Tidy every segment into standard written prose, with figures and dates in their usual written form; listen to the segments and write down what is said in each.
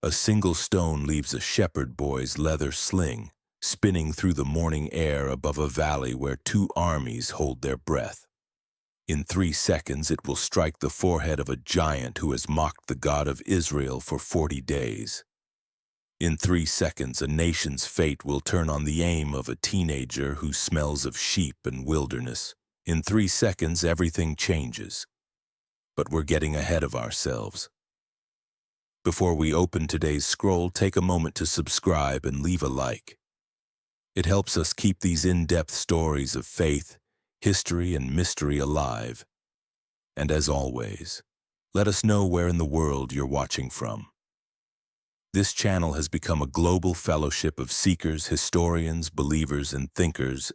A single stone leaves a shepherd boy's leather sling, spinning through the morning air above a valley where two armies hold their breath. In 3 seconds it will strike the forehead of a giant who has mocked the God of Israel for 40 days. In 3 seconds a nation's fate will turn on the aim of a teenager who smells of sheep and wilderness. In 3 seconds everything changes. But we're getting ahead of ourselves. Before we open today's scroll, take a moment to subscribe and leave a like. It helps us keep these in-depth stories of faith, history, and mystery alive. And as always, let us know where in the world you're watching from. This channel has become a global fellowship of seekers, historians, believers, and thinkers,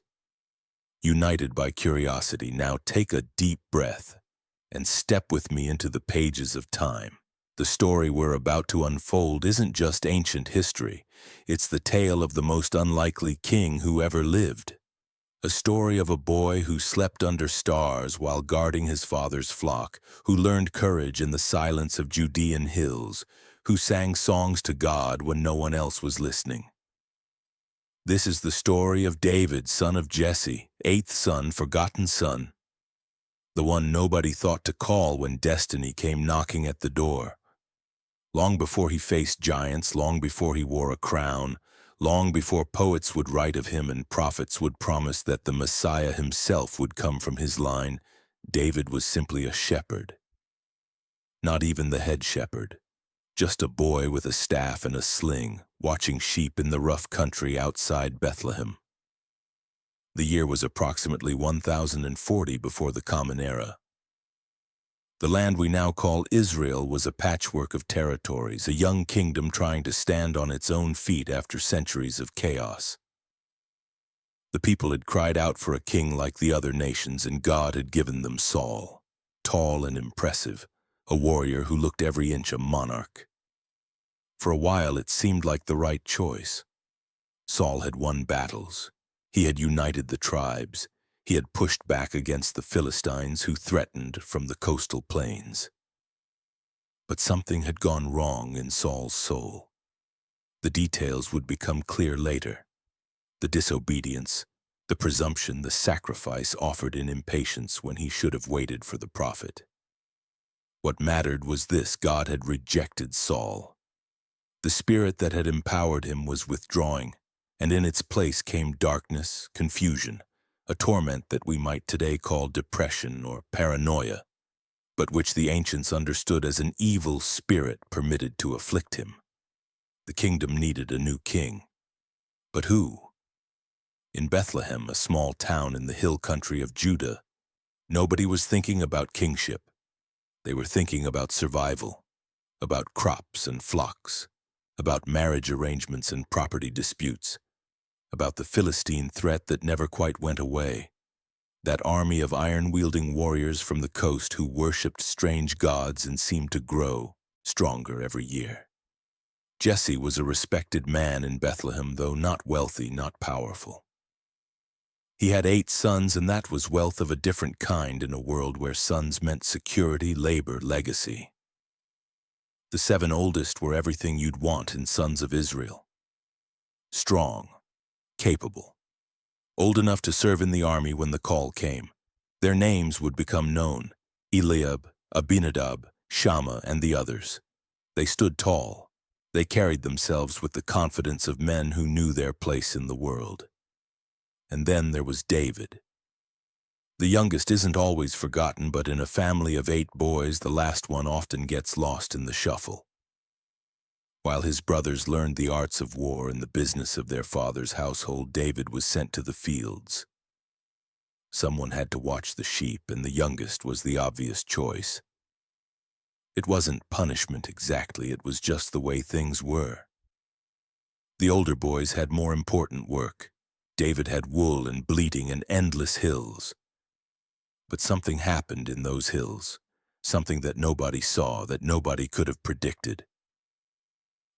united by curiosity. Now take a deep breath and step with me into the pages of time. The story we're about to unfold isn't just ancient history. It's the tale of the most unlikely king who ever lived. A story of a boy who slept under stars while guarding his father's flock, who learned courage in the silence of Judean hills, who sang songs to God when no one else was listening. This is the story of David, son of Jesse, eighth son, forgotten son, the one nobody thought to call when destiny came knocking at the door. Long before he faced giants, long before he wore a crown, long before poets would write of him and prophets would promise that the Messiah himself would come from his line, David was simply a shepherd. Not even the head shepherd, just a boy with a staff and a sling, watching sheep in the rough country outside Bethlehem. The year was approximately 1040 before the Common Era. The land we now call Israel was a patchwork of territories, a young kingdom trying to stand on its own feet after centuries of chaos. The people had cried out for a king like the other nations, and God had given them Saul, tall and impressive, a warrior who looked every inch a monarch. For a while it seemed like the right choice. Saul had won battles. He had united the tribes. He had pushed back against the Philistines who threatened from the coastal plains. But something had gone wrong in Saul's soul. The details would become clear later. The disobedience, the presumption, the sacrifice offered in impatience when he should have waited for the prophet. What mattered was this: God had rejected Saul. The spirit that had empowered him was withdrawing, and in its place came darkness, confusion, a torment that we might today call depression or paranoia, but which the ancients understood as an evil spirit permitted to afflict him. The kingdom needed a new king. But who? In Bethlehem, a small town in the hill country of Judah, nobody was thinking about kingship. They were thinking about survival, about crops and flocks, about marriage arrangements and property disputes, about the Philistine threat that never quite went away, that army of iron-wielding warriors from the coast who worshipped strange gods and seemed to grow stronger every year. Jesse was a respected man in Bethlehem, though not wealthy, not powerful. He had 8 sons, and that was wealth of a different kind in a world where sons meant security, labor, legacy. The 7 oldest were everything you'd want in sons of Israel. Strong, capable, old enough to serve in the army when the call came. Their names would become known: Eliab, Abinadab, Shammah, and the others. They stood tall. They carried themselves with the confidence of men who knew their place in the world. And then there was David. The youngest isn't always forgotten, but in a family of 8 boys, the last one often gets lost in the shuffle. While his brothers learned the arts of war and the business of their father's household, David was sent to the fields. Someone had to watch the sheep, and the youngest was the obvious choice. It wasn't punishment exactly, it was just the way things were. The older boys had more important work. David had wool and bleating and endless hills. But something happened in those hills, something that nobody saw, that nobody could have predicted.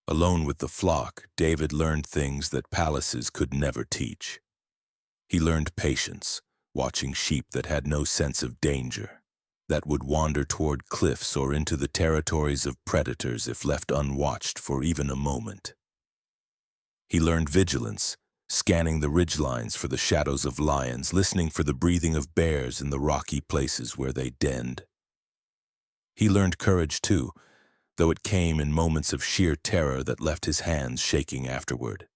Alone with the flock, David learned things that palaces could never teach. He learned patience, watching sheep that had no sense of danger. that would wander toward cliffs or into the territories of predators if left unwatched for even a moment. He learned vigilance, scanning the ridgelines for the shadows of lions, listening for the breathing of bears in the rocky places where they denned. He learned courage too, though it came in moments of sheer terror that left his hands shaking afterward.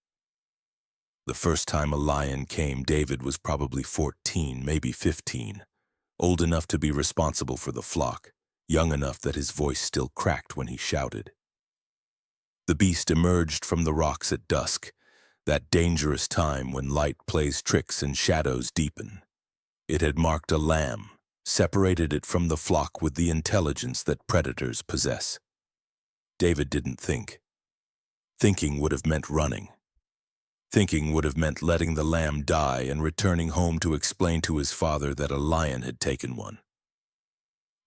The first time a lion came, David was probably 14, maybe 15, old enough to be responsible for the flock, young enough that his voice still cracked when he shouted. The beast emerged from the rocks at dusk, that dangerous time when light plays tricks and shadows deepen. It had marked a lamb, separated it from the flock with the intelligence that predators possess. David didn't think. Thinking would have meant running. Thinking would have meant letting the lamb die and returning home to explain to his father that a lion had taken one.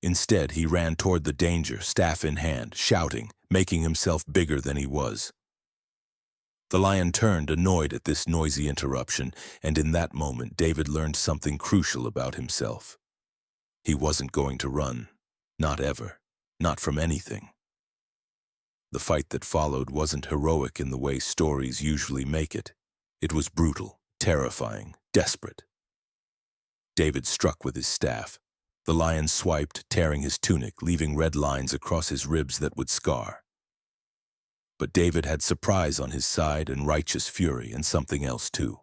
Instead, he ran toward the danger, staff in hand, shouting, making himself bigger than he was. The lion turned, annoyed at this noisy interruption, and in that moment David learned something crucial about himself. He wasn't going to run. Not ever. Not from anything. The fight that followed wasn't heroic in the way stories usually make it. It was brutal, terrifying, desperate. David struck with his staff. The lion swiped, tearing his tunic, leaving red lines across his ribs that would scar. But David had surprise on his side and righteous fury and something else too.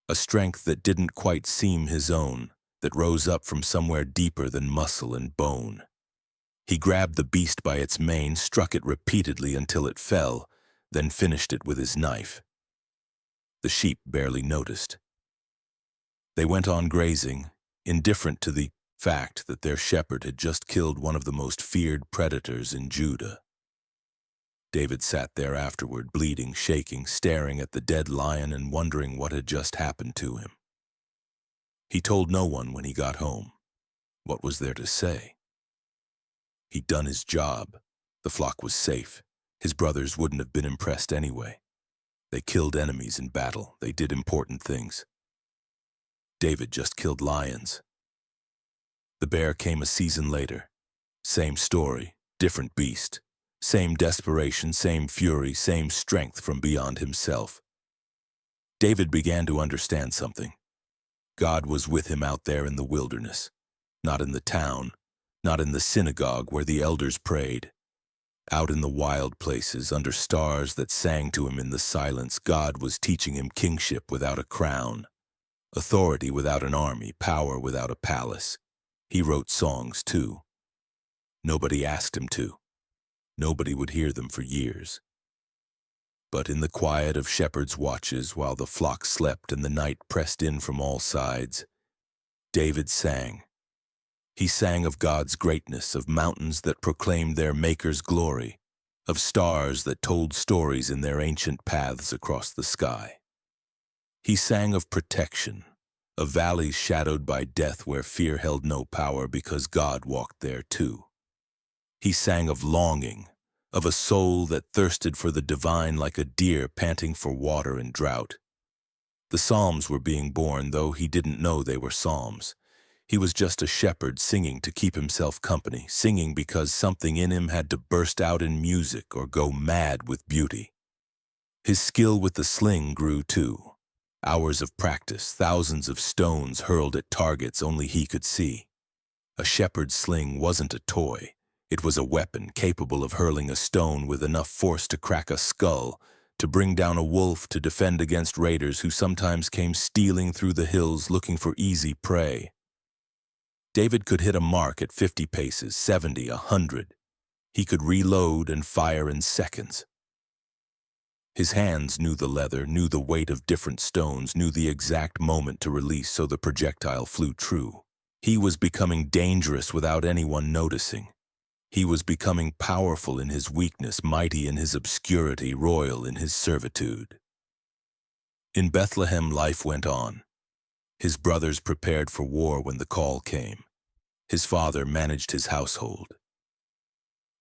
A strength that didn't quite seem his own, that rose up from somewhere deeper than muscle and bone. He grabbed the beast by its mane, struck it repeatedly until it fell, then finished it with his knife. The sheep barely noticed. They went on grazing, indifferent to the fact that their shepherd had just killed one of the most feared predators in Judah. David sat there afterward, bleeding, shaking, staring at the dead lion and wondering what had just happened to him. He told no one when he got home. What was there to say? He'd done his job. The flock was safe. His brothers wouldn't have been impressed anyway. They killed enemies in battle. They did important things. David just killed lions. The bear came a season later. Same story, different beast. Same desperation, same fury, same strength from beyond himself. David began to understand something. God was with him out there in the wilderness, not in the town, not in the synagogue where the elders prayed. Out in the wild places, under stars that sang to him in the silence, God was teaching him kingship without a crown, authority without an army, power without a palace. He wrote songs too. Nobody asked him to. Nobody would hear them for years. But in the quiet of shepherds' watches, while the flock slept and the night pressed in from all sides, David sang. He sang of God's greatness, of mountains that proclaimed their Maker's glory, of stars that told stories in their ancient paths across the sky. He sang of protection, of valleys shadowed by death where fear held no power because God walked there too. He sang of longing, of a soul that thirsted for the divine like a deer panting for water in drought. The psalms were being born, though he didn't know they were psalms. He was just a shepherd singing to keep himself company, singing because something in him had to burst out in music or go mad with beauty. His skill with the sling grew too. Hours of practice, thousands of stones hurled at targets only he could see. A shepherd's sling wasn't a toy. It was a weapon capable of hurling a stone with enough force to crack a skull, to bring down a wolf, to defend against raiders who sometimes came stealing through the hills looking for easy prey. David could hit a mark at 50 paces, 70, 100. He could reload and fire in seconds. His hands knew the leather, knew the weight of different stones, knew the exact moment to release so the projectile flew true. He was becoming dangerous without anyone noticing. He was becoming powerful in his weakness, mighty in his obscurity, royal in his servitude. In Bethlehem, life went on. His brothers prepared for war when the call came. His father managed his household.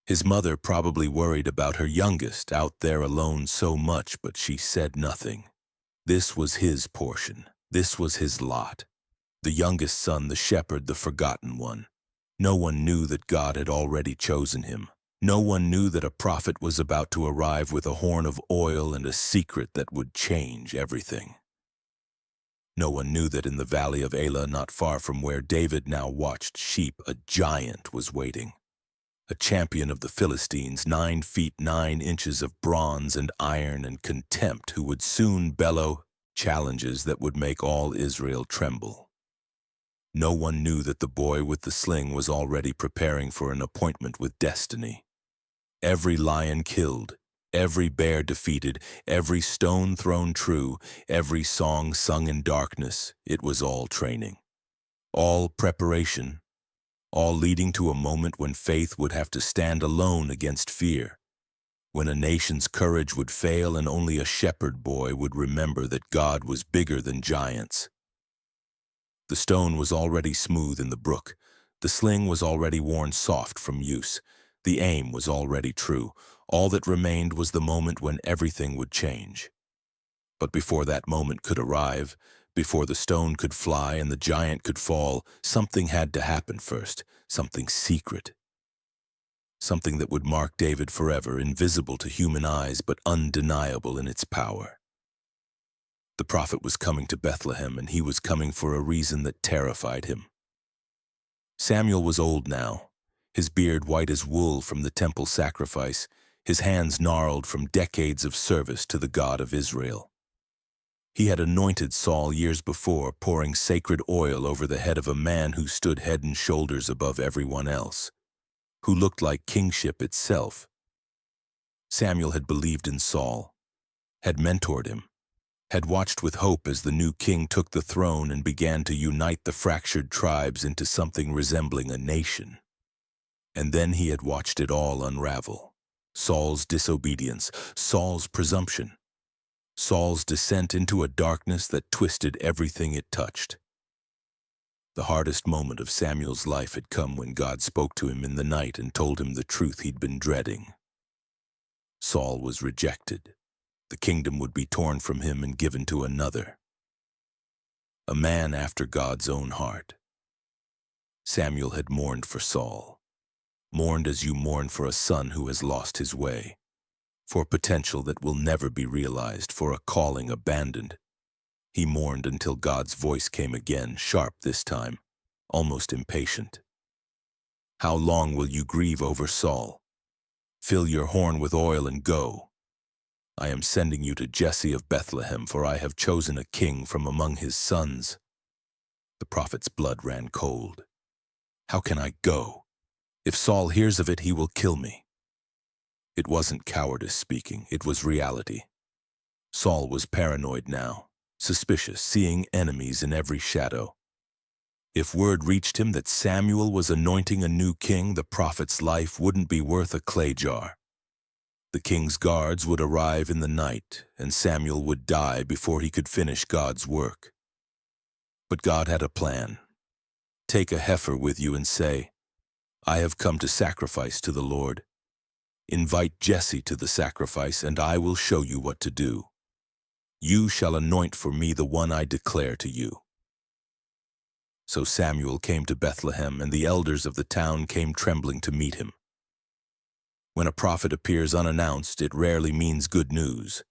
His mother probably worried about her youngest out there alone so much, but she said nothing. This was his portion. This was his lot. The youngest son, the shepherd, the forgotten one. No one knew that God had already chosen him. No one knew that a prophet was about to arrive with a horn of oil and a secret that would change everything. No one knew that in the valley of Elah, not far from where David now watched sheep, a giant was waiting. A champion of the Philistines, 9 feet 9 inches of bronze and iron and contempt, who would soon bellow challenges that would make all Israel tremble. No one knew that the boy with the sling was already preparing for an appointment with destiny. Every lion killed, every bear defeated, every stone thrown true, every song sung in darkness, it was all training. All preparation, all leading to a moment when faith would have to stand alone against fear, when a nation's courage would fail and only a shepherd boy would remember that God was bigger than giants. The stone was already smooth in the brook. The sling was already worn soft from use. The aim was already true. All that remained was the moment when everything would change. But before that moment could arrive, before the stone could fly and the giant could fall, something had to happen first, something secret. Something that would mark David forever, invisible to human eyes but undeniable in its power. The prophet was coming to Bethlehem, and he was coming for a reason that terrified him. Samuel was old now, his beard white as wool from the temple sacrifice, his hands gnarled from decades of service to the God of Israel. He had anointed Saul years before, pouring sacred oil over the head of a man who stood head and shoulders above everyone else, who looked like kingship itself. Samuel had believed in Saul, had mentored him, had watched with hope as the new king took the throne and began to unite the fractured tribes into something resembling a nation. And then he had watched it all unravel. Saul's disobedience, Saul's presumption, Saul's descent into a darkness that twisted everything it touched. The hardest moment of Samuel's life had come when God spoke to him in the night and told him the truth he'd been dreading. Saul was rejected. The kingdom would be torn from him and given to another. A man after God's own heart. Samuel had mourned for Saul. Mourned as you mourn for a son who has lost his way, for potential that will never be realized, for a calling abandoned. He mourned until God's voice came again, sharp this time, almost impatient. How long will you grieve over Saul? Fill your horn with oil and go. I am sending you to Jesse of Bethlehem, for I have chosen a king from among his sons. The prophet's blood ran cold. How can I go? If Saul hears of it, he will kill me. It wasn't cowardice speaking, it was reality. Saul was paranoid now, suspicious, seeing enemies in every shadow. If word reached him that Samuel was anointing a new king, the prophet's life wouldn't be worth a clay jar. The king's guards would arrive in the night, and Samuel would die before he could finish God's work. But God had a plan. Take a heifer with you and say, I have come to sacrifice to the Lord. Invite Jesse to the sacrifice, and I will show you what to do. You shall anoint for me the one I declare to you. So Samuel came to Bethlehem, and the elders of the town came trembling to meet him. When a prophet appears unannounced, it rarely means good news.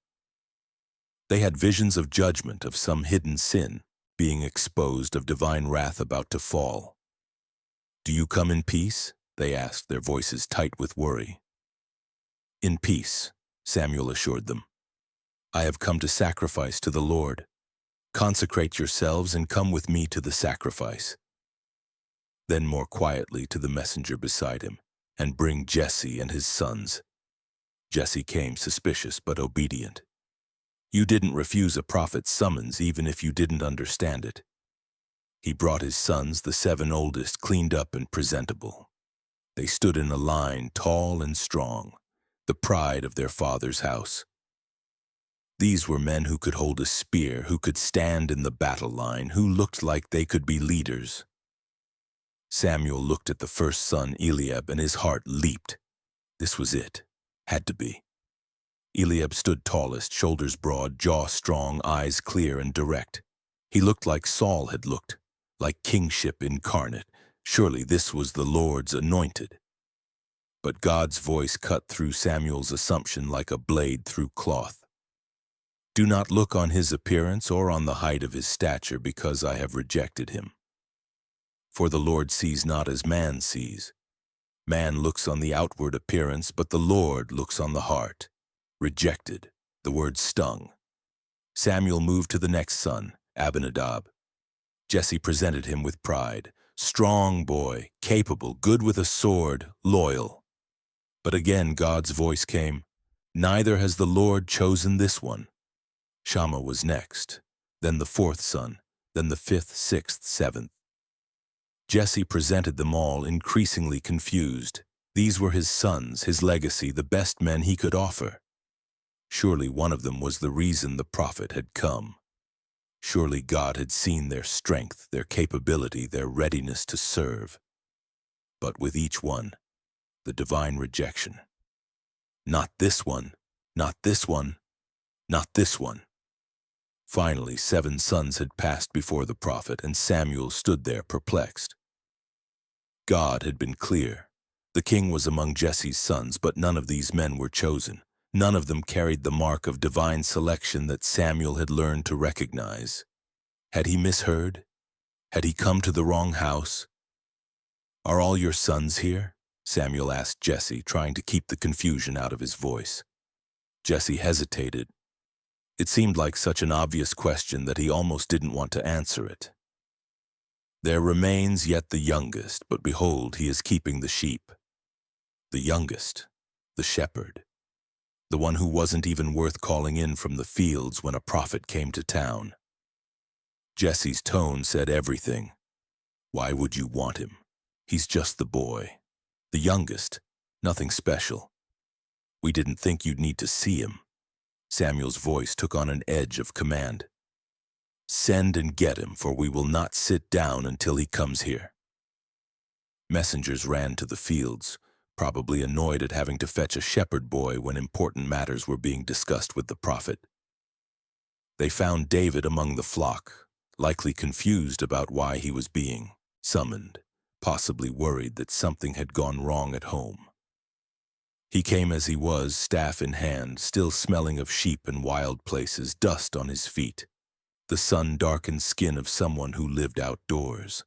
They had visions of judgment, of some hidden sin being exposed, of divine wrath about to fall. Do you come in peace? They asked, their voices tight with worry. In peace, Samuel assured them. I have come to sacrifice to the Lord. Consecrate yourselves and come with me to the sacrifice. Then more quietly to the messenger beside him, and bring Jesse and his sons. Jesse came, suspicious but obedient. You didn't refuse a prophet's summons even if you didn't understand it. He brought his sons, the 7 oldest, cleaned up and presentable. They stood in a line, tall and strong, the pride of their father's house. These were men who could hold a spear, who could stand in the battle line, who looked like they could be leaders. Samuel looked at the first son, Eliab, and his heart leaped. This was it. Had to be. Eliab stood tallest, shoulders broad, jaw strong, eyes clear and direct. He looked like Saul had looked, like kingship incarnate, Surely this was the Lord's anointed. But God's voice cut through Samuel's assumption like a blade through cloth. Do not look on his appearance or on the height of his stature, because I have rejected him. For the Lord sees not as man sees. Man looks on the outward appearance, but the Lord looks on the heart. Rejected. The word stung. Samuel moved to the next son, Abinadab. Jesse presented him with pride. Strong boy, capable, good with a sword, loyal. But again God's voice came, neither has the Lord chosen this one. Shammah was next, then the fourth son, then the fifth, sixth, seventh. Jesse presented them all, increasingly confused. These were his sons, his legacy, the best men he could offer. Surely one of them was the reason the prophet had come. Surely God had seen their strength, their capability, their readiness to serve. But with each one, the divine rejection. Not this one, not this one, not this one. Finally, 7 sons had passed before the prophet, and Samuel stood there perplexed. God had been clear. The king was among Jesse's sons, but none of these men were chosen. None of them carried the mark of divine selection that Samuel had learned to recognize. Had he misheard? Had he come to the wrong house? Are all your sons here? Samuel asked Jesse, trying to keep the confusion out of his voice. Jesse hesitated. It seemed like such an obvious question that he almost didn't want to answer it. There remains yet the youngest, but behold, he is keeping the sheep. The youngest, the shepherd. The one who wasn't even worth calling in from the fields when a prophet came to town. Jesse's tone said everything. Why would you want him? He's just the boy. The youngest, nothing special. We didn't think you'd need to see him. Samuel's voice took on an edge of command. Send and get him, for we will not sit down until he comes here. Messengers ran to the fields, probably annoyed at having to fetch a shepherd boy when important matters were being discussed with the prophet. They found David among the flock, likely confused about why he was being summoned, possibly worried that something had gone wrong at home. He came as he was, staff in hand, still smelling of sheep and wild places, dust on his feet, the sun-darkened skin of someone who lived outdoors.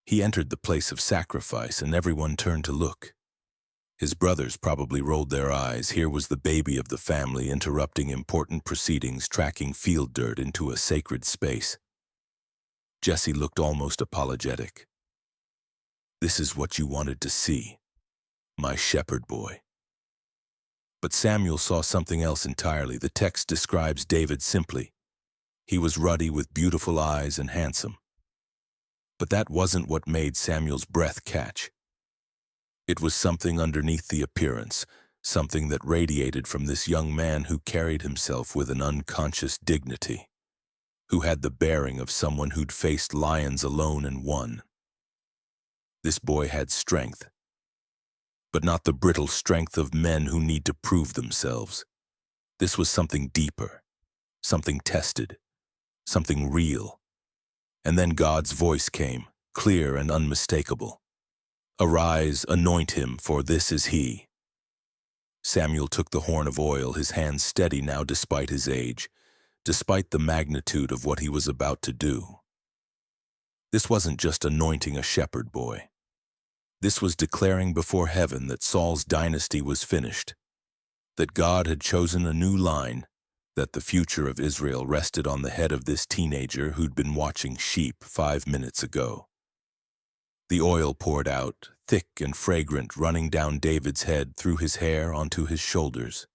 He entered the place of sacrifice, and everyone turned to look. His brothers probably rolled their eyes. Here was the baby of the family interrupting important proceedings, tracking field dirt into a sacred space. Jesse looked almost apologetic. This is what you wanted to see, my shepherd boy. But Samuel saw something else entirely. The text describes David simply. He was ruddy with beautiful eyes and handsome. But that wasn't what made Samuel's breath catch. It was something underneath the appearance, something that radiated from this young man who carried himself with an unconscious dignity, who had the bearing of someone who'd faced lions alone and won. This boy had strength, but not the brittle strength of men who need to prove themselves. This was something deeper, something tested, something real. And then God's voice came, clear and unmistakable. Arise, anoint him, for this is he. Samuel took the horn of oil, his hand steady now despite his age, despite the magnitude of what he was about to do. This wasn't just anointing a shepherd boy. This was declaring before heaven that Saul's dynasty was finished, that God had chosen a new line, that the future of Israel rested on the head of this teenager who'd been watching sheep 5 minutes ago. The oil poured out, thick and fragrant, running down David's head, through his hair, onto his shoulders.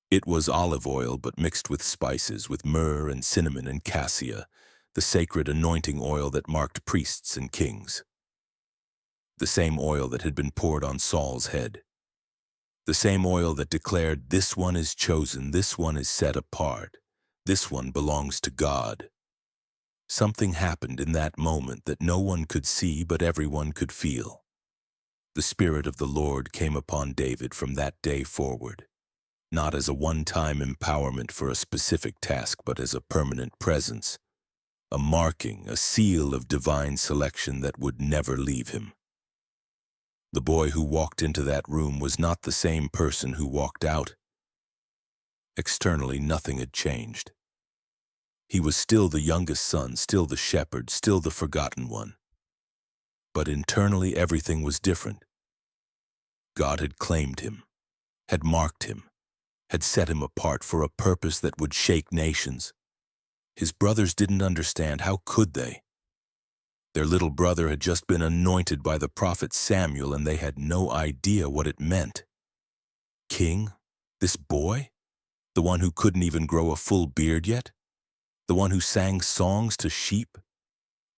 It was olive oil, but mixed with spices, with myrrh and cinnamon and cassia, the sacred anointing oil that marked priests and kings. The same oil that had been poured on Saul's head. The same oil that declared, this one is chosen, this one is set apart, this one belongs to God. Something happened in that moment that no one could see but everyone could feel. The Spirit of the Lord came upon David from that day forward, not as a one-time empowerment for a specific task, but as a permanent presence, a marking, a seal of divine selection that would never leave him. The boy who walked into that room was not the same person who walked out. Externally, nothing had changed. He was still the youngest son, still the shepherd, still the forgotten one. But internally, everything was different. God had claimed him, had marked him, had set him apart for a purpose that would shake nations. His brothers didn't understand. How could they? Their little brother had just been anointed by the prophet Samuel, and they had no idea what it meant. King? This boy? The one who couldn't even grow a full beard yet? The one who sang songs to sheep?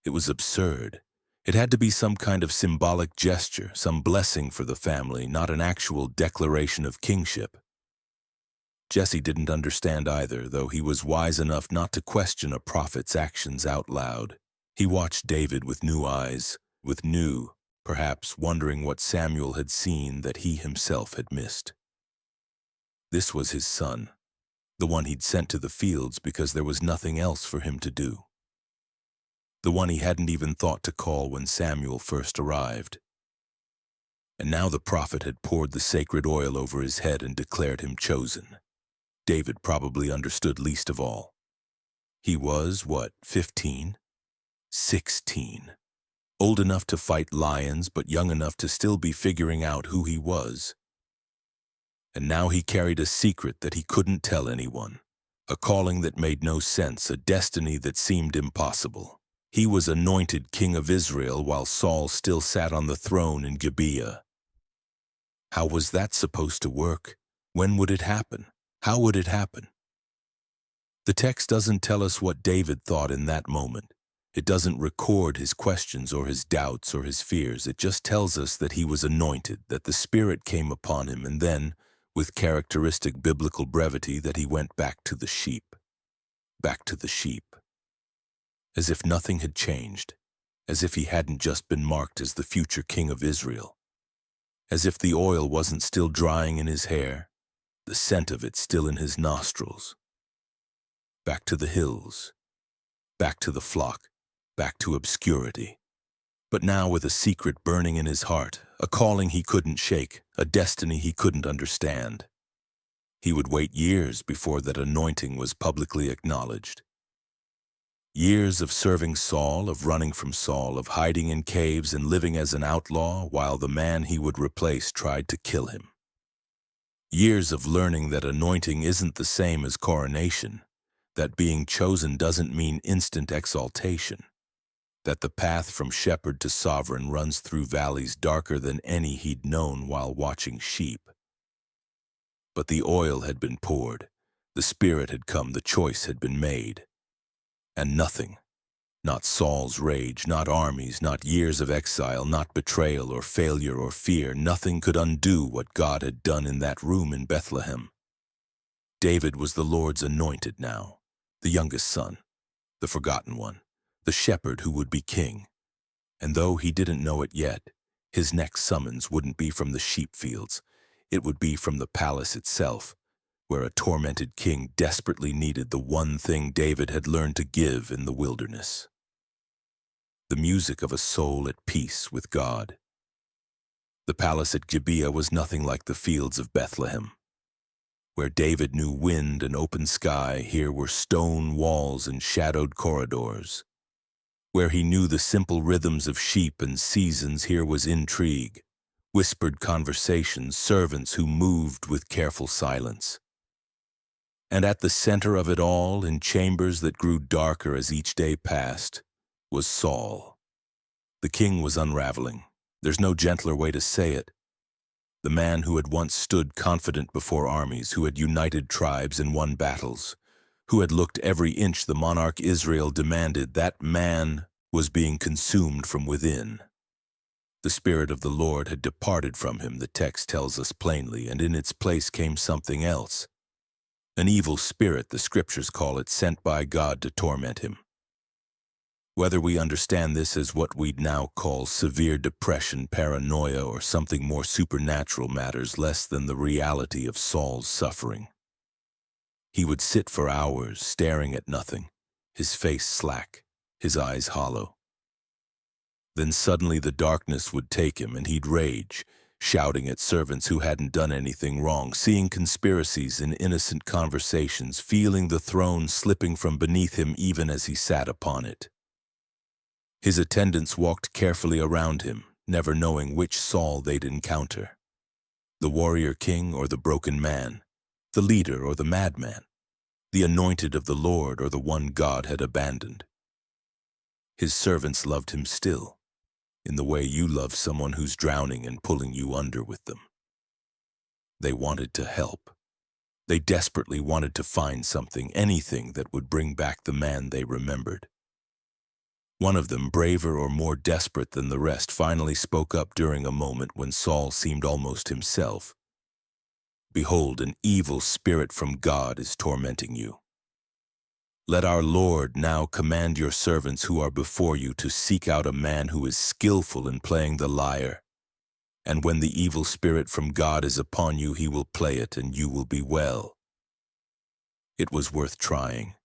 It was absurd. It had to be some kind of symbolic gesture, some blessing for the family, not an actual declaration of kingship. Jesse didn't understand either, though he was wise enough not to question a prophet's actions out loud. He watched David with new eyes, perhaps wondering what Samuel had seen that he himself had missed. This was his son, the one he'd sent to the fields because there was nothing else for him to do. The one he hadn't even thought to call when Samuel first arrived. And now the prophet had poured the sacred oil over his head and declared him chosen. David probably understood least of all. He was, 15? 16. Old enough to fight lions, but young enough to still be figuring out who he was. And now he carried a secret that he couldn't tell anyone, a calling that made no sense, a destiny that seemed impossible. He was anointed king of Israel while Saul still sat on the throne in Gibeah. How was that supposed to work? When would it happen? How would it happen? The text doesn't tell us what David thought in that moment. It doesn't record his questions or his doubts or his fears. It just tells us that he was anointed, that the Spirit came upon him, and then, with characteristic biblical brevity, that he went back to the sheep. Back to the sheep. As if nothing had changed, as if he hadn't just been marked as the future king of Israel, as if the oil wasn't still drying in his hair, the scent of it still in his nostrils. Back to the hills, back to the flock, back to obscurity, but now with a secret burning in his heart, a calling he couldn't shake, a destiny he couldn't understand. He would wait years before that anointing was publicly acknowledged. Years of serving Saul, of running from Saul, of hiding in caves and living as an outlaw while the man he would replace tried to kill him. Years of learning that anointing isn't the same as coronation, that being chosen doesn't mean instant exaltation, that the path from shepherd to sovereign runs through valleys darker than any he'd known while watching sheep. But the oil had been poured, the Spirit had come, the choice had been made. And nothing, not Saul's rage, not armies, not years of exile, not betrayal or failure or fear, nothing could undo what God had done in that room in Bethlehem. David was the Lord's anointed now, the youngest son, the forgotten one, the shepherd who would be king. And though he didn't know it yet, his next summons wouldn't be from the sheep fields, it would be from the palace itself, where a tormented king desperately needed the one thing David had learned to give in the wilderness: the music of a soul at peace with God. The palace at Gibeah was nothing like the fields of Bethlehem. Where David knew wind and open sky, here were stone walls and shadowed corridors. Where he knew the simple rhythms of sheep and seasons, here was intrigue, whispered conversations, servants who moved with careful silence. And at the center of it all, in chambers that grew darker as each day passed, was Saul. The king was unraveling. There's no gentler way to say it. The man who had once stood confident before armies, who had united tribes and won battles, who had looked every inch the monarch Israel demanded, that man was being consumed from within. The Spirit of the Lord had departed from him, the text tells us plainly, and in its place came something else. An evil spirit, the scriptures call it, sent by God to torment him. Whether we understand this as what we'd now call severe depression, paranoia, or something more supernatural matters less than the reality of Saul's suffering. He would sit for hours staring at nothing, his face slack, his eyes hollow. Then suddenly the darkness would take him and he'd rage, shouting at servants who hadn't done anything wrong, seeing conspiracies in innocent conversations, feeling the throne slipping from beneath him even as he sat upon it. His attendants walked carefully around him, never knowing which Saul they'd encounter. The warrior king or the broken man, the leader or the madman, the anointed of the Lord or the one God had abandoned. His servants loved him still, in the way you love someone who's drowning and pulling you under with them. They wanted to help. They desperately wanted to find something, anything that would bring back the man they remembered. One of them, braver or more desperate than the rest, finally spoke up during a moment when Saul seemed almost himself. "Behold, an evil spirit from God is tormenting you. Let our Lord now command your servants who are before you to seek out a man who is skillful in playing the lyre. And when the evil spirit from God is upon you, he will play it and you will be well." It was worth trying.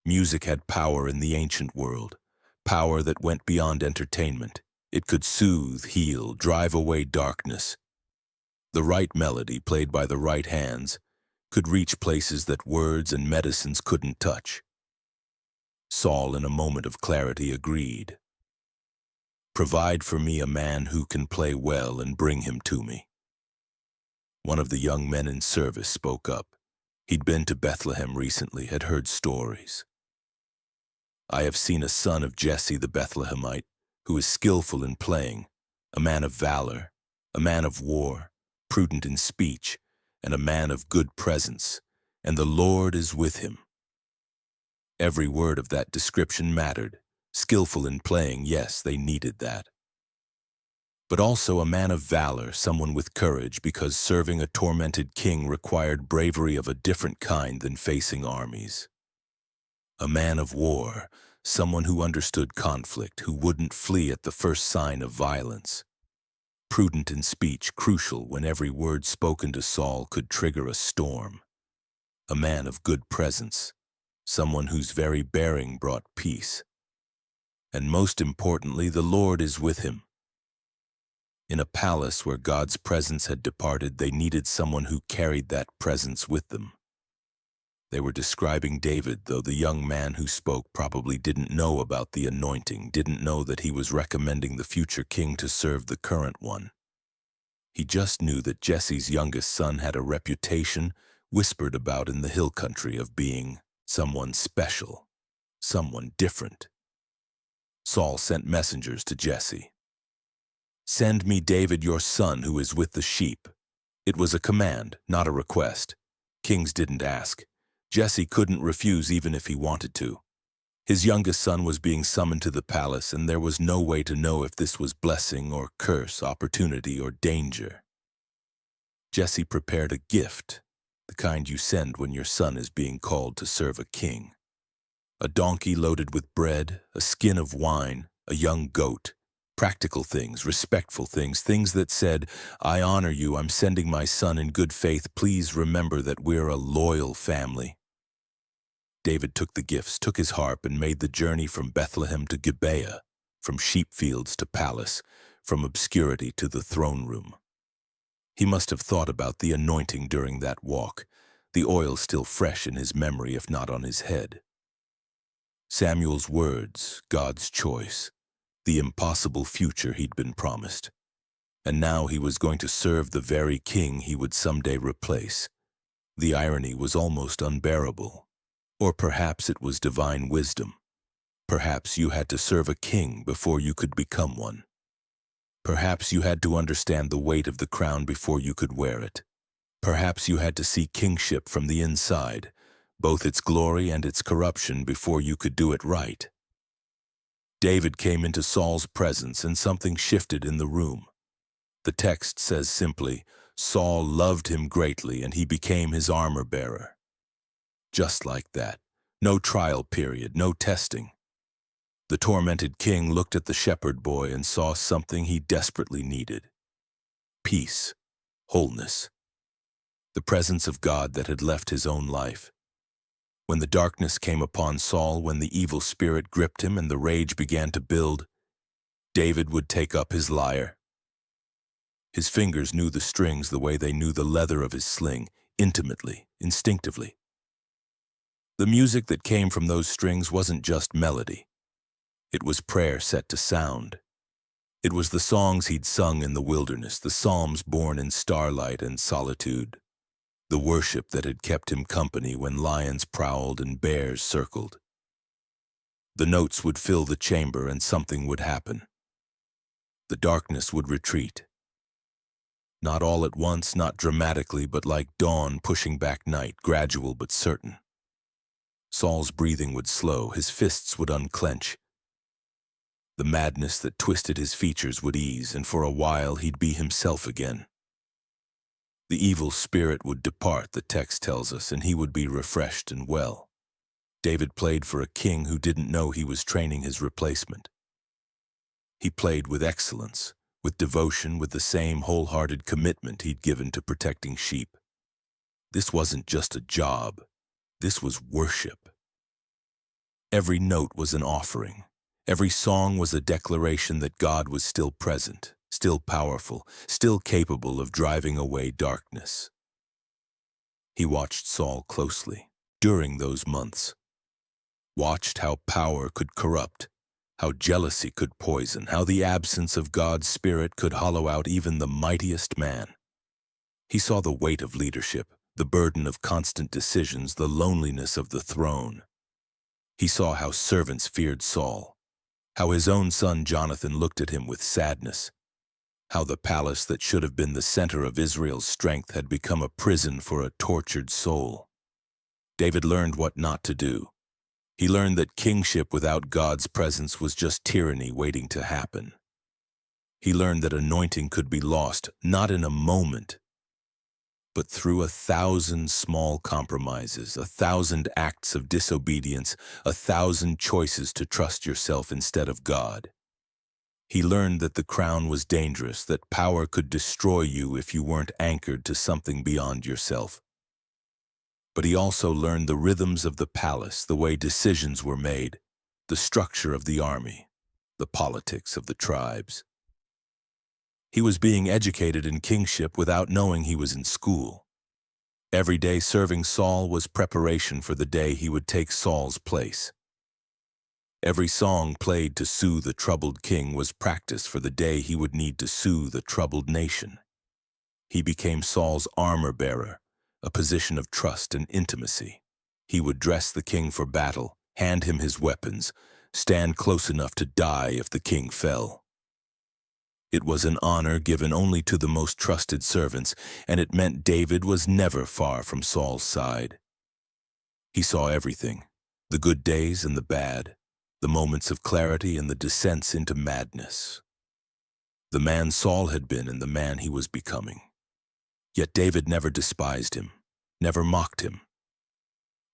Music had power in the ancient world, power that went beyond entertainment. It could soothe, heal, drive away darkness. The right melody, played by the right hands, could reach places that words and medicines couldn't touch. Saul, in a moment of clarity, agreed. "Provide for me a man who can play well and bring him to me." One of the young men in service spoke up. He'd been to Bethlehem recently, had heard stories. "I have seen a son of Jesse the Bethlehemite, who is skillful in playing, a man of valor, a man of war, prudent in speech, and a man of good presence, and the Lord is with him." Every word of that description mattered. Skillful in playing, yes, they needed that. But also a man of valor, someone with courage, because serving a tormented king required bravery of a different kind than facing armies. A man of war, someone who understood conflict, who wouldn't flee at the first sign of violence. Prudent in speech, crucial when every word spoken to Saul could trigger a storm. A man of good presence, someone whose very bearing brought peace. And most importantly, the Lord is with him. In a palace where God's presence had departed, they needed someone who carried that presence with them. They were describing David, though the young man who spoke probably didn't know about the anointing, didn't know that he was recommending the future king to serve the current one. He just knew that Jesse's youngest son had a reputation, whispered about in the hill country, of being someone special, someone different. Saul sent messengers to Jesse. "Send me David your son who is with the sheep." It was a command, not a request. Kings didn't ask. Jesse couldn't refuse even if he wanted to. His youngest son was being summoned to the palace, and there was no way to know if this was blessing or curse, opportunity or danger. Jesse prepared a gift, the kind you send when your son is being called to serve a king. A donkey loaded with bread, a skin of wine, a young goat. Practical things, respectful things, things that said, "I honor you, I'm sending my son in good faith. Please remember that we're a loyal family." David took the gifts, took his harp, and made the journey from Bethlehem to Gibeah, from sheep fields to palace, from obscurity to the throne room. He must have thought about the anointing during that walk, the oil still fresh in his memory if not on his head. Samuel's words, God's choice, the impossible future he'd been promised. And now he was going to serve the very king he would someday replace. The irony was almost unbearable. Or perhaps it was divine wisdom. Perhaps you had to serve a king before you could become one. Perhaps you had to understand the weight of the crown before you could wear it. Perhaps you had to see kingship from the inside, both its glory and its corruption, before you could do it right. David came into Saul's presence and something shifted in the room. The text says simply, Saul loved him greatly and he became his armor-bearer. Just like that. No trial period, no testing. The tormented king looked at the shepherd boy and saw something he desperately needed. Peace, wholeness, the presence of God that had left his own life. When the darkness came upon Saul, when the evil spirit gripped him and the rage began to build, David would take up his lyre. His fingers knew the strings the way they knew the leather of his sling, intimately, instinctively. The music that came from those strings wasn't just melody. It was prayer set to sound. It was the songs he'd sung in the wilderness, the psalms born in starlight and solitude, the worship that had kept him company when lions prowled and bears circled. The notes would fill the chamber and something would happen. The darkness would retreat. Not all at once, not dramatically, but like dawn pushing back night, gradual but certain. Saul's breathing would slow, his fists would unclench. The madness that twisted his features would ease, and for a while he'd be himself again. The evil spirit would depart, the text tells us, and he would be refreshed and well. David played for a king who didn't know he was training his replacement. He played with excellence, with devotion, with the same wholehearted commitment he'd given to protecting sheep. This wasn't just a job. This was worship. Every note was an offering. Every song was a declaration that God was still present, still powerful, still capable of driving away darkness. He watched Saul closely during those months. Watched how power could corrupt, how jealousy could poison, how the absence of God's Spirit could hollow out even the mightiest man. He saw the weight of leadership, the burden of constant decisions, the loneliness of the throne. He saw how servants feared Saul, how his own son Jonathan looked at him with sadness, how the palace that should have been the center of Israel's strength had become a prison for a tortured soul. David learned what not to do. He learned that kingship without God's presence was just tyranny waiting to happen. He learned that anointing could be lost, not in a moment, but through 1,000 small compromises, 1,000 acts of disobedience, 1,000 choices to trust yourself instead of God. He learned that the crown was dangerous, that power could destroy you if you weren't anchored to something beyond yourself. But he also learned the rhythms of the palace, the way decisions were made, the structure of the army, the politics of the tribes. He was being educated in kingship without knowing he was in school. Every day serving Saul was preparation for the day he would take Saul's place. Every song played to soothe a troubled king was practice for the day he would need to soothe a troubled nation. He became Saul's armor-bearer, a position of trust and intimacy. He would dress the king for battle, hand him his weapons, stand close enough to die if the king fell. It was an honor given only to the most trusted servants, and it meant David was never far from Saul's side. He saw everything, the good days and the bad, the moments of clarity and the descents into madness. The man Saul had been and the man he was becoming. Yet David never despised him, never mocked him,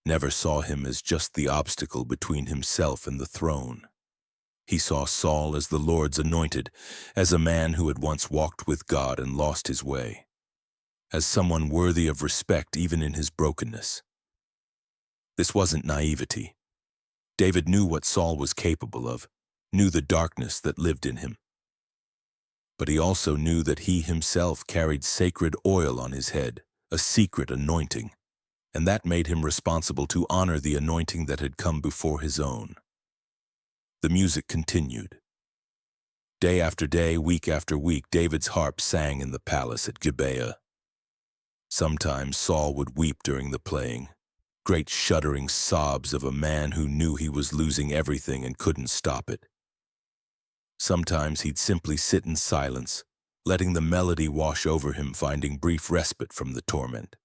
never saw him as just the obstacle between himself and the throne. He saw Saul as the Lord's anointed, as a man who had once walked with God and lost his way, as someone worthy of respect even in his brokenness. This wasn't naivety. David knew what Saul was capable of, knew the darkness that lived in him. But he also knew that he himself carried sacred oil on his head, a secret anointing, and that made him responsible to honor the anointing that had come before his own. The music continued. Day after day, week after week, David's harp sang in the palace at Gibeah. Sometimes Saul would weep during the playing, great shuddering sobs of a man who knew he was losing everything and couldn't stop it. Sometimes he'd simply sit in silence, letting the melody wash over him, finding brief respite from the torment.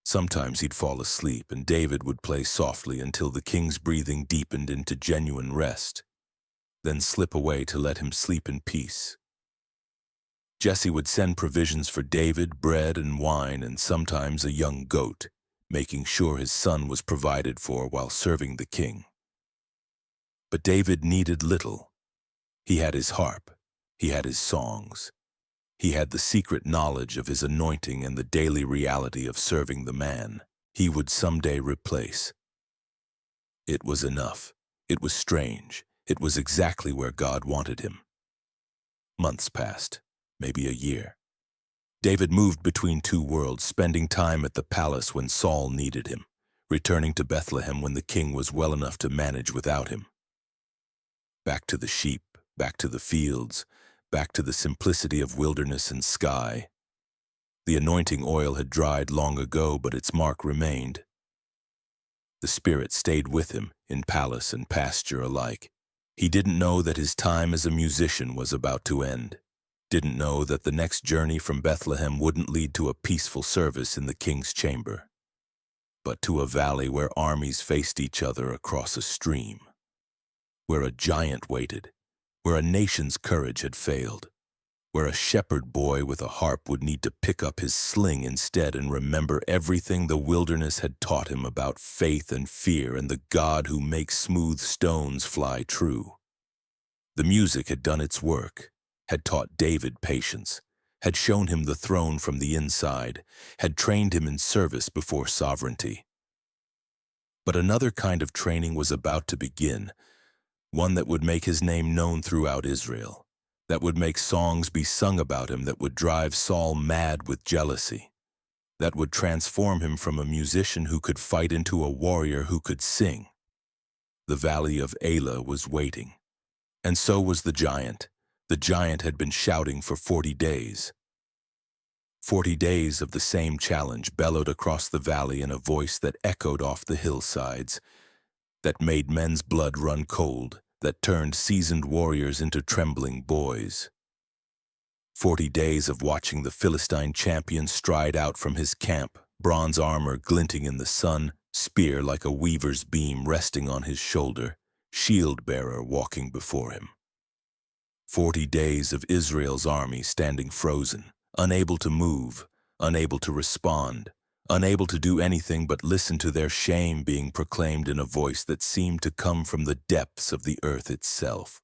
Sometimes he'd fall asleep, and David would play softly until the king's breathing deepened into genuine rest, then slip away to let him sleep in peace. Jesse would send provisions for David, bread and wine, and sometimes a young goat, making sure his son was provided for while serving the king. But David needed little. He had his harp, he had his songs, he had the secret knowledge of his anointing and the daily reality of serving the man. he would someday replace. It was enough. It was strange. It was exactly where God wanted him. Months passed, maybe a year. David moved between two worlds, spending time at the palace when Saul needed him, returning to Bethlehem when the king was well enough to manage without him. Back to the sheep, back to the fields, back to the simplicity of wilderness and sky. The anointing oil had dried long ago, but its mark remained. The Spirit stayed with him, in palace and pasture alike. He didn't know that his time as a musician was about to end. Didn't know that the next journey from Bethlehem wouldn't lead to a peaceful service in the king's chamber, but to a valley where armies faced each other across a stream, where a giant waited, where a nation's courage had failed, where a shepherd boy with a harp would need to pick up his sling instead and remember everything the wilderness had taught him about faith and fear and the God who makes smooth stones fly true. The music had done its work, had taught David patience, had shown him the throne from the inside, had trained him in service before sovereignty. But another kind of training was about to begin, one that would make his name known throughout Israel, that would make songs be sung about him, that would drive Saul mad with jealousy, that would transform him from a musician who could fight into a warrior who could sing. The valley of Elah was waiting, and so was the giant. The giant had been shouting for 40 days. 40 days of the same challenge bellowed across the valley in a voice that echoed off the hillsides, that made men's blood run cold, that turned seasoned warriors into trembling boys. 40 days of watching the Philistine champion stride out from his camp, bronze armor glinting in the sun, spear like a weaver's beam resting on his shoulder, shield-bearer walking before him. 40 days of Israel's army standing frozen, unable to move, unable to respond, unable to do anything but listen to their shame being proclaimed in a voice that seemed to come from the depths of the earth itself.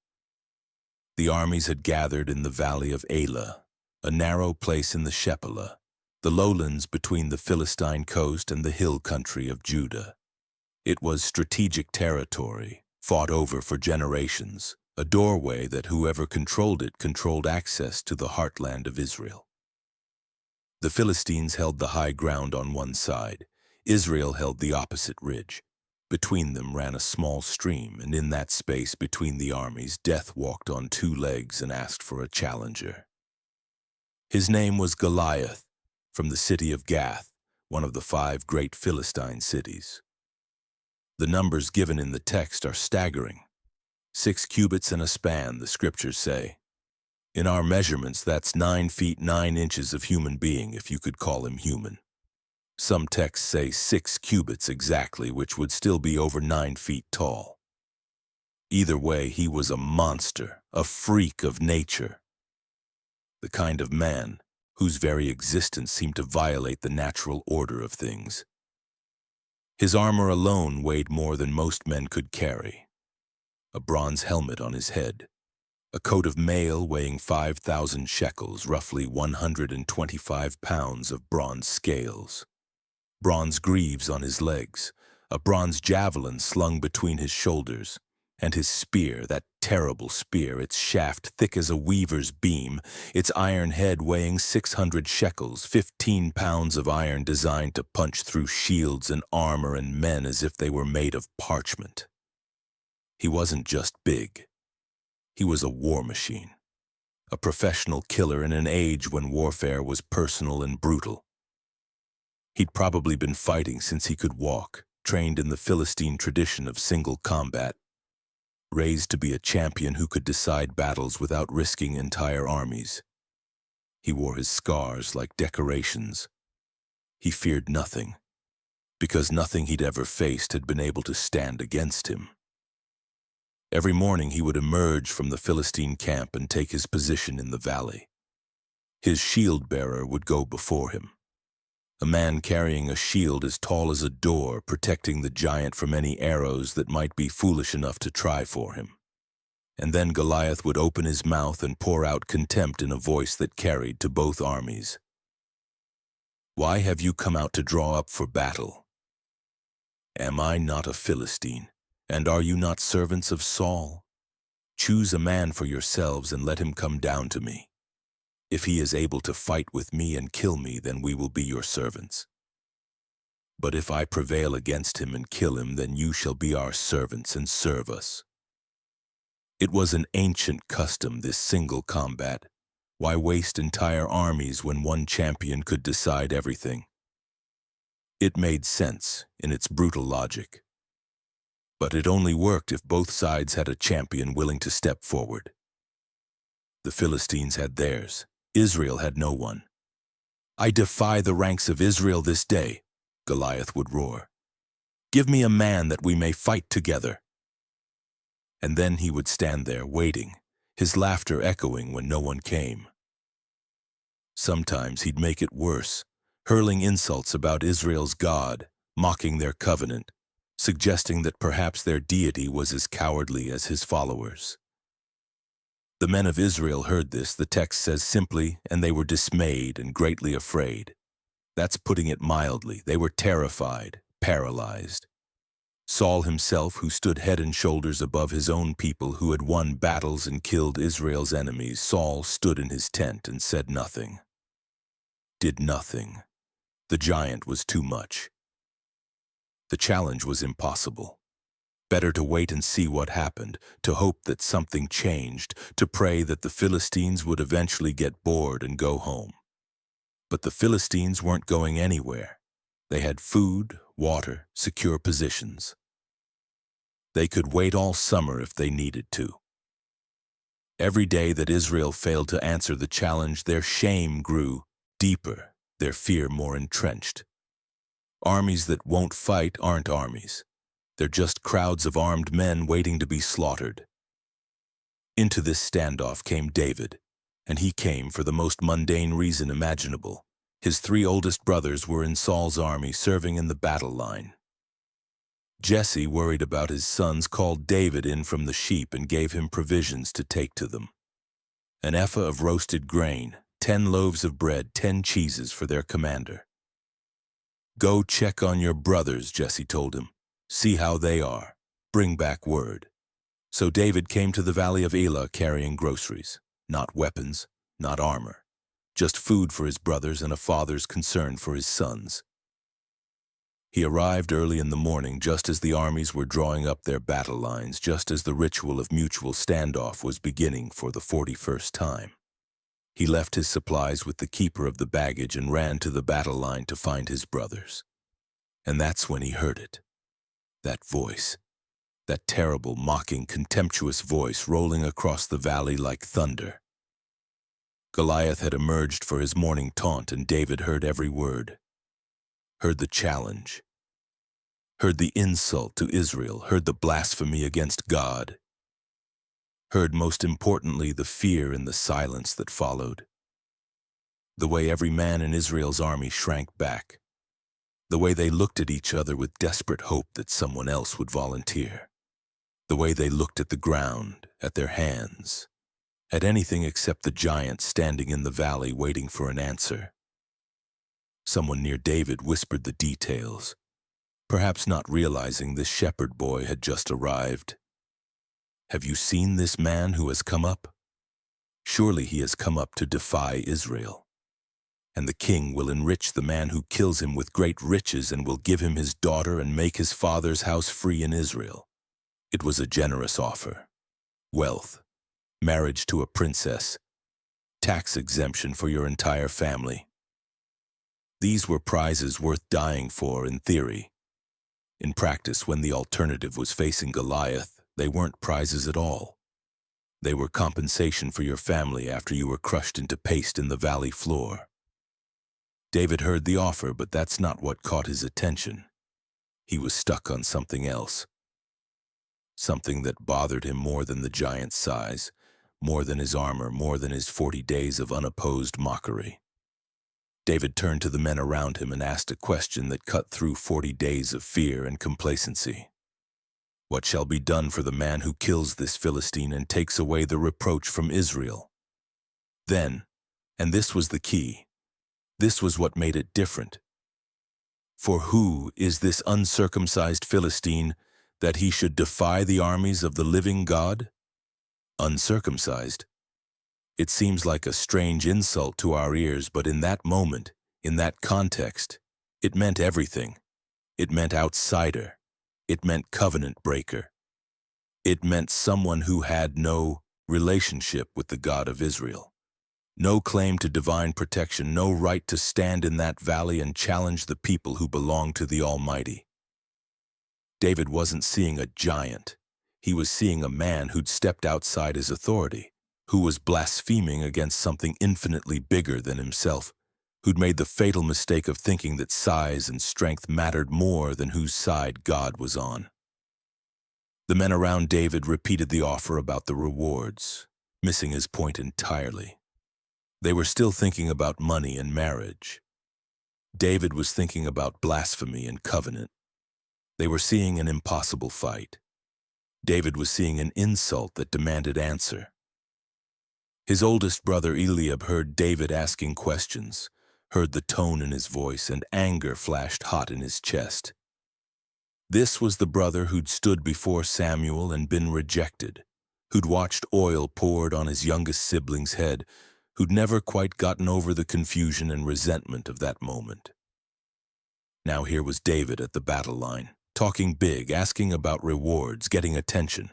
The armies had gathered in the valley of Elah, a narrow place in the Shephelah, the lowlands between the Philistine coast and the hill country of Judah. It was strategic territory, fought over for generations, a doorway that whoever controlled it controlled access to the heartland of Israel. The Philistines held the high ground on one side. Israel held the opposite ridge. Between them ran a small stream, and in that space between the armies, Death walked on two legs and asked for a challenger. His name was Goliath, from the city of Gath, one of the 5 great Philistine cities. The numbers given in the text are staggering. 6 cubits and a span, the scriptures say. In our measurements, that's 9 feet 9 inches of human being, if you could call him human. Some texts say 6 cubits exactly, which would still be over 9 feet tall. Either way, he was a monster, a freak of nature. The kind of man whose very existence seemed to violate the natural order of things. His armor alone weighed more than most men could carry. A bronze helmet on his head, a coat of mail weighing 5,000 shekels, roughly 125 pounds of bronze scales, bronze greaves on his legs, a bronze javelin slung between his shoulders, and his spear, that terrible spear, its shaft thick as a weaver's beam, its iron head weighing 600 shekels, 15 pounds of iron designed to punch through shields and armor and men as if they were made of parchment. He wasn't just big. He was a war machine, a professional killer in an age when warfare was personal and brutal. He'd probably been fighting since he could walk, trained in the Philistine tradition of single combat, raised to be a champion who could decide battles without risking entire armies. He wore his scars like decorations. He feared nothing, because nothing he'd ever faced had been able to stand against him. Every morning he would emerge from the Philistine camp and take his position in the valley. His shield-bearer would go before him, a man carrying a shield as tall as a door, protecting the giant from any arrows that might be foolish enough to try for him. And then Goliath would open his mouth and pour out contempt in a voice that carried to both armies. "Why have you come out to draw up for battle? Am I not a Philistine? And are you not servants of Saul? Choose a man for yourselves and let him come down to me. If he is able to fight with me and kill me, then we will be your servants. But if I prevail against him and kill him, then you shall be our servants and serve us. It was an ancient custom, this single combat. Why waste entire armies when one champion could decide everything? It made sense in its brutal logic. But it only worked if both sides had a champion willing to step forward. The Philistines had theirs. Israel had no one. I defy the ranks of Israel this day, Goliath would roar. Give me a man that we may fight together. And then he would stand there waiting, his laughter echoing when no one came. Sometimes he'd make it worse, hurling insults about Israel's God, mocking their covenant, suggesting that perhaps their deity was as cowardly as his followers. The men of Israel heard this, the text says simply, and they were dismayed and greatly afraid. That's putting it mildly. They were terrified, paralyzed. Saul himself, who stood head and shoulders above his own people, who had won battles and killed Israel's enemies, Saul stood in his tent and said nothing. Did nothing. The giant was too much. The challenge was impossible. Better to wait and see what happened, to hope that something changed, to pray that the Philistines would eventually get bored and go home. But the Philistines weren't going anywhere. They had food, water, secure positions. They could wait all summer if they needed to. Every day that Israel failed to answer the challenge, their shame grew deeper, their fear more entrenched. Armies that won't fight aren't armies. They're just crowds of armed men waiting to be slaughtered. Into this standoff came David, and he came for the most mundane reason imaginable. His 3 oldest brothers were in Saul's army serving in the battle line. Jesse, worried about his sons, called David in from the sheep and gave him provisions to take to them. An ephah of roasted grain, 10 loaves of bread, 10 cheeses for their commander. Go check on your brothers, Jesse told him. See how they are. Bring back word. So David came to the valley of Elah carrying groceries, not weapons, not armor, just food for his brothers and a father's concern for his sons. He arrived early in the morning, just as the armies were drawing up their battle lines, just as the ritual of mutual standoff was beginning for the 41st time. He left his supplies with the keeper of the baggage and ran to the battle line to find his brothers. And that's when he heard it. That voice, that terrible, mocking, contemptuous voice rolling across the valley like thunder. Goliath had emerged for his morning taunt, and David heard every word. Heard the challenge. Heard the insult to Israel. Heard the blasphemy against God. Heard, most importantly, the fear and the silence that followed. The way every man in Israel's army shrank back. The way they looked at each other with desperate hope that someone else would volunteer. The way they looked at the ground, at their hands, at anything except the giant standing in the valley waiting for an answer. Someone near David whispered the details, perhaps not realizing this shepherd boy had just arrived. Have you seen this man who has come up? Surely he has come up to defy Israel. And the king will enrich the man who kills him with great riches and will give him his daughter and make his father's house free in Israel. It was a generous offer. Wealth, marriage to a princess, tax exemption for your entire family. These were prizes worth dying for in theory. In practice, when the alternative was facing Goliath, they weren't prizes at all. They were compensation for your family after you were crushed into paste in the valley floor. David heard the offer, but that's not what caught his attention. He was stuck on something else. Something that bothered him more than the giant's size, more than his armor, more than his 40 days of unopposed mockery. David turned to the men around him and asked a question that cut through 40 days of fear and complacency. What shall be done for the man who kills this Philistine and takes away the reproach from Israel? Then, and this was the key, this was what made it different, For who is this uncircumcised Philistine that he should defy the armies of the living God? Uncircumcised? It seems like a strange insult to our ears, but in that moment, in that context, it meant everything. It meant outsider. It meant covenant breaker. It meant someone who had no relationship with the God of Israel. No claim to divine protection, no right to stand in that valley and challenge the people who belong to the Almighty. David wasn't seeing a giant. He was seeing a man who'd stepped outside his authority, who was blaspheming against something infinitely bigger than himself, who'd made the fatal mistake of thinking that size and strength mattered more than whose side God was on. The men around David repeated the offer about the rewards, missing his point entirely. They were still thinking about money and marriage. David was thinking about blasphemy and covenant. They were seeing an impossible fight. David was seeing an insult that demanded answer. His oldest brother Eliab heard David asking questions, heard the tone in his voice, and anger flashed hot in his chest. This was the brother who'd stood before Samuel and been rejected, who'd watched oil poured on his youngest sibling's head, who'd never quite gotten over the confusion and resentment of that moment. Now here was David at the battle line, talking big, asking about rewards, getting attention.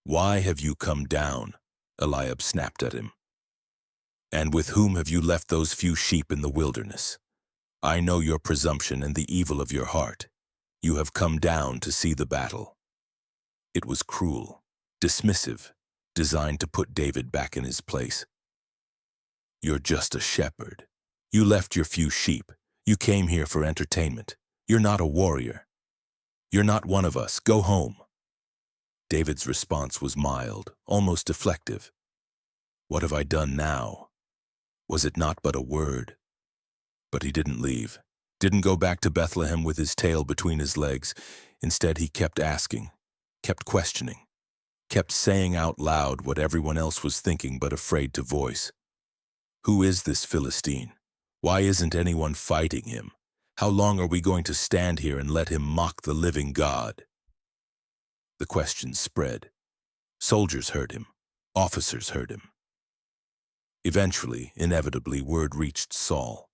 "Why have you come down?" Eliab snapped at him. "And with whom have you left those few sheep in the wilderness? I know your presumption and the evil of your heart. You have come down to see the battle." It was cruel, dismissive, designed to put David back in his place. "You're just a shepherd. You left your few sheep. You came here for entertainment. You're not a warrior. You're not one of us. Go home." David's response was mild, almost deflective. "What have I done now? Was it not but a word?" But he didn't leave, didn't go back to Bethlehem with his tail between his legs. Instead, he kept asking, kept questioning, kept saying out loud what everyone else was thinking but afraid to voice. Who is this Philistine? Why isn't anyone fighting him? How long are we going to stand here and let him mock the living God? The questions spread. Soldiers heard him. Officers heard him. Eventually, inevitably, word reached Saul.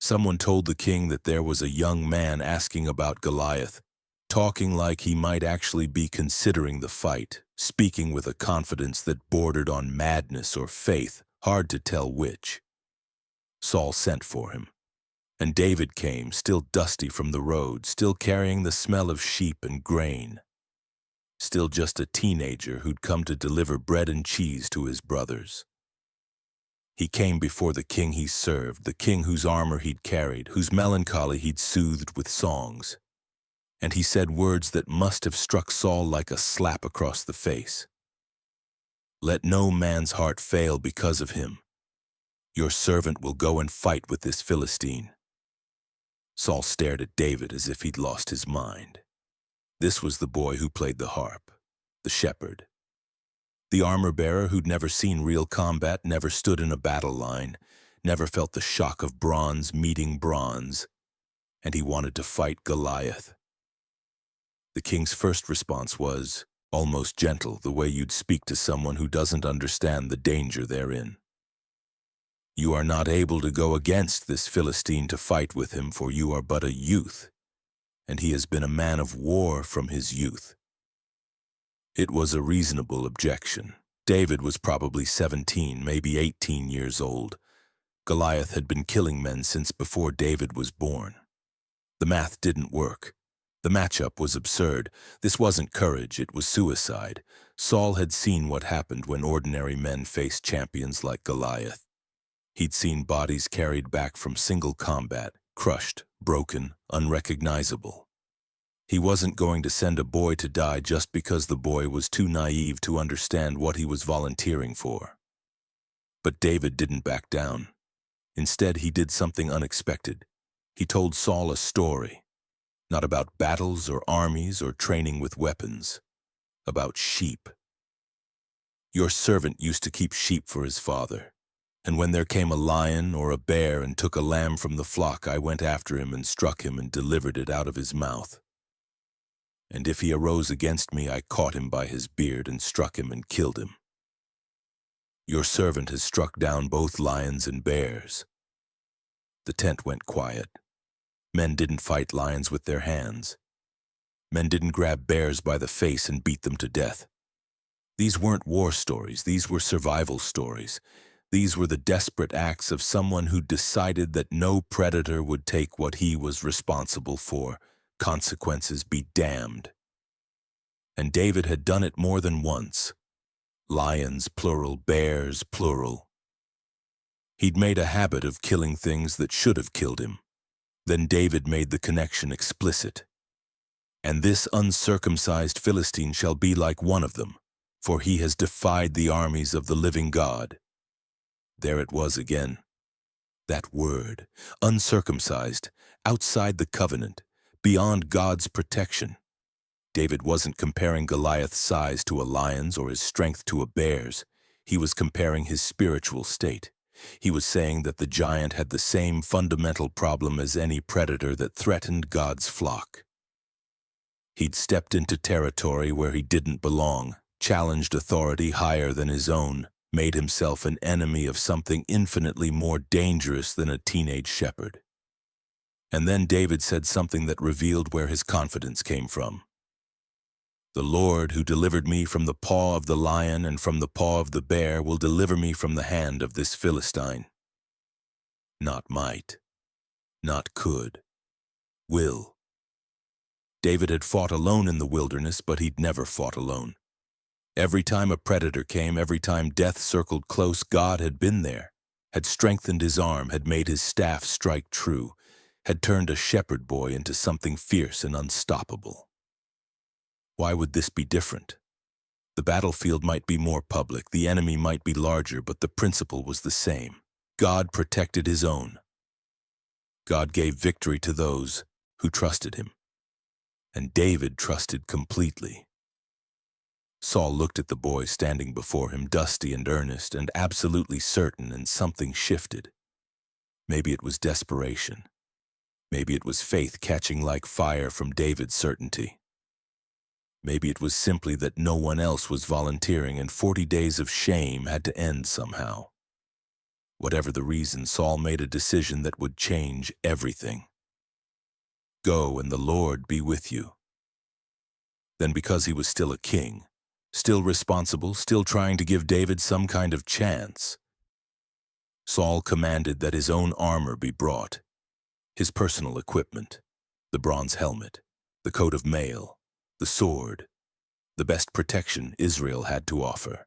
Someone told the king that there was a young man asking about Goliath, talking like he might actually be considering the fight, speaking with a confidence that bordered on madness or faith, hard to tell which. Saul sent for him, and David came, still dusty from the road, still carrying the smell of sheep and grain, still just a teenager who'd come to deliver bread and cheese to his brothers. He came before the king he served, the king whose armor he'd carried, whose melancholy he'd soothed with songs. And he said words that must have struck Saul like a slap across the face. "Let no man's heart fail because of him. Your servant will go and fight with this Philistine." Saul stared at David as if he'd lost his mind. This was the boy who played the harp, the shepherd. The armor-bearer who'd never seen real combat, never stood in a battle line, never felt the shock of bronze meeting bronze, and he wanted to fight Goliath. The king's first response was almost gentle, the way you'd speak to someone who doesn't understand the danger they're in. "You are not able to go against this Philistine to fight with him, for you are but a youth, and he has been a man of war from his youth." It was a reasonable objection. David was probably 17, maybe 18 years old. Goliath had been killing men since before David was born. The math didn't work. The matchup was absurd. This wasn't courage, it was suicide. Saul had seen what happened when ordinary men faced champions like Goliath. He'd seen bodies carried back from single combat, crushed, broken, unrecognizable. He wasn't going to send a boy to die just because the boy was too naive to understand what he was volunteering for. But David didn't back down. Instead, he did something unexpected. He told Saul a story. Not about battles or armies or training with weapons. About sheep. "Your servant used to keep sheep for his father. And when there came a lion or a bear and took a lamb from the flock, I went after him and struck him and delivered it out of his mouth. And if he arose against me, I caught him by his beard and struck him and killed him. Your servant has struck down both lions and bears." The tent went quiet. Men didn't fight lions with their hands. Men didn't grab bears by the face and beat them to death. These weren't war stories, these were survival stories. These were the desperate acts of someone who decided that no predator would take what he was responsible for. Consequences be damned. And David had done it more than once. Lions, plural, bears, plural. He'd made a habit of killing things that should have killed him. Then David made the connection explicit. "And this uncircumcised Philistine shall be like one of them, for he has defied the armies of the living God." There it was again. That word, uncircumcised, outside the covenant, beyond God's protection. David wasn't comparing Goliath's size to a lion's or his strength to a bear's. He was comparing his spiritual state. He was saying that the giant had the same fundamental problem as any predator that threatened God's flock. He'd stepped into territory where he didn't belong, challenged authority higher than his own, made himself an enemy of something infinitely more dangerous than a teenage shepherd. And then David said something that revealed where his confidence came from. "The Lord who delivered me from the paw of the lion and from the paw of the bear will deliver me from the hand of this Philistine." Not might, not could, will. David had fought alone in the wilderness, but he'd never fought alone. Every time a predator came, every time death circled close, God had been there, had strengthened his arm, had made his staff strike true, had turned a shepherd boy into something fierce and unstoppable. Why would this be different? The battlefield might be more public, the enemy might be larger, but the principle was the same. God protected his own. God gave victory to those who trusted him. And David trusted completely. Saul looked at the boy standing before him, dusty and earnest and absolutely certain, and something shifted. Maybe it was desperation. Maybe it was faith catching like fire from David's certainty. Maybe it was simply that no one else was volunteering and 40 days of shame had to end somehow. Whatever the reason, Saul made a decision that would change everything. "Go, and the Lord be with you." Then, because he was still a king, still responsible, still trying to give David some kind of chance, Saul commanded that his own armor be brought, his personal equipment, the bronze helmet, the coat of mail, the sword, the best protection Israel had to offer.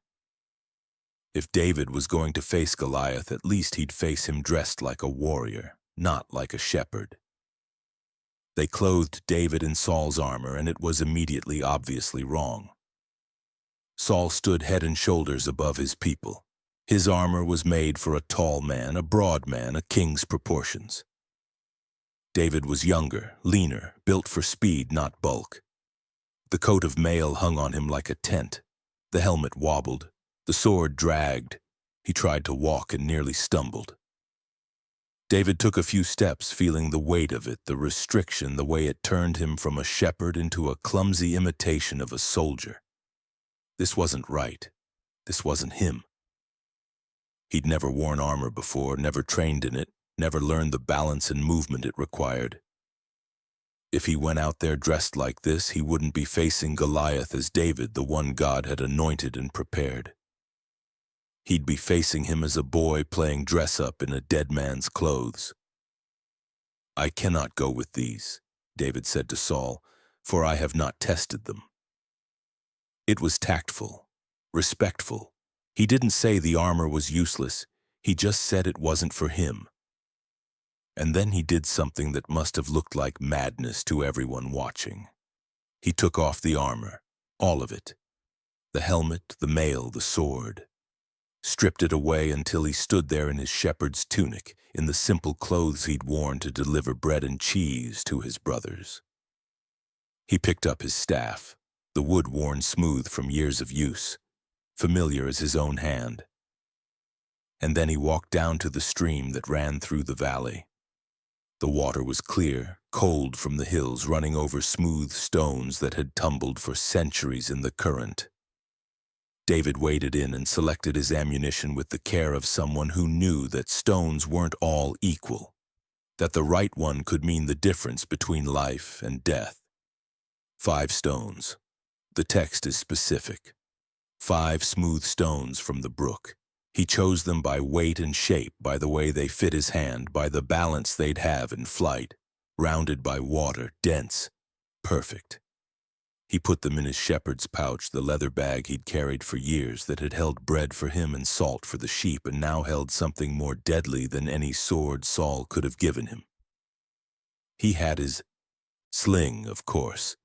If David was going to face Goliath, at least he'd face him dressed like a warrior, not like a shepherd. They clothed David in Saul's armor, and it was immediately obviously wrong. Saul stood head and shoulders above his people. His armor was made for a tall man, a broad man, a king's proportions. David was younger, leaner, built for speed, not bulk. The coat of mail hung on him like a tent. The helmet wobbled. The sword dragged. He tried to walk and nearly stumbled. David took a few steps, feeling the weight of it, the restriction, the way it turned him from a shepherd into a clumsy imitation of a soldier. This wasn't right. This wasn't him. He'd never worn armor before, never trained in it, never learned the balance and movement it required. If he went out there dressed like this, he wouldn't be facing Goliath as David, the one God had anointed and prepared. He'd be facing him as a boy playing dress-up in a dead man's clothes. "I cannot go with these," David said to Saul, "for I have not tested them." It was tactful, respectful. He didn't say the armor was useless. He just said it wasn't for him. And then he did something that must have looked like madness to everyone watching. He took off the armor, all of it. The helmet, the mail, the sword. Stripped it away until he stood there in his shepherd's tunic, in the simple clothes he'd worn to deliver bread and cheese to his brothers. He picked up his staff, the wood worn smooth from years of use, familiar as his own hand. and then he walked down to the stream that ran through the valley. The water was clear, cold from the hills running over smooth stones that had tumbled for centuries in the current. David waded in and selected his ammunition with the care of someone who knew that stones weren't all equal, that the right one could mean the difference between life and death. 5 stones. The text is specific. 5 smooth stones from the brook. He chose them by weight and shape, by the way they fit his hand, by the balance they'd have in flight, rounded by water, dense, perfect. He put them in his shepherd's pouch, the leather bag he'd carried for years that had held bread for him and salt for the sheep and now held something more deadly than any sword Saul could have given him. He had his sling, of course.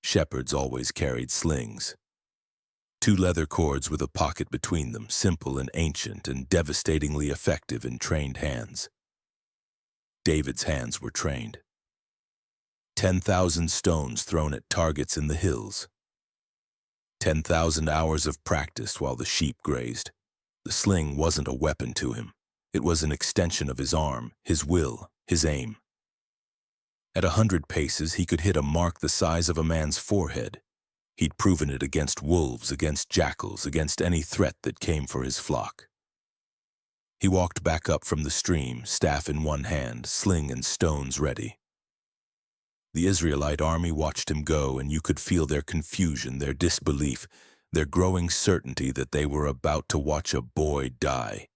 Shepherds always carried slings. 2 leather cords with a pocket between them, simple and ancient and devastatingly effective in trained hands. David's hands were trained. 10,000 stones thrown at targets in the hills. 10,000 hours of practice while the sheep grazed. The sling wasn't a weapon to him. It was an extension of his arm, his will, his aim. At 100 paces, he could hit a mark the size of a man's forehead. He'd proven it against wolves, against jackals, against any threat that came for his flock. He walked back up from the stream, staff in one hand, sling and stones ready. The Israelite army watched him go, and you could feel their confusion, their disbelief, their growing certainty that they were about to watch a boy die.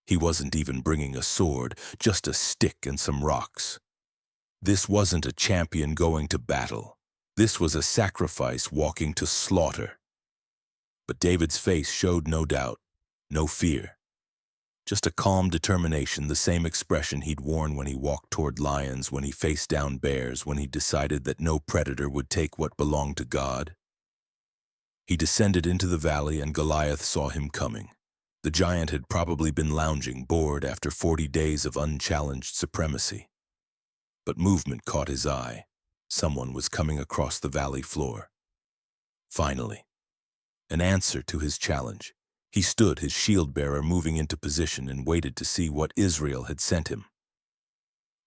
He wasn't even bringing a sword, just a stick and some rocks. This wasn't a champion going to battle. This was a sacrifice walking to slaughter. But David's face showed no doubt, no fear. Just a calm determination, the same expression he'd worn when he walked toward lions, when he faced down bears, when he decided that no predator would take what belonged to God. He descended into the valley, and Goliath saw him coming. The giant had probably been lounging, bored after 40 days of unchallenged supremacy. But movement caught his eye. Someone was coming across the valley floor. Finally, an answer to his challenge. He stood, his shield-bearer moving into position, and waited to see what Israel had sent him.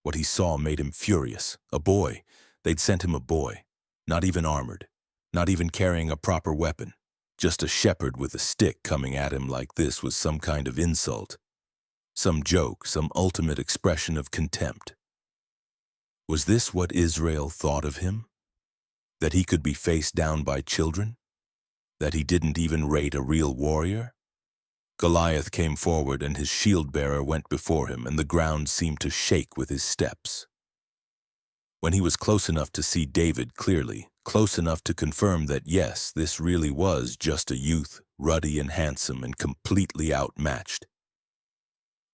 What he saw made him furious. A boy. They'd sent him a boy. Not even armored. Not even carrying a proper weapon. Just a shepherd with a stick coming at him like this was some kind of insult. Some joke, some ultimate expression of contempt. Was this what Israel thought of him? That he could be faced down by children? That he didn't even rate a real warrior? Goliath came forward, and his shield-bearer went before him, and the ground seemed to shake with his steps. When he was close enough to see David clearly, close enough to confirm that yes, this really was just a youth, ruddy and handsome and completely outmatched,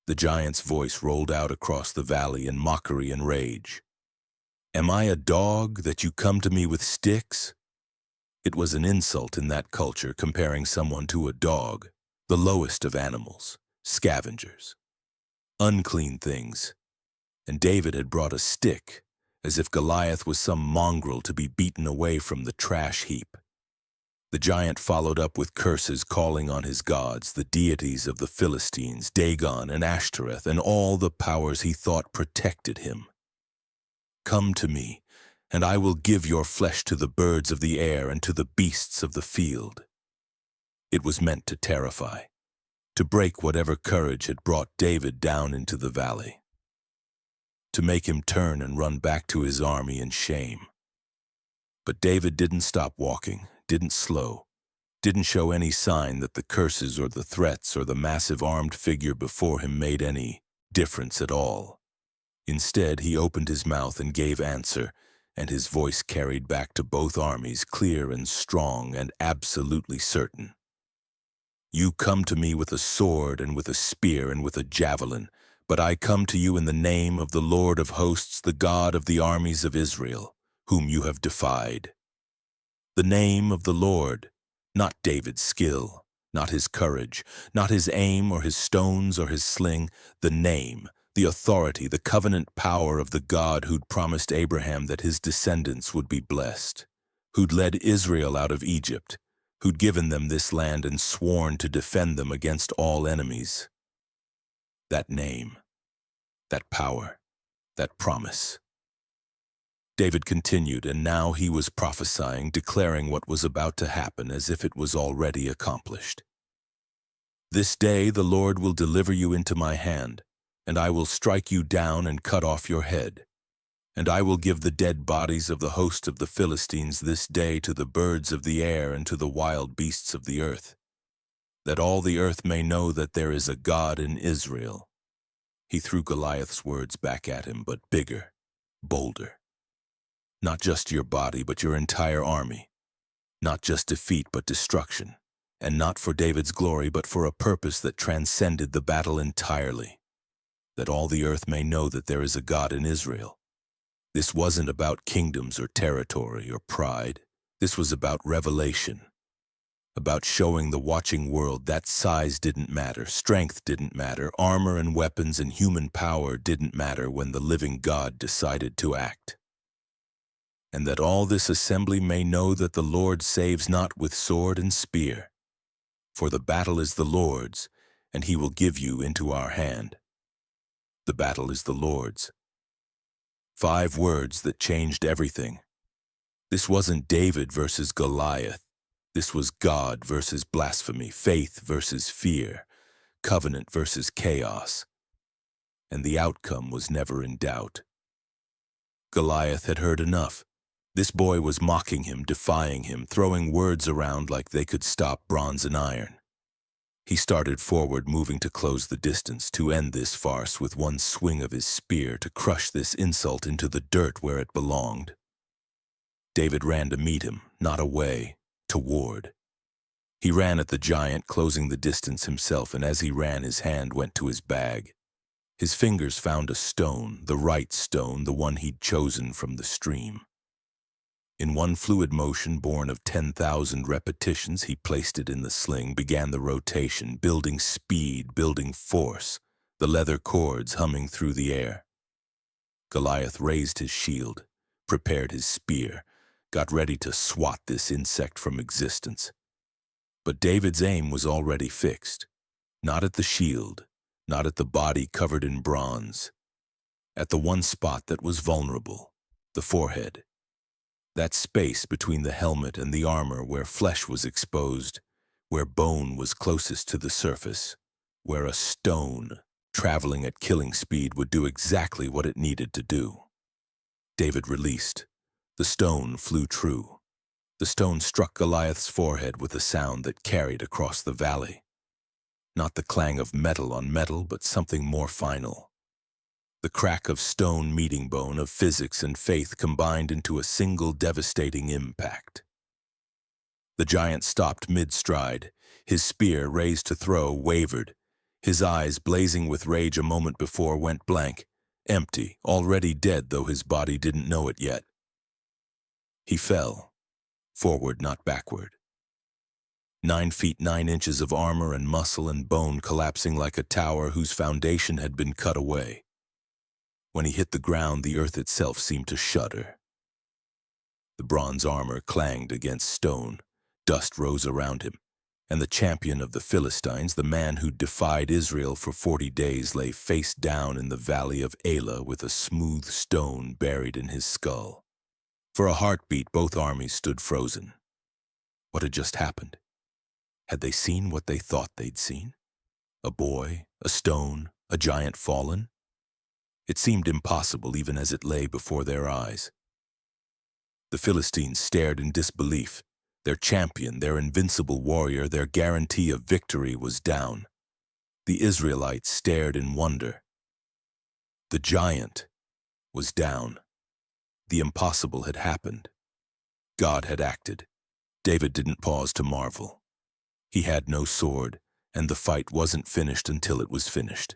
the giant's voice rolled out across the valley in mockery and rage. "Am I a dog that you come to me with sticks?" It was an insult in that culture, comparing someone to a dog, the lowest of animals, scavengers, unclean things. And David had brought a stick, as if Goliath was some mongrel to be beaten away from the trash heap. The giant followed up with curses, calling on his gods, the deities of the Philistines, Dagon and Ashtoreth, and all the powers he thought protected him. "Come to me, and I will give your flesh to the birds of the air and to the beasts of the field." It was meant to terrify, to break whatever courage had brought David down into the valley, to make him turn and run back to his army in shame. But David didn't stop walking, didn't slow, didn't show any sign that the curses or the threats or the massive armed figure before him made any difference at all. Instead, he opened his mouth and gave answer, and his voice carried back to both armies, clear and strong and absolutely certain. "You come to me with a sword and with a spear and with a javelin, but I come to you in the name of the Lord of hosts, the God of the armies of Israel, whom you have defied." The name of the Lord, not David's skill, not his courage, not his aim or his stones or his sling, the name, the authority, the covenant power of the God who'd promised Abraham that his descendants would be blessed, who'd led Israel out of Egypt, who'd given them this land and sworn to defend them against all enemies. that name, that power, that promise. David continued, and now he was prophesying, declaring what was about to happen as if it was already accomplished. "This day the Lord will deliver you into my hand, and I will strike you down and cut off your head. And I will give the dead bodies of the host of the Philistines this day to the birds of the air and to the wild beasts of the earth, that all the earth may know that there is a God in Israel." He threw Goliath's words back at him, but bigger, bolder. "Not just your body, but your entire army. Not just defeat, but destruction. And not for David's glory, but for a purpose that transcended the battle entirely. That all the earth may know that there is a God in Israel." This wasn't about kingdoms or territory or pride. This was about revelation. About showing the watching world that size didn't matter, strength didn't matter, armor and weapons and human power didn't matter when the living God decided to act. "And that all this assembly may know that the Lord saves not with sword and spear. For the battle is the Lord's, and he will give you into our hand." The battle is the Lord's. 5 words that changed everything. This wasn't David versus Goliath. This was God versus blasphemy, faith versus fear, covenant versus chaos. And the outcome was never in doubt. Goliath had heard enough. This boy was mocking him, defying him, throwing words around like they could stop bronze and iron. He started forward, moving to close the distance, to end this farce with one swing of his spear, to crush this insult into the dirt where it belonged. David ran to meet him, not away, toward. He ran at the giant, closing the distance himself, and as he ran, his hand went to his bag. His fingers found a stone, the right stone, the one he'd chosen from the stream. In one fluid motion born of 10,000 repetitions, he placed it in the sling, began the rotation, building speed, building force, the leather cords humming through the air. Goliath raised his shield, prepared his spear, got ready to swat this insect from existence. But David's aim was already fixed, not at the shield, not at the body covered in bronze, at the one spot that was vulnerable, the forehead. That space between the helmet and the armor where flesh was exposed, where bone was closest to the surface, where a stone, traveling at killing speed, would do exactly what it needed to do. David released. The stone flew true. The stone struck Goliath's forehead with a sound that carried across the valley. Not the clang of metal on metal, but something more final. The crack of stone meeting bone, of physics and faith combined into a single devastating impact. The giant stopped mid-stride. His spear, raised to throw, wavered. His eyes, blazing with rage a moment before, went blank, empty, already dead, though his body didn't know it yet. He fell, forward, not backward. 9 feet 9 inches of armor and muscle and bone collapsing like a tower whose foundation had been cut away. When he hit the ground, the earth itself seemed to shudder. The bronze armor clanged against stone, dust rose around him, and the champion of the Philistines, the man who defied Israel for 40 days, lay face down in the valley of Elah with a smooth stone buried in his skull. For a heartbeat, both armies stood frozen. What had just happened? Had they seen what they thought they'd seen? A boy, a stone, a giant fallen? It seemed impossible even as it lay before their eyes. The Philistines stared in disbelief. Their champion, their invincible warrior, their guarantee of victory was down. The Israelites stared in wonder. The giant was down. The impossible had happened. God had acted. David didn't pause to marvel. He had no sword, and the fight wasn't finished until it was finished.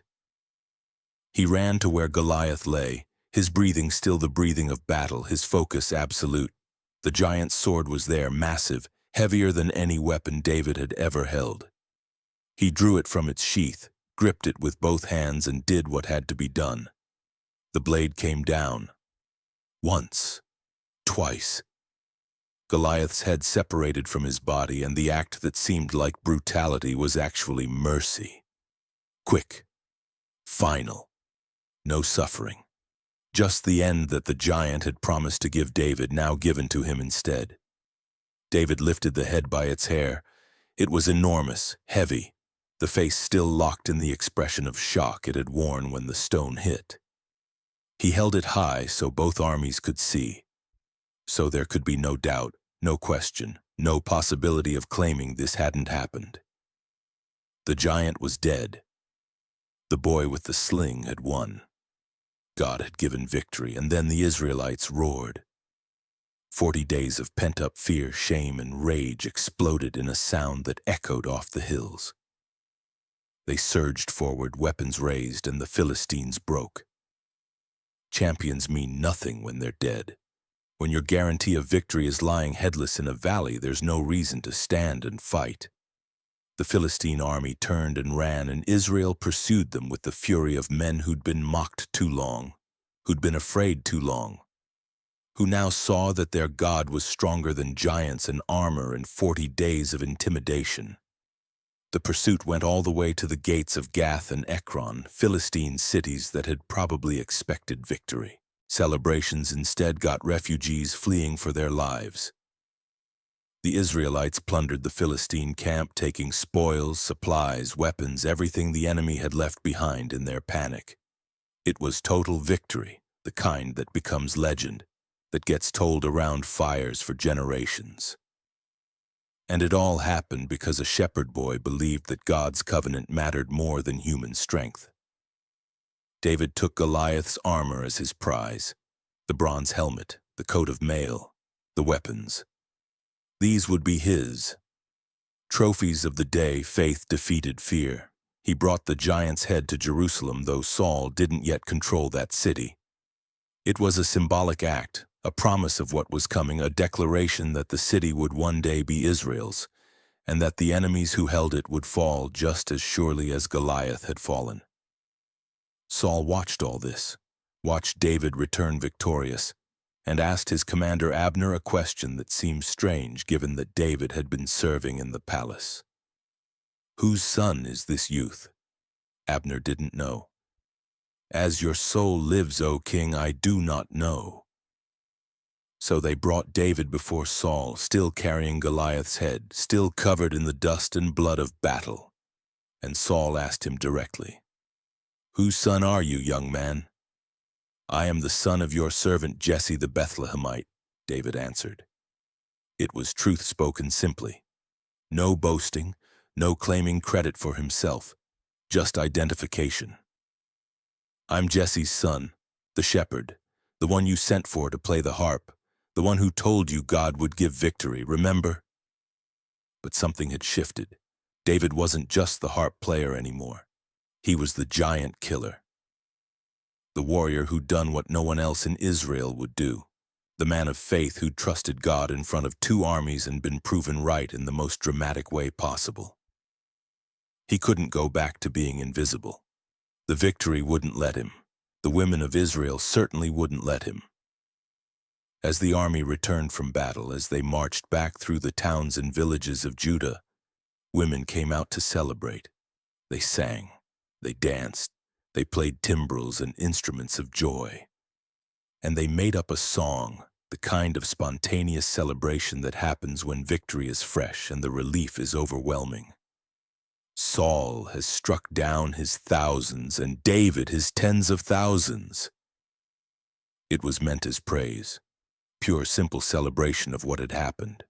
He ran to where Goliath lay, his breathing still the breathing of battle, his focus absolute. The giant's sword was there, massive, heavier than any weapon David had ever held. He drew it from its sheath, gripped it with both hands, and did what had to be done. The blade came down. Once. Twice. Goliath's head separated from his body, and the act that seemed like brutality was actually mercy. Quick. Final. No suffering. Just the end that the giant had promised to give David, now given to him instead. David lifted the head by its hair. It was enormous, heavy, the face still locked in the expression of shock it had worn when the stone hit. He held it high so both armies could see, so there could be no doubt, no question, no possibility of claiming this hadn't happened. The giant was dead. The boy with the sling had won. God had given victory, and then the Israelites roared. 40 days of pent-up fear, shame, and rage exploded in a sound that echoed off the hills. They surged forward, weapons raised, and the Philistines broke. Champions mean nothing when they're dead. When your guarantee of victory is lying headless in a valley, there's no reason to stand and fight. The Philistine army turned and ran, and Israel pursued them with the fury of men who'd been mocked too long, who'd been afraid too long, who now saw that their God was stronger than giants and armor and 40 days of intimidation. The pursuit went all the way to the gates of Gath and Ekron, Philistine cities that had probably expected victory. Celebrations instead got refugees fleeing for their lives. The Israelites plundered the Philistine camp, taking spoils, supplies, weapons, everything the enemy had left behind in their panic. It was total victory, the kind that becomes legend, that gets told around fires for generations. And it all happened because a shepherd boy believed that God's covenant mattered more than human strength. David took Goliath's armor as his prize, the bronze helmet, the coat of mail, the weapons. These would be his. Trophies of the day faith defeated fear. He brought the giant's head to Jerusalem, though Saul didn't yet control that city. It was a symbolic act, a promise of what was coming, a declaration that the city would one day be Israel's, and that the enemies who held it would fall just as surely as Goliath had fallen. Saul watched all this, watched David return victorious, and asked his commander Abner a question that seemed strange given that David had been serving in the palace. Whose son is this youth? Abner didn't know. As your soul lives, O king, I do not know. So they brought David before Saul, still carrying Goliath's head, still covered in the dust and blood of battle. And Saul asked him directly, "Whose son are you, young man?" "I am the son of your servant Jesse the Bethlehemite," David answered. It was truth spoken simply. No boasting, no claiming credit for himself, just identification. "I'm Jesse's son, the shepherd, the one you sent for to play the harp, the one who told you God would give victory, remember?" But something had shifted. David wasn't just the harp player anymore. He was the giant killer. The warrior who'd done what no one else in Israel would do. The man of faith who'd trusted God in front of 2 armies and been proven right in the most dramatic way possible. He couldn't go back to being invisible. The victory wouldn't let him. The women of Israel certainly wouldn't let him. As the army returned from battle, as they marched back through the towns and villages of Judah, women came out to celebrate. They sang, they danced, they played timbrels and instruments of joy. And they made up a song, the kind of spontaneous celebration that happens when victory is fresh and the relief is overwhelming. Saul has struck down his thousands and David his tens of thousands. It was meant as praise, pure simple celebration of what had happened.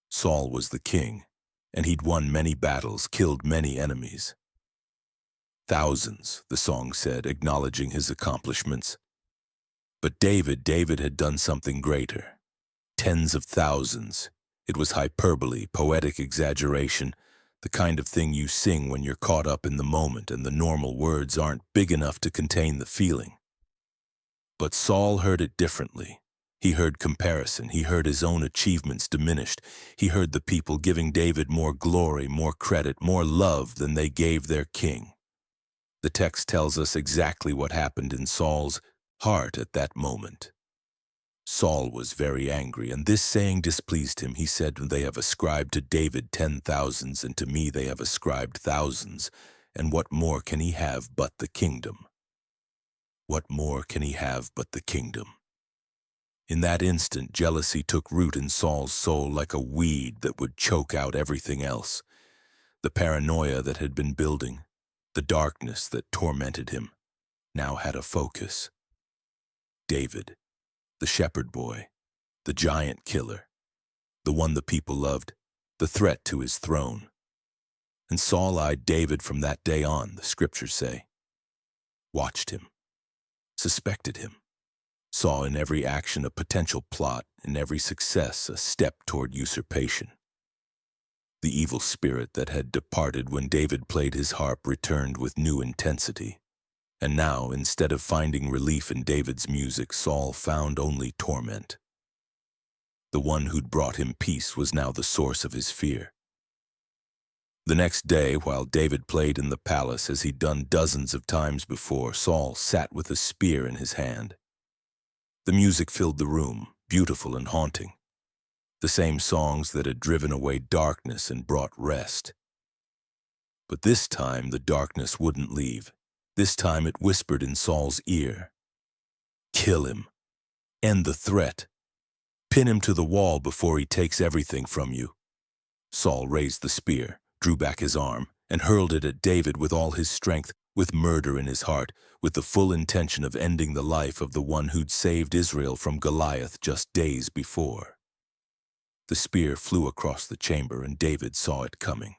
Saul was the king, and he'd won many battles, killed many enemies. Thousands, the song said, acknowledging his accomplishments. But David had done something greater. Tens of thousands. It was hyperbole, poetic exaggeration, the kind of thing you sing when you're caught up in the moment and the normal words aren't big enough to contain the feeling. But Saul heard it differently. He heard comparison. He heard his own achievements diminished. He heard the people giving David more glory, more credit, more love than they gave their king. The text tells us exactly what happened in Saul's heart at that moment. Saul was very angry, and this saying displeased him. He said, "They have ascribed to David 10,000s, and to me they have ascribed thousands. And what more can he have but the kingdom? What more can he have but the kingdom? In that instant, jealousy took root in Saul's soul like a weed that would choke out everything else. The paranoia that had been building, the darkness that tormented him, now had a focus. David, the shepherd boy, the giant killer, the one the people loved, the threat to his throne. And Saul eyed David from that day on, the scriptures say. Watched him, suspected him, saw in every action a potential plot, in every success a step toward usurpation. The evil spirit that had departed when David played his harp returned with new intensity. And now, instead of finding relief in David's music, Saul found only torment. The one who'd brought him peace was now the source of his fear. The next day, while David played in the palace as he'd done dozens of times before, Saul sat with a spear in his hand. The music filled the room, beautiful and haunting. The same songs that had driven away darkness and brought rest. But this time the darkness wouldn't leave. This time it whispered in Saul's ear. Kill him. End the threat. Pin him to the wall before he takes everything from you. Saul raised the spear, drew back his arm, and hurled it at David with all his strength, with murder in his heart, with the full intention of ending the life of the one who'd saved Israel from Goliath just days before. The spear flew across the chamber, and David saw it coming.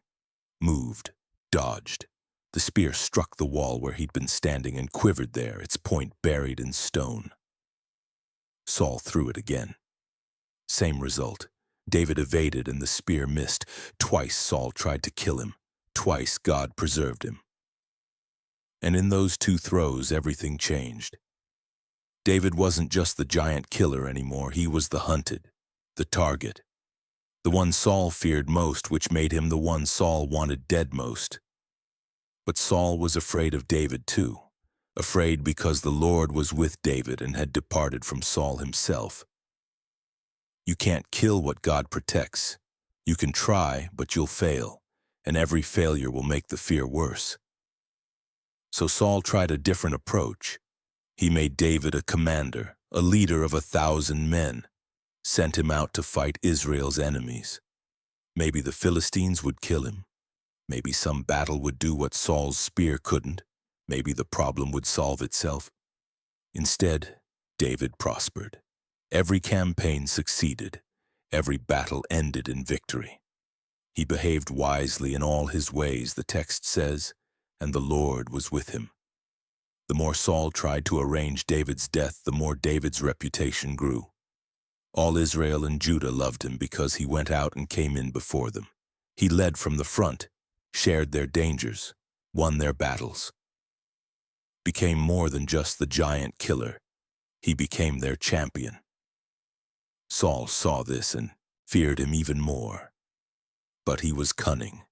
Moved, dodged. The spear struck the wall where he'd been standing and quivered there, its point buried in stone. Saul threw it again. Same result. David evaded and the spear missed. Twice Saul tried to kill him. Twice God preserved him. And in those two throws, everything changed. David wasn't just the giant killer anymore. He was the hunted, the target, the one Saul feared most, which made him the one Saul wanted dead most. But Saul was afraid of David too, afraid because the Lord was with David and had departed from Saul himself. You can't kill what God protects. You can try, but you'll fail, and every failure will make the fear worse. So Saul tried a different approach. He made David a commander, a leader of 1,000 men, sent him out to fight Israel's enemies. Maybe the Philistines would kill him. Maybe some battle would do what Saul's spear couldn't. Maybe the problem would solve itself. Instead, David prospered. Every campaign succeeded. Every battle ended in victory. He behaved wisely in all his ways, the text says, and the Lord was with him. The more Saul tried to arrange David's death, the more David's reputation grew. All Israel and Judah loved him because he went out and came in before them. He led from the front, shared their dangers, won their battles. Became more than just the giant killer. He became their champion. Saul saw this and feared him even more. But he was cunning,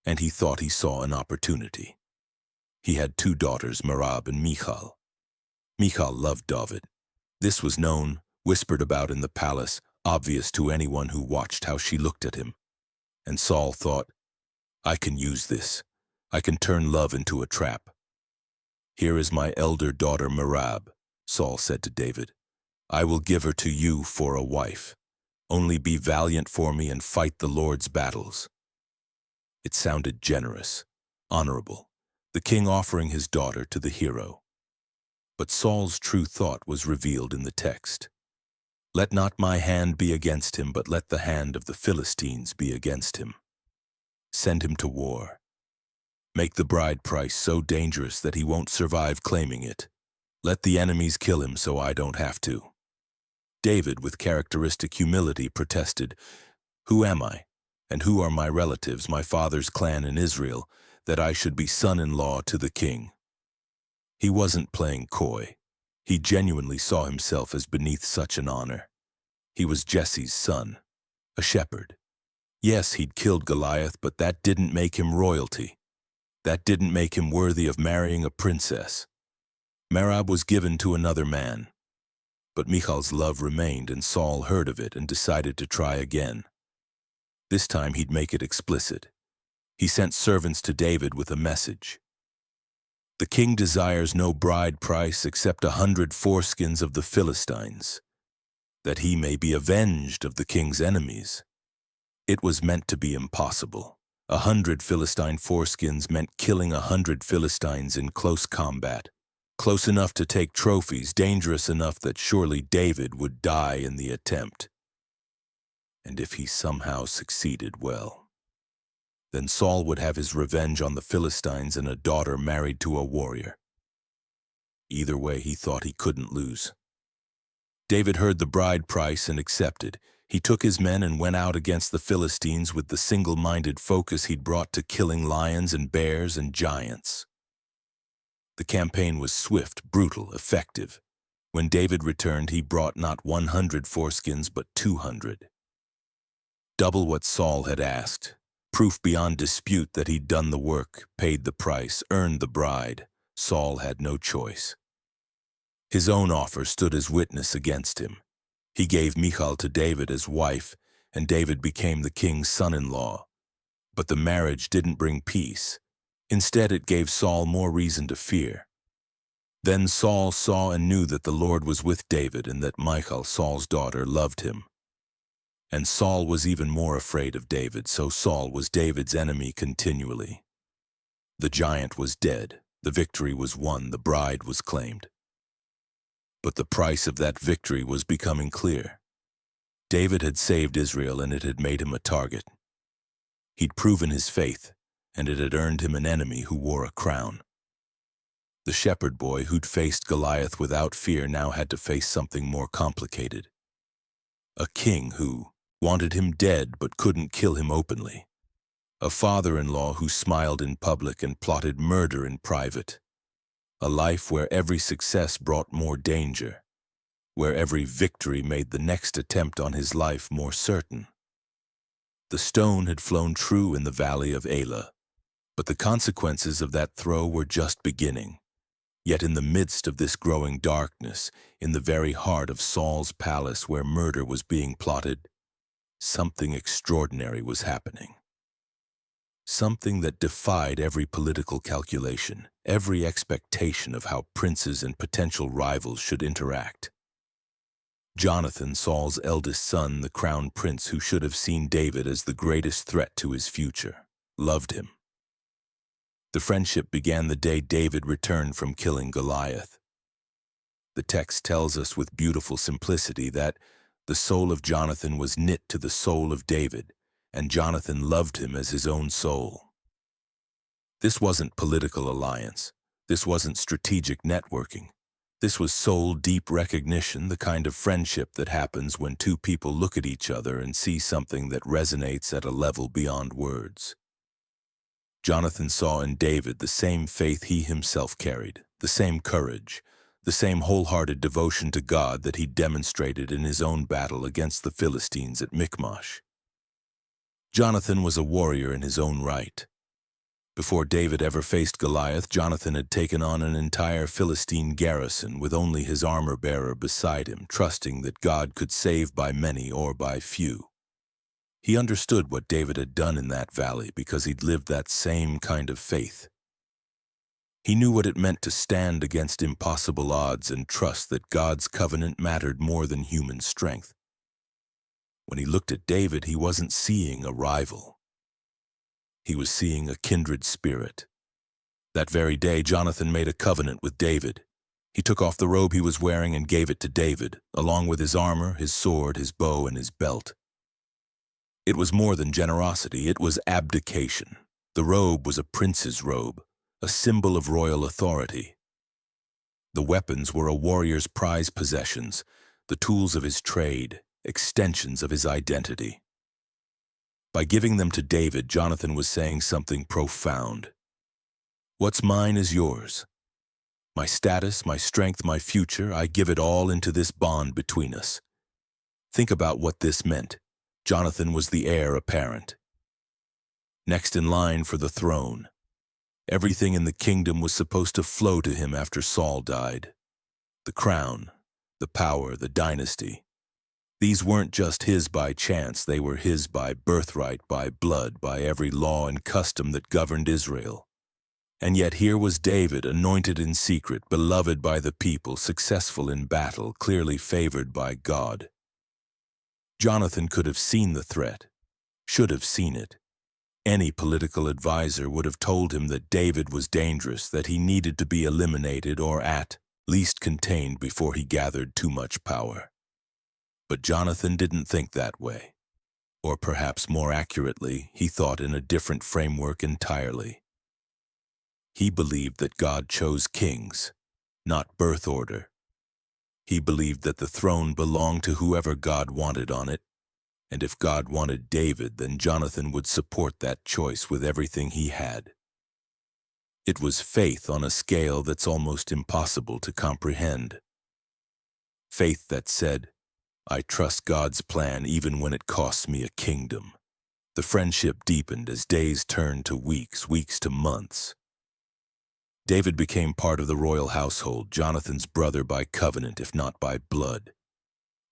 and he thought he saw an opportunity. He had 2 daughters, Merab and Michal. Michal loved David. This was known, whispered about in the palace, obvious to anyone who watched how she looked at him. And Saul thought, I can use this. I can turn love into a trap. Here is my elder daughter Merab, Saul said to David. I will give her to you for a wife. Only be valiant for me and fight the Lord's battles. It sounded generous, honorable, the king offering his daughter to the hero. But Saul's true thought was revealed in the text. Let not my hand be against him, but let the hand of the Philistines be against him. Send him to war. Make the bride price so dangerous that he won't survive claiming it. Let the enemies kill him so I don't have to. David, with characteristic humility, protested, Who am I, and who are my relatives, my father's clan in Israel, that I should be son-in-law to the king? He wasn't playing coy. He genuinely saw himself as beneath such an honor. He was Jesse's son, a shepherd. Yes, he'd killed Goliath, but that didn't make him royalty. That didn't make him worthy of marrying a princess. Merab was given to another man. But Michal's love remained, and Saul heard of it and decided to try again. This time he'd make it explicit. He sent servants to David with a message. The king desires no bride price except 100 foreskins of the Philistines, that he may be avenged of the king's enemies. It was meant to be impossible. 100 Philistine foreskins meant killing 100 Philistines in close combat, close enough to take trophies, dangerous enough that surely David would die in the attempt. And if he somehow succeeded, well, then Saul would have his revenge on the Philistines and a daughter married to a warrior. Either way, he thought he couldn't lose. David heard the bride price and accepted. He took his men and went out against the Philistines with the single-minded focus he'd brought to killing lions and bears and giants. The campaign was swift, brutal, effective. When David returned, he brought not 100 foreskins but 200. Double what Saul had asked. Proof beyond dispute that he'd done the work, paid the price, earned the bride. Saul had no choice. His own offer stood as witness against him. He gave Michal to David as wife, and David became the king's son-in-law. But the marriage didn't bring peace. Instead, it gave Saul more reason to fear. Then Saul saw and knew that the Lord was with David and that Michal, Saul's daughter, loved him. And Saul was even more afraid of David, so Saul was David's enemy continually. The giant was dead, the victory was won, the bride was claimed. But the price of that victory was becoming clear. David had saved Israel and it had made him a target. He'd proven his faith, and it had earned him an enemy who wore a crown. The shepherd boy who'd faced Goliath without fear now had to face something more complicated. A king who wanted him dead but couldn't kill him openly. A father-in-law who smiled in public and plotted murder in private. A life where every success brought more danger, where every victory made the next attempt on his life more certain. The stone had flown true in the valley of Elah, but the consequences of that throw were just beginning. Yet in the midst of this growing darkness, in the very heart of Saul's palace where murder was being plotted, something extraordinary was happening. Something that defied every political calculation, every expectation of how princes and potential rivals should interact. Jonathan, Saul's eldest son, the crown prince who should have seen David as the greatest threat to his future, loved him. The friendship began the day David returned from killing Goliath. The text tells us with beautiful simplicity that the soul of Jonathan was knit to the soul of David, and Jonathan loved him as his own soul. This wasn't political alliance. This wasn't strategic networking. This was soul-deep recognition, the kind of friendship that happens when two people look at each other and see something that resonates at a level beyond words. Jonathan saw in David the same faith he himself carried, the same courage, the same wholehearted devotion to God that he demonstrated in his own battle against the Philistines at Michmash. Jonathan was a warrior in his own right. Before David ever faced Goliath, Jonathan had taken on an entire Philistine garrison with only his armor-bearer beside him, trusting that God could save by many or by few. He understood what David had done in that valley because he'd lived that same kind of faith. He knew what it meant to stand against impossible odds and trust that God's covenant mattered more than human strength. When he looked at David, he wasn't seeing a rival. He was seeing a kindred spirit. That very day, Jonathan made a covenant with David. He took off the robe he was wearing and gave it to David, along with his armor, his sword, his bow, and his belt. It was more than generosity, it was abdication. The robe was a prince's robe, a symbol of royal authority. The weapons were a warrior's prized possessions, the tools of his trade, extensions of his identity. By giving them to David, Jonathan was saying something profound. What's mine is yours. My status, my strength, my future, I give it all into this bond between us. Think about what this meant. Jonathan was the heir apparent. Next in line for the throne. Everything in the kingdom was supposed to flow to him after Saul died. The crown, the power, the dynasty. These weren't just his by chance, they were his by birthright, by blood, by every law and custom that governed Israel. And yet here was David, anointed in secret, beloved by the people, successful in battle, clearly favored by God. Jonathan could have seen the threat, should have seen it. Any political advisor would have told him that David was dangerous, that he needed to be eliminated or at least contained before he gathered too much power. But Jonathan didn't think that way. Or perhaps more accurately, he thought in a different framework entirely. He believed that God chose kings, not birth order. He believed that the throne belonged to whoever God wanted on it, and if God wanted David, then Jonathan would support that choice with everything he had. It was faith on a scale that's almost impossible to comprehend. Faith that said, I trust God's plan even when it costs me a kingdom. The friendship deepened as days turned to weeks, weeks to months. David became part of the royal household, Jonathan's brother by covenant, if not by blood.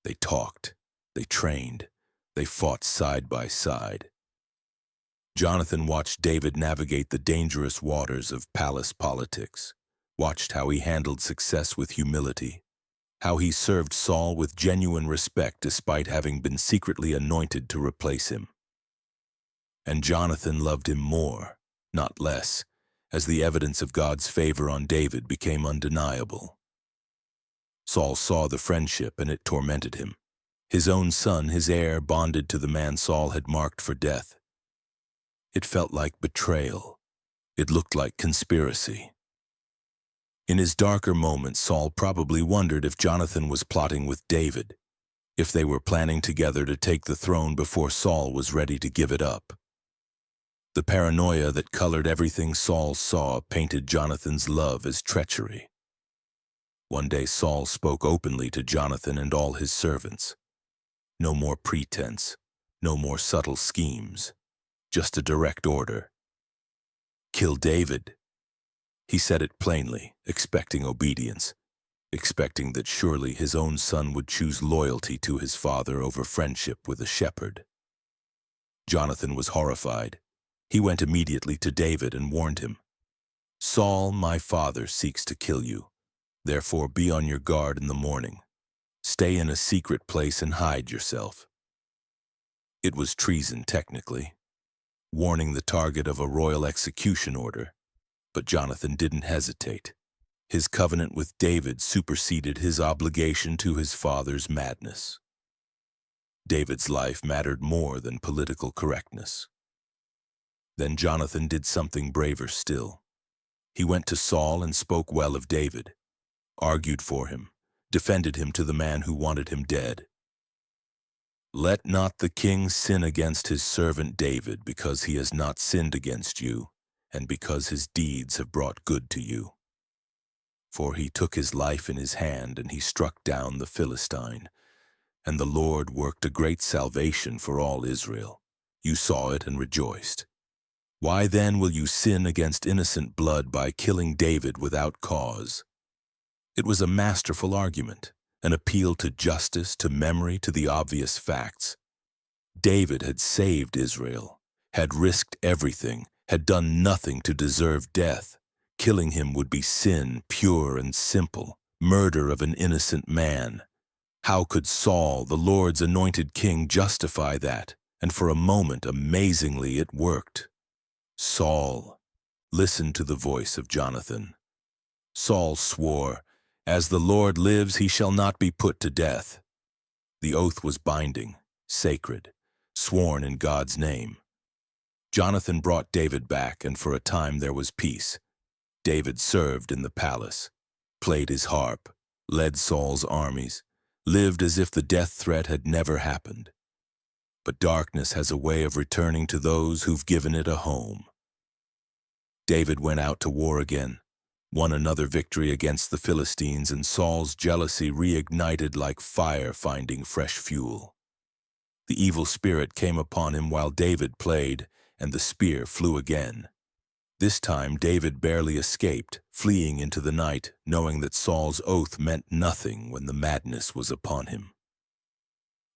They talked, they trained, they fought side by side. Jonathan watched David navigate the dangerous waters of palace politics, watched how he handled success with humility, how he served Saul with genuine respect despite having been secretly anointed to replace him. And Jonathan loved him more, not less, as the evidence of God's favor on David became undeniable. Saul saw the friendship and it tormented him. His own son, his heir, bonded to the man Saul had marked for death. It felt like betrayal. It looked like conspiracy. In his darker moments, Saul probably wondered if Jonathan was plotting with David, if they were planning together to take the throne before Saul was ready to give it up. The paranoia that colored everything Saul saw painted Jonathan's love as treachery. One day Saul spoke openly to Jonathan and all his servants. No more pretense, no more subtle schemes, just a direct order. Kill David. He said it plainly, expecting obedience, expecting that surely his own son would choose loyalty to his father over friendship with a shepherd. Jonathan was horrified. He went immediately to David and warned him, Saul, my father, seeks to kill you. Therefore be on your guard in the morning. Stay in a secret place and hide yourself. It was treason, technically, warning the target of a royal execution order. But Jonathan didn't hesitate. His covenant with David superseded his obligation to his father's madness. David's life mattered more than political correctness. Then Jonathan did something braver still. He went to Saul and spoke well of David, argued for him, defended him to the man who wanted him dead. Let not the king sin against his servant David, because he has not sinned against you, and because his deeds have brought good to you. For he took his life in his hand, and he struck down the Philistine, and the Lord worked a great salvation for all Israel. You saw it and rejoiced. Why then will you sin against innocent blood by killing David without cause? It was a masterful argument, an appeal to justice, to memory, to the obvious facts. David had saved Israel, had risked everything, had done nothing to deserve death. Killing him would be sin, pure and simple, murder of an innocent man. How could Saul, the Lord's anointed king, justify that? And for a moment, amazingly, it worked. Saul listened to the voice of Jonathan. Saul swore, As the Lord lives, he shall not be put to death. The oath was binding, sacred, sworn in God's name. Jonathan brought David back, and for a time there was peace. David served in the palace, played his harp, led Saul's armies, lived as if the death threat had never happened. But darkness has a way of returning to those who've given it a home. David went out to war again, won another victory against the Philistines, and Saul's jealousy reignited like fire finding fresh fuel. The evil spirit came upon him while David played, and the spear flew again. This time David barely escaped, fleeing into the night, knowing that Saul's oath meant nothing when the madness was upon him.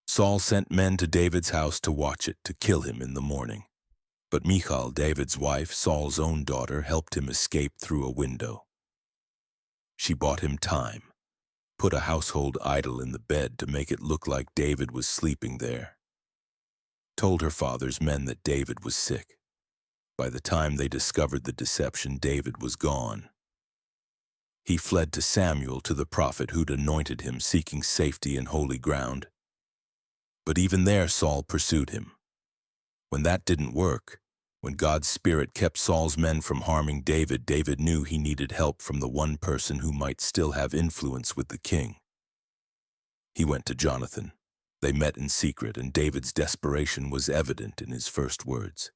Saul sent men to David's house to watch it, to kill him in the morning. But Michal, David's wife, Saul's own daughter, helped him escape through a window. She bought him time, put a household idol in the bed to make it look like David was sleeping there, told her father's men that David was sick. By the time they discovered the deception, David was gone. He fled to Samuel, to the prophet who'd anointed him, seeking safety in holy ground. But even there Saul pursued him. When that didn't work, when God's Spirit kept Saul's men from harming David, David knew he needed help from the one person who might still have influence with the king. He went to Jonathan. They met in secret, and David's desperation was evident in his first words.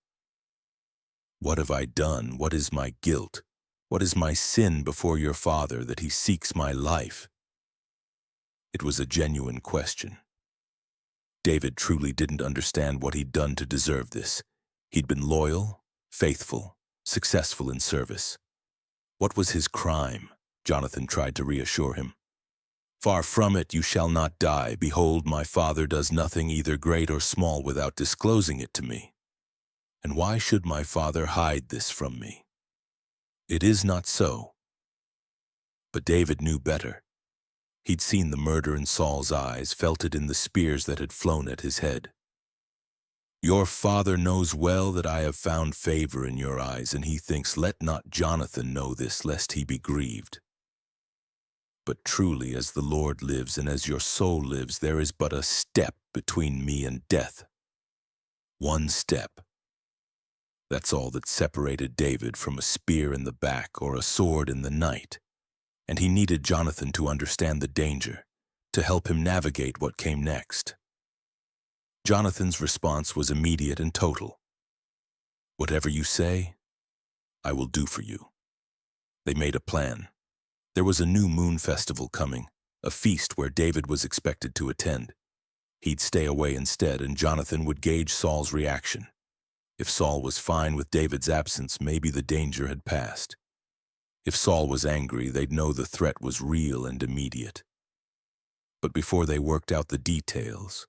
"What have I done? What is my guilt? What is my sin before your father that he seeks my life?" It was a genuine question. David truly didn't understand what he'd done to deserve this. He'd been loyal, faithful, successful in service. What was his crime? Jonathan tried to reassure him. "Far from it, you shall not die. Behold, my father does nothing either great or small without disclosing it to me. And why should my father hide this from me? It is not so." But David knew better. He'd seen the murder in Saul's eyes, felt it in the spears that had flown at his head. "Your father knows well that I have found favor in your eyes, and he thinks, let not Jonathan know this, lest he be grieved. But truly, as the Lord lives and as your soul lives, there is but a step between me and death. One step. That's all that separated David from a spear in the back or a sword in the night. And he needed Jonathan to understand the danger, to help him navigate what came next. Jonathan's response was immediate and total. "Whatever you say, I will do for you." They made a plan. There was a new moon festival coming, a feast where David was expected to attend. He'd stay away instead, and Jonathan would gauge Saul's reaction. If Saul was fine with David's absence, maybe the danger had passed. If Saul was angry, they'd know the threat was real and immediate. But before they worked out the details,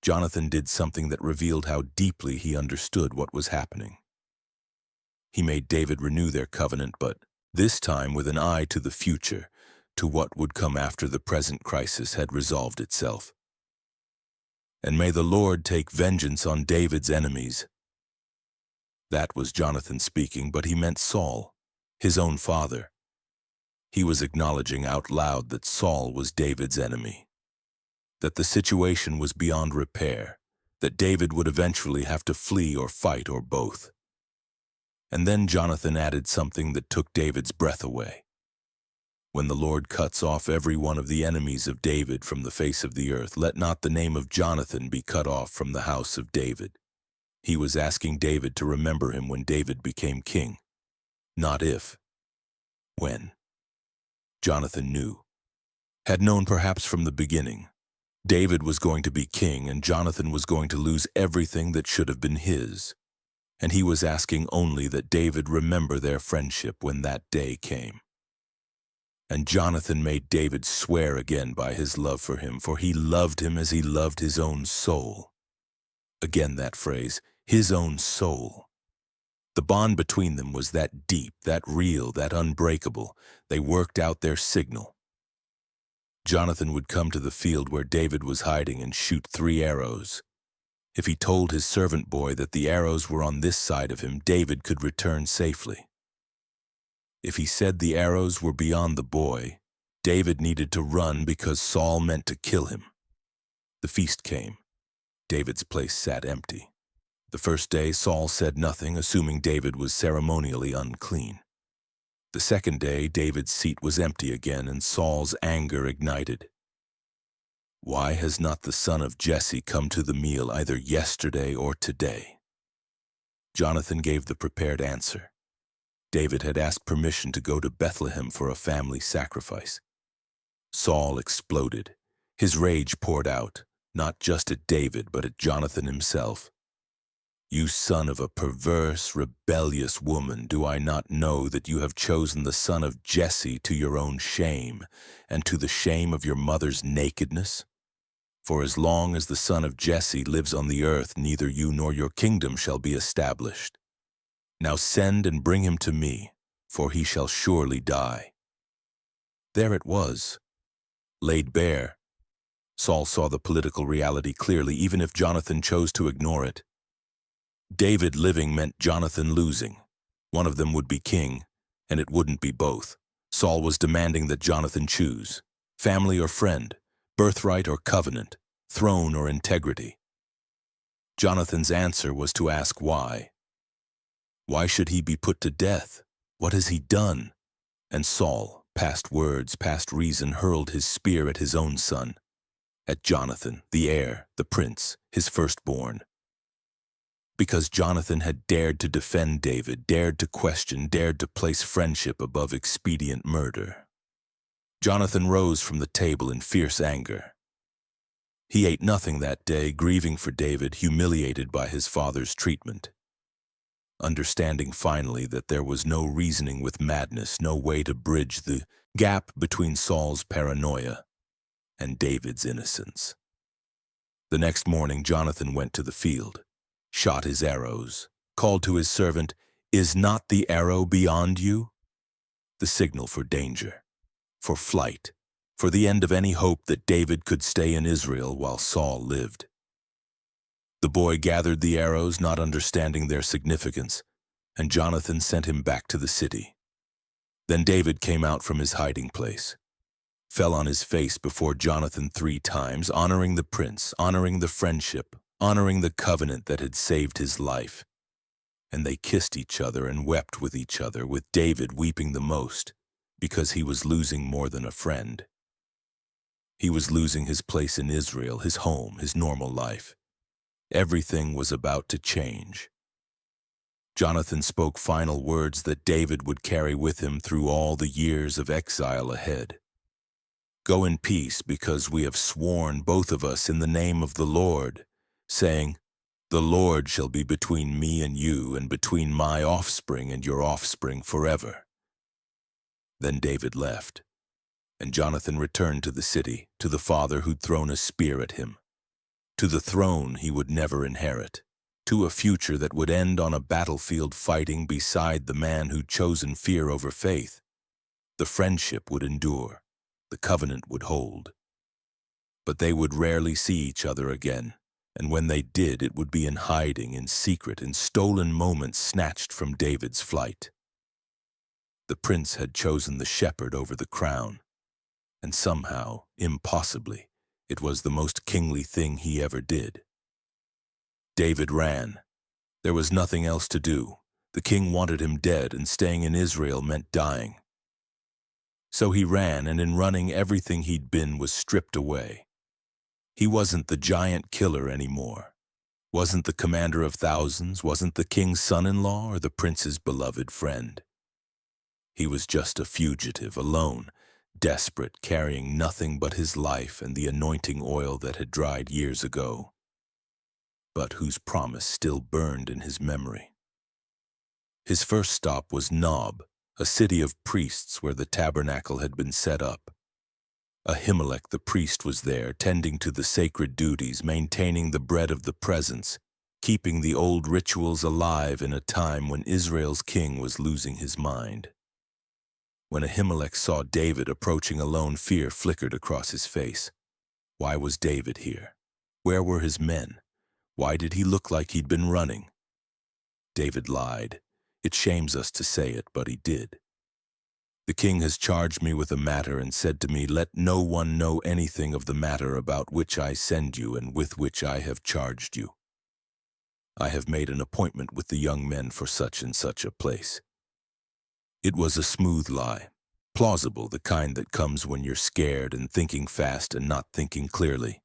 Jonathan did something that revealed how deeply he understood what was happening. He made David renew their covenant, but this time with an eye to the future, to what would come after the present crisis had resolved itself. "And may the Lord take vengeance on David's enemies." That was Jonathan speaking, but he meant Saul, his own father. He was acknowledging out loud that Saul was David's enemy, that the situation was beyond repair, that David would eventually have to flee or fight or both. And then Jonathan added something that took David's breath away. "When the Lord cuts off every one of the enemies of David from the face of the earth, let not the name of Jonathan be cut off from the house of David." He was asking David to remember him when David became king. Not if. When. Jonathan knew. Had known perhaps from the beginning. David was going to be king, and Jonathan was going to lose everything that should have been his. And he was asking only that David remember their friendship when that day came. And Jonathan made David swear again by his love for him, for he loved him as he loved his own soul. Again that phrase, his own soul. The bond between them was that deep, that real, that unbreakable. They worked out their signal. Jonathan would come to the field where David was hiding and shoot 3 arrows. If he told his servant boy that the arrows were on this side of him, David could return safely. If he said the arrows were beyond the boy, David needed to run because Saul meant to kill him. The feast came. David's place sat empty. The first day, Saul said nothing, assuming David was ceremonially unclean. The second day, David's seat was empty again, and Saul's anger ignited. "Why has not the son of Jesse come to the meal either yesterday or today?" Jonathan gave the prepared answer. David had asked permission to go to Bethlehem for a family sacrifice. Saul exploded. His rage poured out, not just at David, but at Jonathan himself. "You son of a perverse, rebellious woman, do I not know that you have chosen the son of Jesse to your own shame, and to the shame of your mother's nakedness? For as long as the son of Jesse lives on the earth, neither you nor your kingdom shall be established. Now send and bring him to me, for he shall surely die." There it was, laid bare. Saul saw the political reality clearly, even if Jonathan chose to ignore it. David living meant Jonathan losing. One of them would be king, and it wouldn't be both. Saul was demanding that Jonathan choose: family or friend, birthright or covenant, throne or integrity. Jonathan's answer was to ask why. Why should he be put to death? What has he done? And Saul, past words, past reason, hurled his spear at his own son, at Jonathan, the heir, the prince, his firstborn. Because Jonathan had dared to defend David, dared to question, dared to place friendship above expedient murder. Jonathan rose from the table in fierce anger. He ate nothing that day, grieving for David, humiliated by his father's treatment. Understanding finally that there was no reasoning with madness, no way to bridge the gap between Saul's paranoia and David's innocence. The next morning, Jonathan went to the field, shot his arrows, called to his servant, "Is not the arrow beyond you?" The signal for danger, for flight, for the end of any hope that David could stay in Israel while Saul lived. The boy gathered the arrows, not understanding their significance, and Jonathan sent him back to the city. Then David came out from his hiding place, fell on his face before Jonathan 3 times, honoring the prince, honoring the friendship, honoring the covenant that had saved his life. And they kissed each other and wept with each other, with David weeping the most, because he was losing more than a friend. He was losing his place in Israel, his home, his normal life. Everything was about to change. Jonathan spoke final words that David would carry with him through all the years of exile ahead. "Go in peace, because we have sworn, both of us, in the name of the Lord, saying, 'The Lord shall be between me and you, and between my offspring and your offspring forever.'" Then David left, and Jonathan returned to the city, to the father who'd thrown a spear at him, to the throne he would never inherit, to a future that would end on a battlefield fighting beside the man who'd chosen fear over faith. The friendship would endure, the covenant would hold. But they would rarely see each other again, and when they did, it would be in hiding, in secret, in stolen moments snatched from David's flight. The prince had chosen the shepherd over the crown, and somehow, impossibly, it was the most kingly thing he ever did. David ran. There was nothing else to do. The king wanted him dead, and staying in Israel meant dying. So he ran, and in running, everything he'd been was stripped away. He wasn't the giant killer anymore. Wasn't the commander of thousands, wasn't the king's son-in-law or the prince's beloved friend. He was just a fugitive, alone, desperate, carrying nothing but his life and the anointing oil that had dried years ago, but whose promise still burned in his memory. His first stop was Nob, a city of priests where the tabernacle had been set up. Ahimelech the priest was there, tending to the sacred duties, maintaining the bread of the presence, keeping the old rituals alive in a time when Israel's king was losing his mind. When Ahimelech saw David approaching alone, fear flickered across his face. Why was David here? Where were his men? Why did he look like he'd been running? David lied. It shames us to say it, but he did. "The king has charged me with a matter and said to me, 'Let no one know anything of the matter about which I send you and with which I have charged you. I have made an appointment with the young men for such and such a place.'" It was a smooth lie, plausible, the kind that comes when you're scared and thinking fast and not thinking clearly.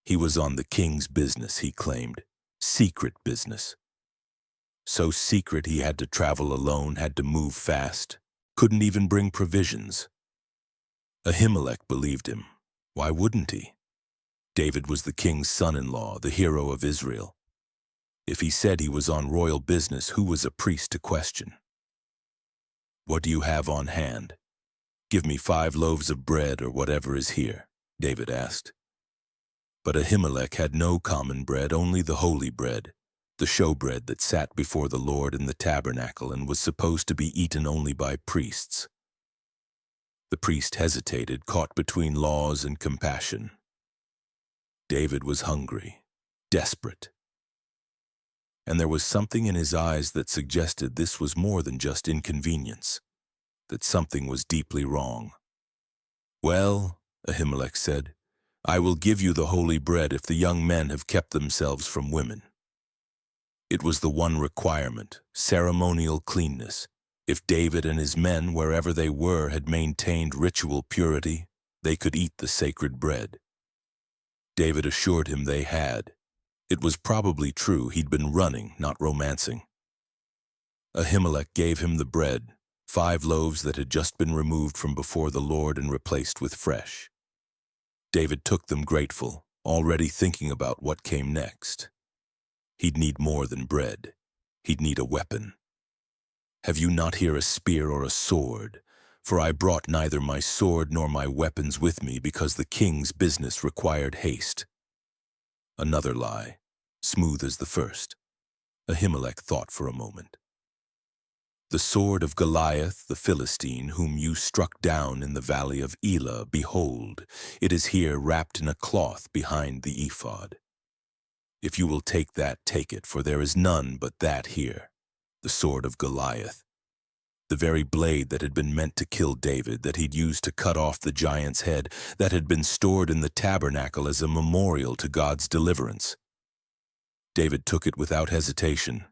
He was on the king's business, he claimed, secret business. So secret he had to travel alone, had to move fast, couldn't even bring provisions. Ahimelech believed him. Why wouldn't he? David was the king's son-in-law, the hero of Israel. If he said he was on royal business, who was a priest to question? "What do you have on hand?" "Give me 5 loaves of bread or whatever is here," David asked. But Ahimelech had no common bread, only the holy bread, the showbread that sat before the Lord in the tabernacle and was supposed to be eaten only by priests. The priest hesitated, caught between laws and compassion. David was hungry, desperate. And there was something in his eyes that suggested this was more than just inconvenience, that something was deeply wrong. "Well," Ahimelech said, "I will give you the holy bread if the young men have kept themselves from women." It was the one requirement, ceremonial cleanness. If David and his men, wherever they were, had maintained ritual purity, they could eat the sacred bread. David assured him they had. It was probably true. He'd been running, not romancing. Ahimelech gave him the bread, 5 loaves that had just been removed from before the Lord and replaced with fresh. David took them grateful, already thinking about what came next. He'd need more than bread. He'd need a weapon. "Have you not here a spear or a sword? For I brought neither my sword nor my weapons with me because the king's business required haste." Another lie, smooth as the first. Ahimelech thought for a moment. "The sword of Goliath, the Philistine, whom you struck down in the valley of Elah, behold, it is here wrapped in a cloth behind the ephod. If you will take that, take it, for there is none but that here, the sword of Goliath, the very blade that had been meant to kill David, that he'd used to cut off the giant's head, that had been stored in the tabernacle as a memorial to God's deliverance." David took it without hesitation.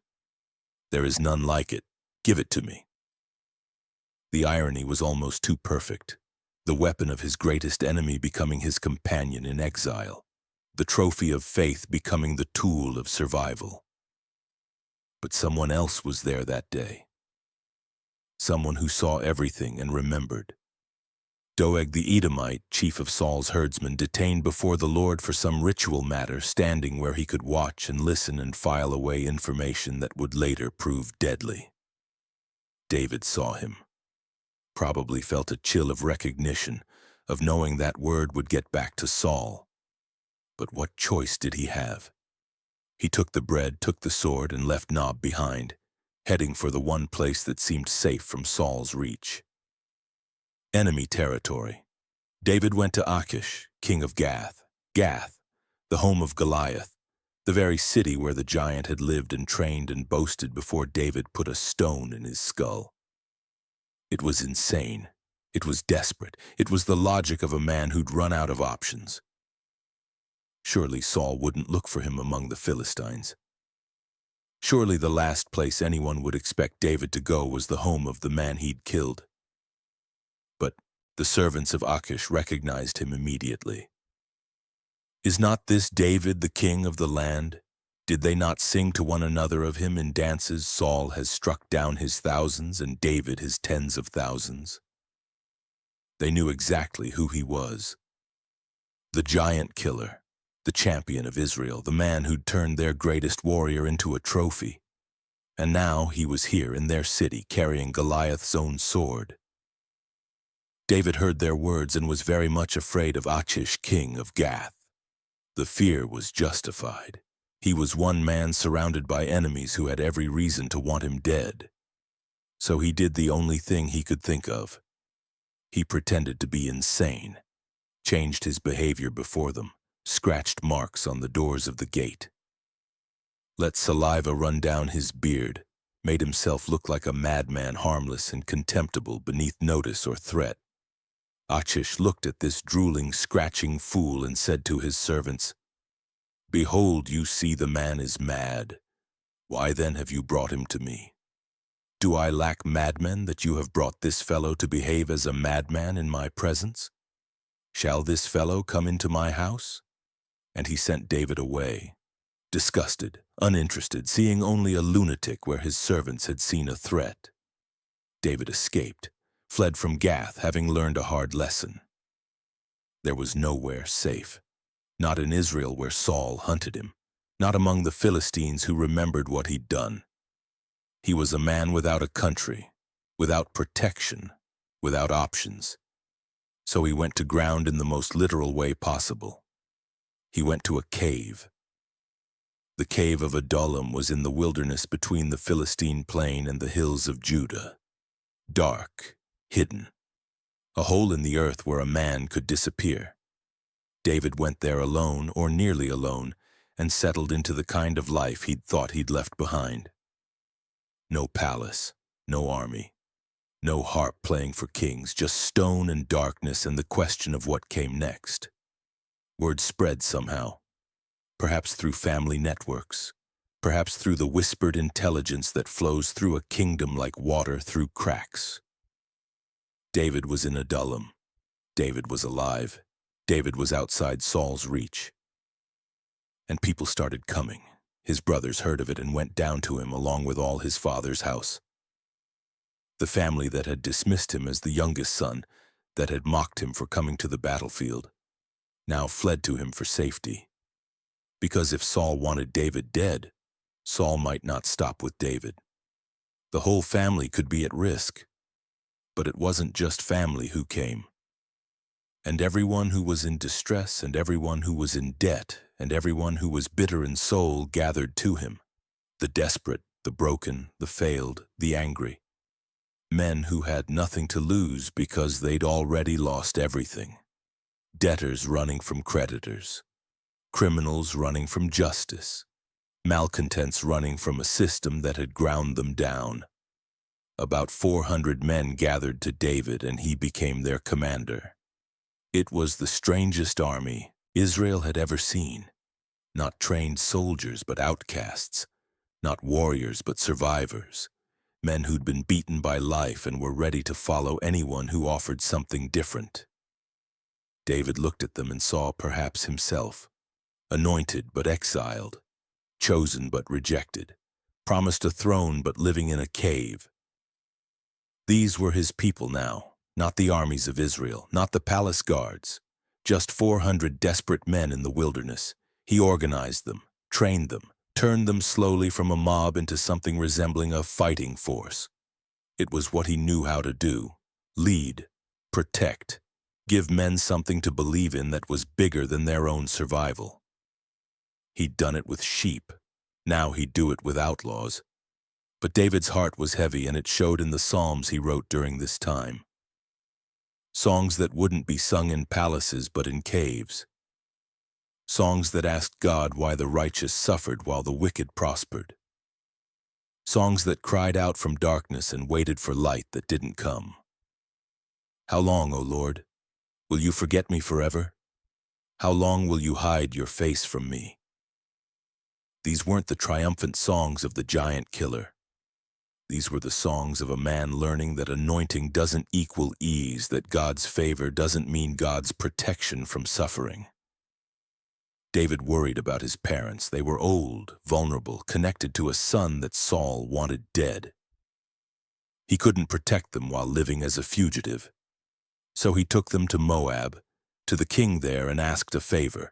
"There is none like it. Give it to me." The irony was almost too perfect, the weapon of his greatest enemy becoming his companion in exile, the trophy of faith becoming the tool of survival. But someone else was there that day. Someone who saw everything and remembered. Doeg the Edomite, chief of Saul's herdsmen, detained before the Lord for some ritual matter, standing where he could watch and listen and file away information that would later prove deadly. David saw him. Probably felt a chill of recognition, of knowing that word would get back to Saul. But what choice did he have? He took the bread, took the sword, and left Nob behind, heading for the one place that seemed safe from Saul's reach. Enemy territory. David went to Achish, king of Gath, the home of Goliath, the very city where the giant had lived and trained and boasted before David put a stone in his skull. It was insane. It was desperate. It was the logic of a man who'd run out of options. Surely Saul wouldn't look for him among the Philistines. Surely the last place anyone would expect David to go was the home of the man he'd killed. But the servants of Achish recognized him immediately. "Is not this David, the king of the land? Did they not sing to one another of him in dances? Saul has struck down his thousands and David his tens of thousands." They knew exactly who he was. The giant killer, the champion of Israel, the man who'd turned their greatest warrior into a trophy. And now he was here in their city carrying Goliath's own sword. David heard their words and was very much afraid of Achish, king of Gath. The fear was justified. He was one man surrounded by enemies who had every reason to want him dead. So he did the only thing he could think of. He pretended to be insane, changed his behavior before them, scratched marks on the doors of the gate. Let saliva run down his beard, made himself look like a madman, harmless and contemptible beneath notice or threat. Achish looked at this drooling, scratching fool and said to his servants, "Behold, you see the man is mad. Why then have you brought him to me? Do I lack madmen that you have brought this fellow to behave as a madman in my presence? Shall this fellow come into my house?" And he sent David away, disgusted, uninterested, seeing only a lunatic where his servants had seen a threat. David escaped, fled from Gath, having learned a hard lesson. There was nowhere safe, not in Israel where Saul hunted him, not among the Philistines who remembered what he'd done. He was a man without a country, without protection, without options. So he went to ground in the most literal way possible. he went to a cave. The cave of Adullam was in the wilderness between the Philistine plain and the hills of Judah. Dark, hidden, a hole in the earth where a man could disappear. David went there alone, or nearly alone, and settled into the kind of life he'd thought he'd left behind. No palace, no army, no harp playing for kings, just stone and darkness and the question of what came next. Word spread somehow, perhaps through family networks, perhaps through the whispered intelligence that flows through a kingdom like water through cracks. David was in Adullam. David was alive. David was outside Saul's reach. And people started coming. His brothers heard of it and went down to him along with all his father's house. The family that had dismissed him as the youngest son, that had mocked him for coming to the battlefield, now fled to him for safety. Because if Saul wanted David dead, Saul might not stop with David. The whole family could be at risk. But it wasn't just family who came. And everyone who was in distress, and everyone who was in debt, and everyone who was bitter in soul gathered to him. The desperate, the broken, the failed, the angry. Men who had nothing to lose because they'd already lost everything. Debtors running from creditors. Criminals running from justice. Malcontents running from a system that had ground them down. About 400 men gathered to David, and he became their commander. It was the strangest army Israel had ever seen. Not trained soldiers, but outcasts. Not warriors, but survivors. Men who'd been beaten by life and were ready to follow anyone who offered something different. David looked at them and saw perhaps himself. Anointed but exiled. Chosen but rejected. Promised a throne but living in a cave. These were his people now, not the armies of Israel, not the palace guards. Just 400 desperate men in the wilderness. He organized them, trained them, turned them slowly from a mob into something resembling a fighting force. It was what he knew how to do. Lead, protect, give men something to believe in that was bigger than their own survival. He'd done it with sheep. Now he'd do it with outlaws. But David's heart was heavy, and it showed in the psalms he wrote during this time. Songs that wouldn't be sung in palaces but in caves. Songs that asked God why the righteous suffered while the wicked prospered. Songs that cried out from darkness and waited for light that didn't come. How long, O Lord? Will you forget me forever? How long will you hide your face from me? These weren't the triumphant songs of the giant killer. These were the songs of a man learning that anointing doesn't equal ease, that God's favor doesn't mean God's protection from suffering. David worried about his parents. They were old, vulnerable, connected to a son that Saul wanted dead. He couldn't protect them while living as a fugitive. So he took them to Moab, to the king there, and asked a favor.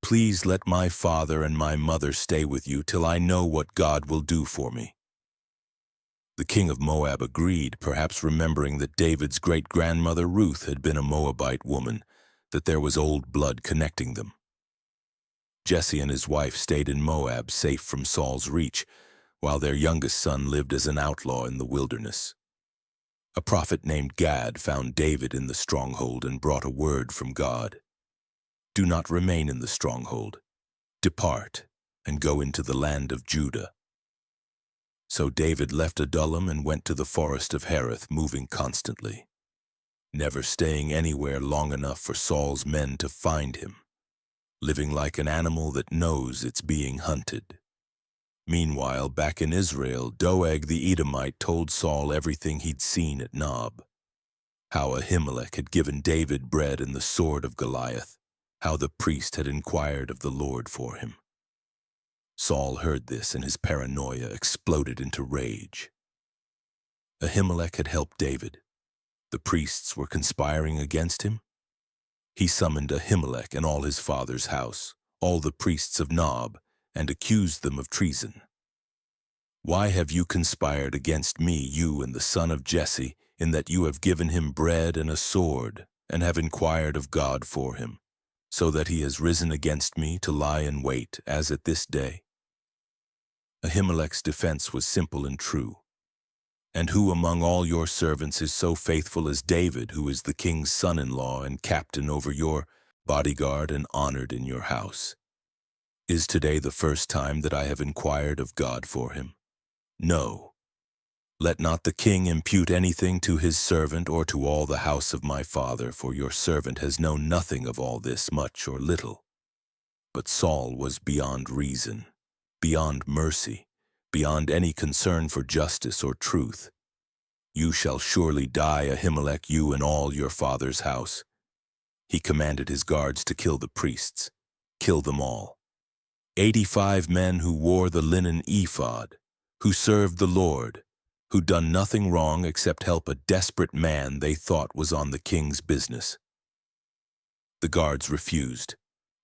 Please let my father and my mother stay with you till I know what God will do for me. The king of Moab agreed, perhaps remembering that David's great-grandmother Ruth had been a Moabite woman, that there was old blood connecting them. Jesse and his wife stayed in Moab, safe from Saul's reach, while their youngest son lived as an outlaw in the wilderness. A prophet named Gad found David in the stronghold and brought a word from God. Do not remain in the stronghold. Depart and go into the land of Judah. So David left Adullam and went to the forest of Hereth, moving constantly, never staying anywhere long enough for Saul's men to find him, living like an animal that knows it's being hunted. Meanwhile, back in Israel, Doeg the Edomite told Saul everything he'd seen at Nob, how Ahimelech had given David bread and the sword of Goliath, how the priest had inquired of the Lord for him. Saul heard this, and his paranoia exploded into rage. Ahimelech had helped David. The priests were conspiring against him. He summoned Ahimelech and all his father's house, all the priests of Nob, and accused them of treason. Why have you conspired against me, you and the son of Jesse, in that you have given him bread and a sword, and have inquired of God for him? so that he has risen against me to lie in wait, as at this day? Ahimelech's defense was simple and true. And who among all your servants is so faithful as David, who is the king's son-in-law and captain over your bodyguard and honored in your house? Is today the first time that I have inquired of God for him? No. Let not the king impute anything to his servant or to all the house of my father, for your servant has known nothing of all this, much or little. But Saul was beyond reason, beyond mercy, beyond any concern for justice or truth. You shall surely die, Ahimelech, you and all your father's house. He commanded his guards to kill the priests. Kill them all. 85 men who wore the linen ephod, who served the Lord, who done nothing wrong except help a desperate man they thought was on the king's business. The guards refused,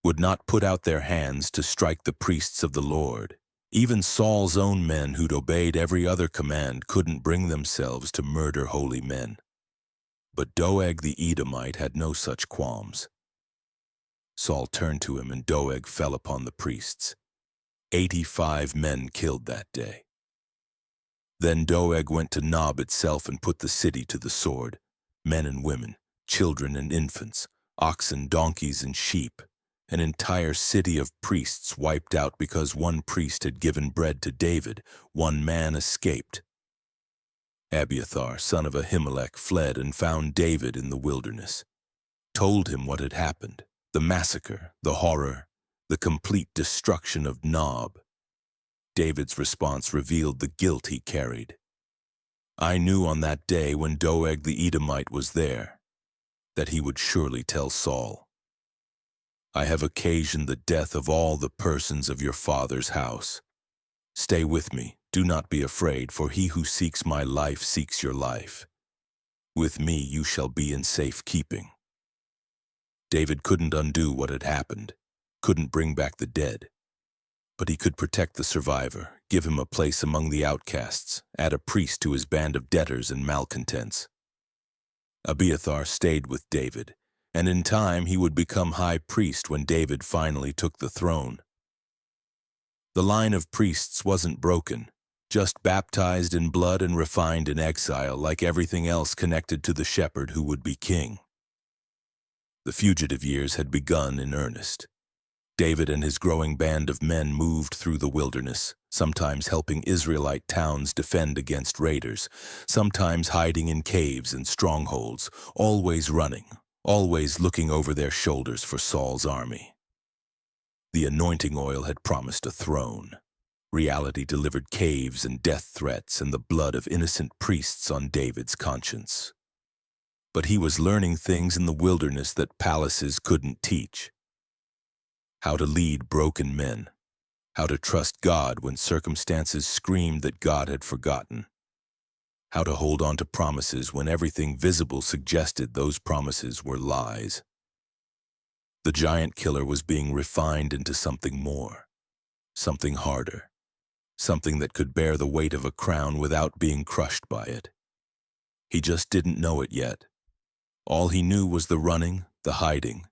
would not put out their hands to strike the priests of the Lord. Even Saul's own men who'd obeyed every other command couldn't bring themselves to murder holy men. But Doeg the Edomite had no such qualms. Saul turned to him, and Doeg fell upon the priests. 85 men killed that day. Then Doeg went to Nob itself and put the city to the sword, men and women, children and infants, oxen, donkeys, and sheep. An entire city of priests wiped out because one priest had given bread to David. One man escaped. Abiathar, son of Ahimelech, fled and found David in the wilderness, told him what had happened, the massacre, the horror, the complete destruction of Nob. David's response revealed the guilt he carried. I knew on that day when Doeg the Edomite was there that he would surely tell Saul, I have occasioned the death of all the persons of your father's house. Stay with me, do not be afraid, for he who seeks my life seeks your life. With me you shall be in safe keeping. David couldn't undo what had happened, couldn't bring back the dead, but he could protect the survivor, give him a place among the outcasts, add a priest to his band of debtors and malcontents. Abiathar stayed with David, and in time he would become high priest when David finally took the throne. The line of priests wasn't broken, just baptized in blood and refined in exile like everything else connected to the shepherd who would be king. The fugitive years had begun in earnest. David and his growing band of men moved through the wilderness, sometimes helping Israelite towns defend against raiders, sometimes hiding in caves and strongholds, always running, always looking over their shoulders for Saul's army. The anointing oil had promised a throne. Reality delivered caves and death threats and the blood of innocent priests on David's conscience. But he was learning things in the wilderness that palaces couldn't teach. How to lead broken men, how to trust God when circumstances screamed that God had forgotten, how to hold on to promises when everything visible suggested those promises were lies. The giant killer was being refined into something more, something harder, something that could bear the weight of a crown without being crushed by it. He just didn't know it yet. All he knew was the running, the hiding,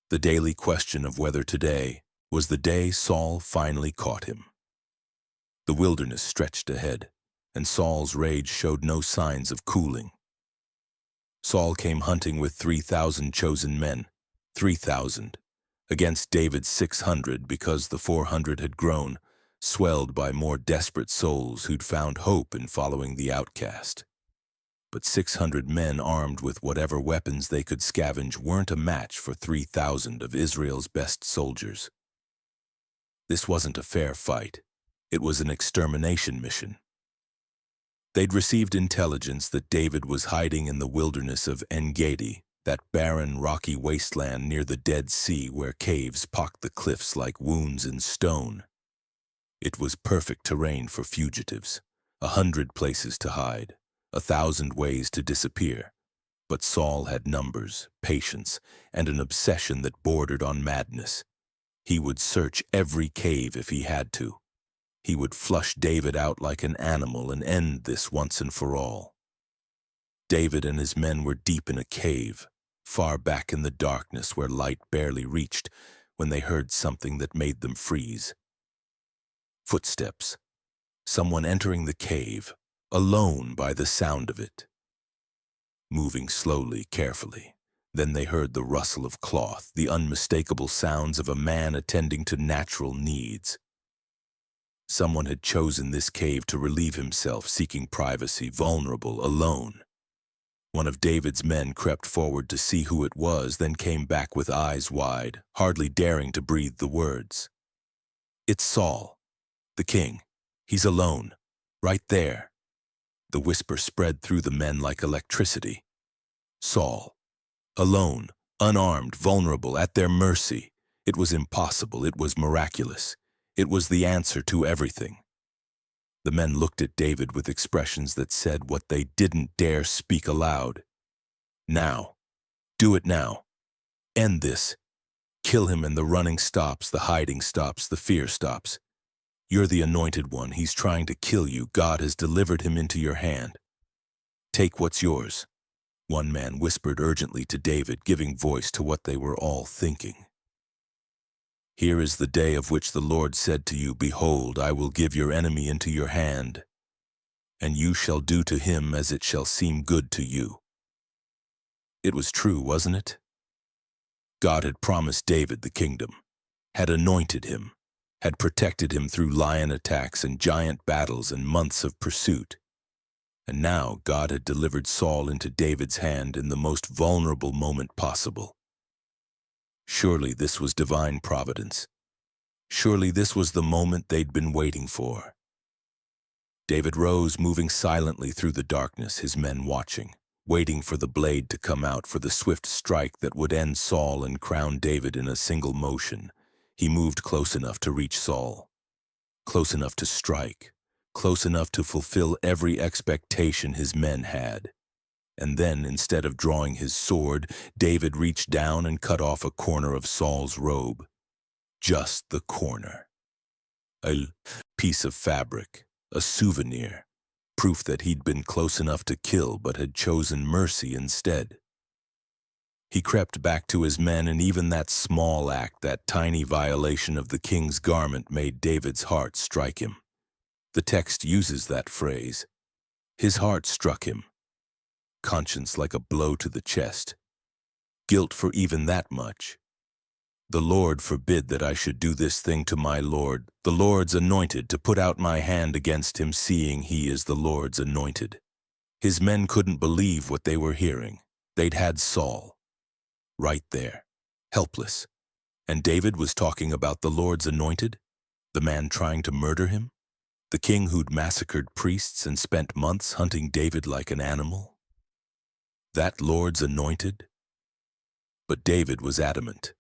the daily question of whether today was the day Saul finally caught him. The wilderness stretched ahead, and Saul's rage showed no signs of cooling. Saul came hunting with 3,000 chosen men, 3,000, against David's 600 because the 400 had grown, swelled by more desperate souls who'd found hope in following the outcast. But 600 men armed with whatever weapons they could scavenge weren't a match for 3,000 of Israel's best soldiers. This wasn't a fair fight. It was an extermination mission. They'd received intelligence that David was hiding in the wilderness of En-Gedi, that barren, rocky wasteland near the Dead Sea where caves pocked the cliffs like wounds in stone. It was perfect terrain for fugitives, 100 places to hide, 1,000 ways to disappear. But Saul had numbers, patience, and an obsession that bordered on madness. He would search every cave if he had to. He would flush David out like an animal and end this once and for all. David and his men were deep in a cave, far back in the darkness where light barely reached, when they heard something that made them freeze. Footsteps. Someone entering the cave, alone by the sound of it. Moving slowly, carefully. Then they heard the rustle of cloth, the unmistakable sounds of a man attending to natural needs. Someone had chosen this cave to relieve himself, seeking privacy, vulnerable, alone. One of David's men crept forward to see who it was, then came back with eyes wide, hardly daring to breathe the words. "It's Saul, the king. He's alone, right there." The whisper spread through the men like electricity. Saul, alone, unarmed, vulnerable, at their mercy. It was impossible, it was miraculous. It was the answer to everything. The men looked at David with expressions that said what they didn't dare speak aloud. "Now. Do it now. End this. Kill him and the running stops, the hiding stops, the fear stops. You're the anointed one. He's trying to kill you. God has delivered him into your hand. Take what's yours." One man whispered urgently to David, giving voice to what they were all thinking. "Here is the day of which the Lord said to you, Behold, I will give your enemy into your hand, and you shall do to him as it shall seem good to you." It was true, wasn't it? God had promised David the kingdom, had anointed him, had protected him through lion attacks and giant battles and months of pursuit. And now God had delivered Saul into David's hand in the most vulnerable moment possible. Surely this was divine providence. Surely this was the moment they'd been waiting for. David rose, moving silently through the darkness, his men watching, waiting for the blade to come out, for the swift strike that would end Saul and crown David in a single motion. He moved close enough to reach Saul, close enough to strike, close enough to fulfill every expectation his men had. And then, instead of drawing his sword, David reached down and cut off a corner of Saul's robe. Just the corner. A piece of fabric, a souvenir, proof that he'd been close enough to kill but had chosen mercy instead. He crept back to his men, and even that small act, that tiny violation of the king's garment, made David's heart strike him. The text uses that phrase. His heart struck him. Conscience like a blow to the chest. Guilt for even that much. The Lord forbid that I should do this thing to my Lord, the Lord's anointed, to put out my hand against him, seeing he is the Lord's anointed. His men couldn't believe what they were hearing. They'd had Saul, right there, helpless. And David was talking about the Lord's anointed, the man trying to murder him, the king who'd massacred priests and spent months hunting David like an animal. That Lord's anointed? But David was adamant.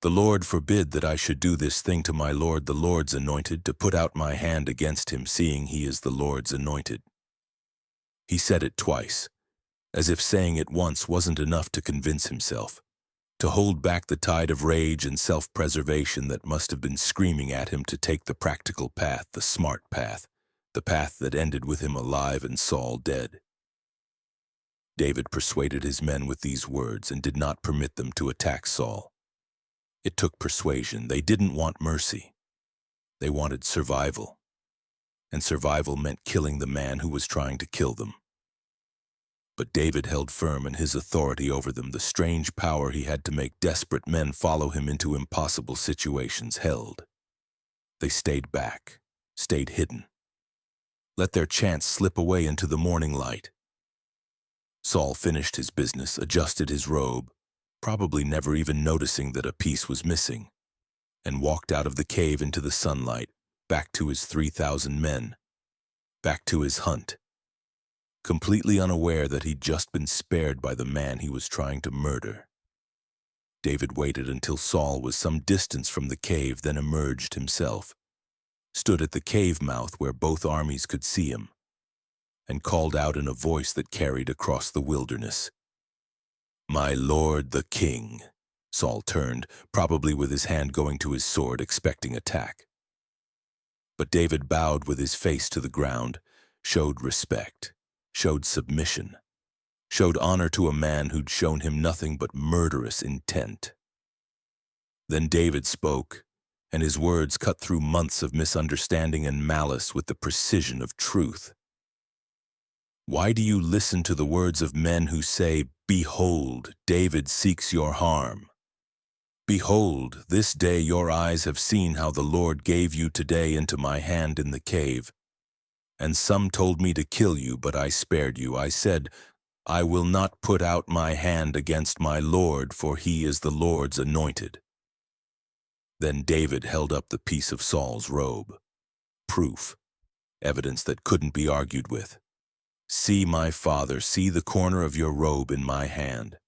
The Lord forbid that I should do this thing to my Lord, the Lord's anointed, to put out my hand against him, seeing he is the Lord's anointed. He said it twice, as if saying it once wasn't enough to convince himself, to hold back the tide of rage and self-preservation that must have been screaming at him to take the practical path, the smart path, the path that ended with him alive and Saul dead. David persuaded his men with these words and did not permit them to attack Saul. It took persuasion. They didn't want mercy. They wanted survival. And survival meant killing the man who was trying to kill them. But David held firm in his authority over them. The strange power he had to make desperate men follow him into impossible situations held. They stayed back, stayed hidden. Let their chance slip away into the morning light. Saul finished his business, adjusted his robe, probably never even noticing that a piece was missing, and walked out of the cave into the sunlight, back to his 3,000 men, back to his hunt, completely unaware that he'd just been spared by the man he was trying to murder. David waited until Saul was some distance from the cave, then emerged himself, stood at the cave mouth where both armies could see him, and called out in a voice that carried across the wilderness, "My lord the king." Saul turned, probably with his hand going to his sword, expecting attack. But David bowed with his face to the ground, showed respect, showed submission, showed honor to a man who'd shown him nothing but murderous intent. Then David spoke, and his words cut through months of misunderstanding and malice with the precision of truth. Why do you listen to the words of men who say, "Behold, David seeks your harm"? Behold, this day your eyes have seen how the Lord gave you today into my hand in the cave. And some told me to kill you, but I spared you. I said, I will not put out my hand against my Lord, for he is the Lord's anointed. Then David held up the piece of Saul's robe. Proof, evidence that couldn't be argued with. See, my father, see the corner of your robe in my hand.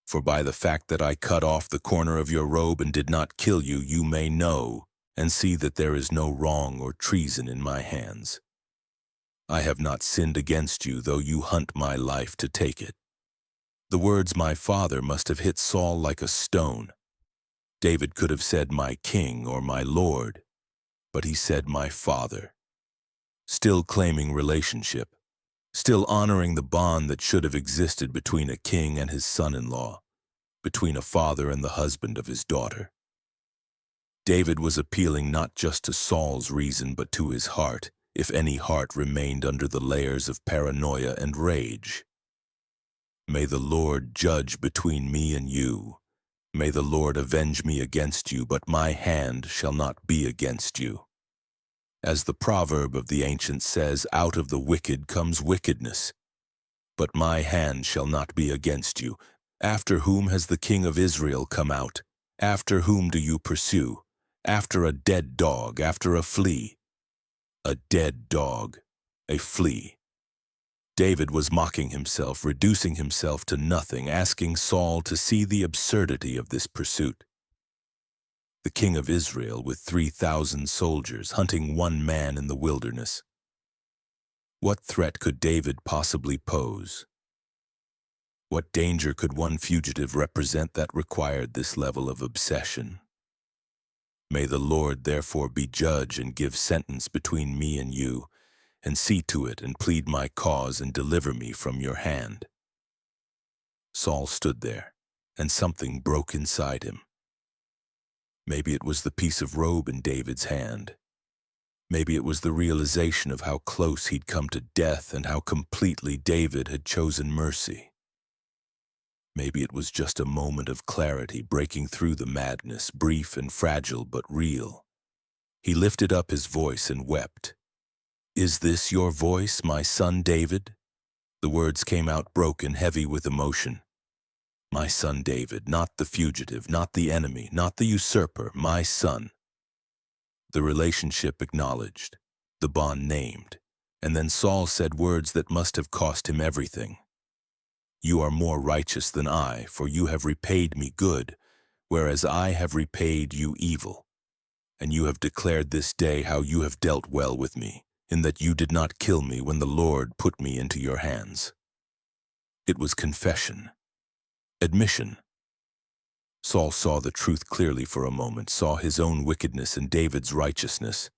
For by the fact that I cut off the corner of your robe and did not kill you, you may know and see that there is no wrong or treason in my hands. I have not sinned against you, though you hunt my life to take it. The words my father must have hit Saul like a stone. David could have said my king or my lord, but he said my father. Still claiming relationship, still honoring the bond that should have existed between a king and his son-in-law, between a father and the husband of his daughter. David was appealing not just to Saul's reason, but to his heart, if any heart remained under the layers of paranoia and rage. May the Lord judge between me and you. May the Lord avenge me against you, but my hand shall not be against you. As the proverb of the ancients says, out of the wicked comes wickedness. But my hand shall not be against you. After whom has the king of Israel come out? After whom do you pursue? After a dead dog, after a flea. A dead dog, a flea. David was mocking himself, reducing himself to nothing, asking Saul to see the absurdity of this pursuit. The king of Israel with 3,000 soldiers hunting one man in the wilderness. What threat could David possibly pose? What danger could one fugitive represent that required this level of obsession? May the Lord therefore be judge and give sentence between me and you, and see to it and plead my cause and deliver me from your hand. Saul stood there, and something broke inside him. Maybe it was the piece of robe in David's hand. Maybe it was the realization of how close he'd come to death and how completely David had chosen mercy. Maybe it was just a moment of clarity breaking through the madness, brief and fragile but real. He lifted up his voice and wept. Is this your voice, my son David? The words came out broken, heavy with emotion. My son David, not the fugitive, not the enemy, not the usurper, my son. The relationship acknowledged, the bond named, and then Saul said words that must have cost him everything. You are more righteous than I, for you have repaid me good, whereas I have repaid you evil. And you have declared this day how you have dealt well with me, in that you did not kill me when the Lord put me into your hands. It was confession. Admission. Saul saw the truth clearly for a moment, saw his own wickedness and David's righteousness,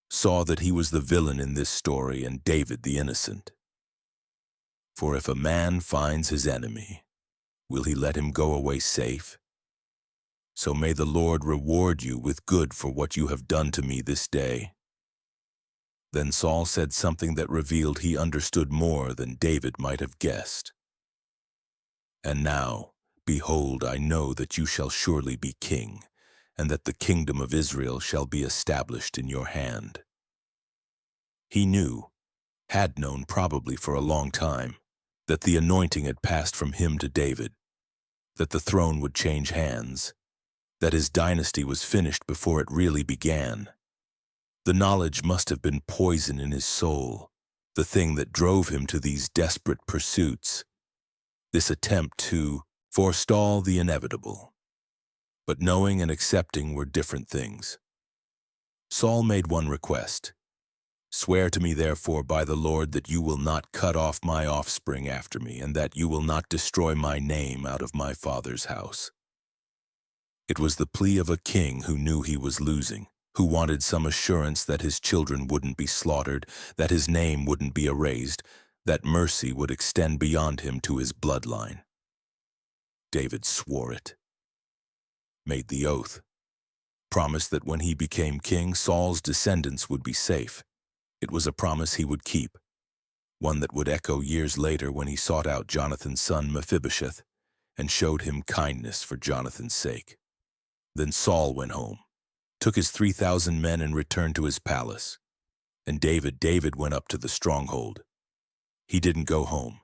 saw that he was the villain in this story and David the innocent. For if a man finds his enemy, will he let him go away safe? So may the Lord reward you with good for what you have done to me this day. Then Saul said something that revealed he understood more than David might have guessed. And now, behold, I know that you shall surely be king, and that the kingdom of Israel shall be established in your hand. He knew, had known probably for a long time, that the anointing had passed from him to David, that the throne would change hands, that his dynasty was finished before it really began. The knowledge must have been poison in his soul, the thing that drove him to these desperate pursuits, this attempt to forestall the inevitable. But knowing and accepting were different things. Saul made one request. Swear to me therefore by the Lord that you will not cut off my offspring after me, and that you will not destroy my name out of my father's house. It was the plea of a king who knew he was losing, who wanted some assurance that his children wouldn't be slaughtered, that his name wouldn't be erased, that mercy would extend beyond him to his bloodline. David swore it, made the oath, promised that when he became king, Saul's descendants would be safe. It was a promise he would keep, one that would echo years later when he sought out Jonathan's son Mephibosheth and showed him kindness for Jonathan's sake. Then Saul went home, took his 3,000 men and returned to his palace. And David went up to the stronghold. He didn't go home,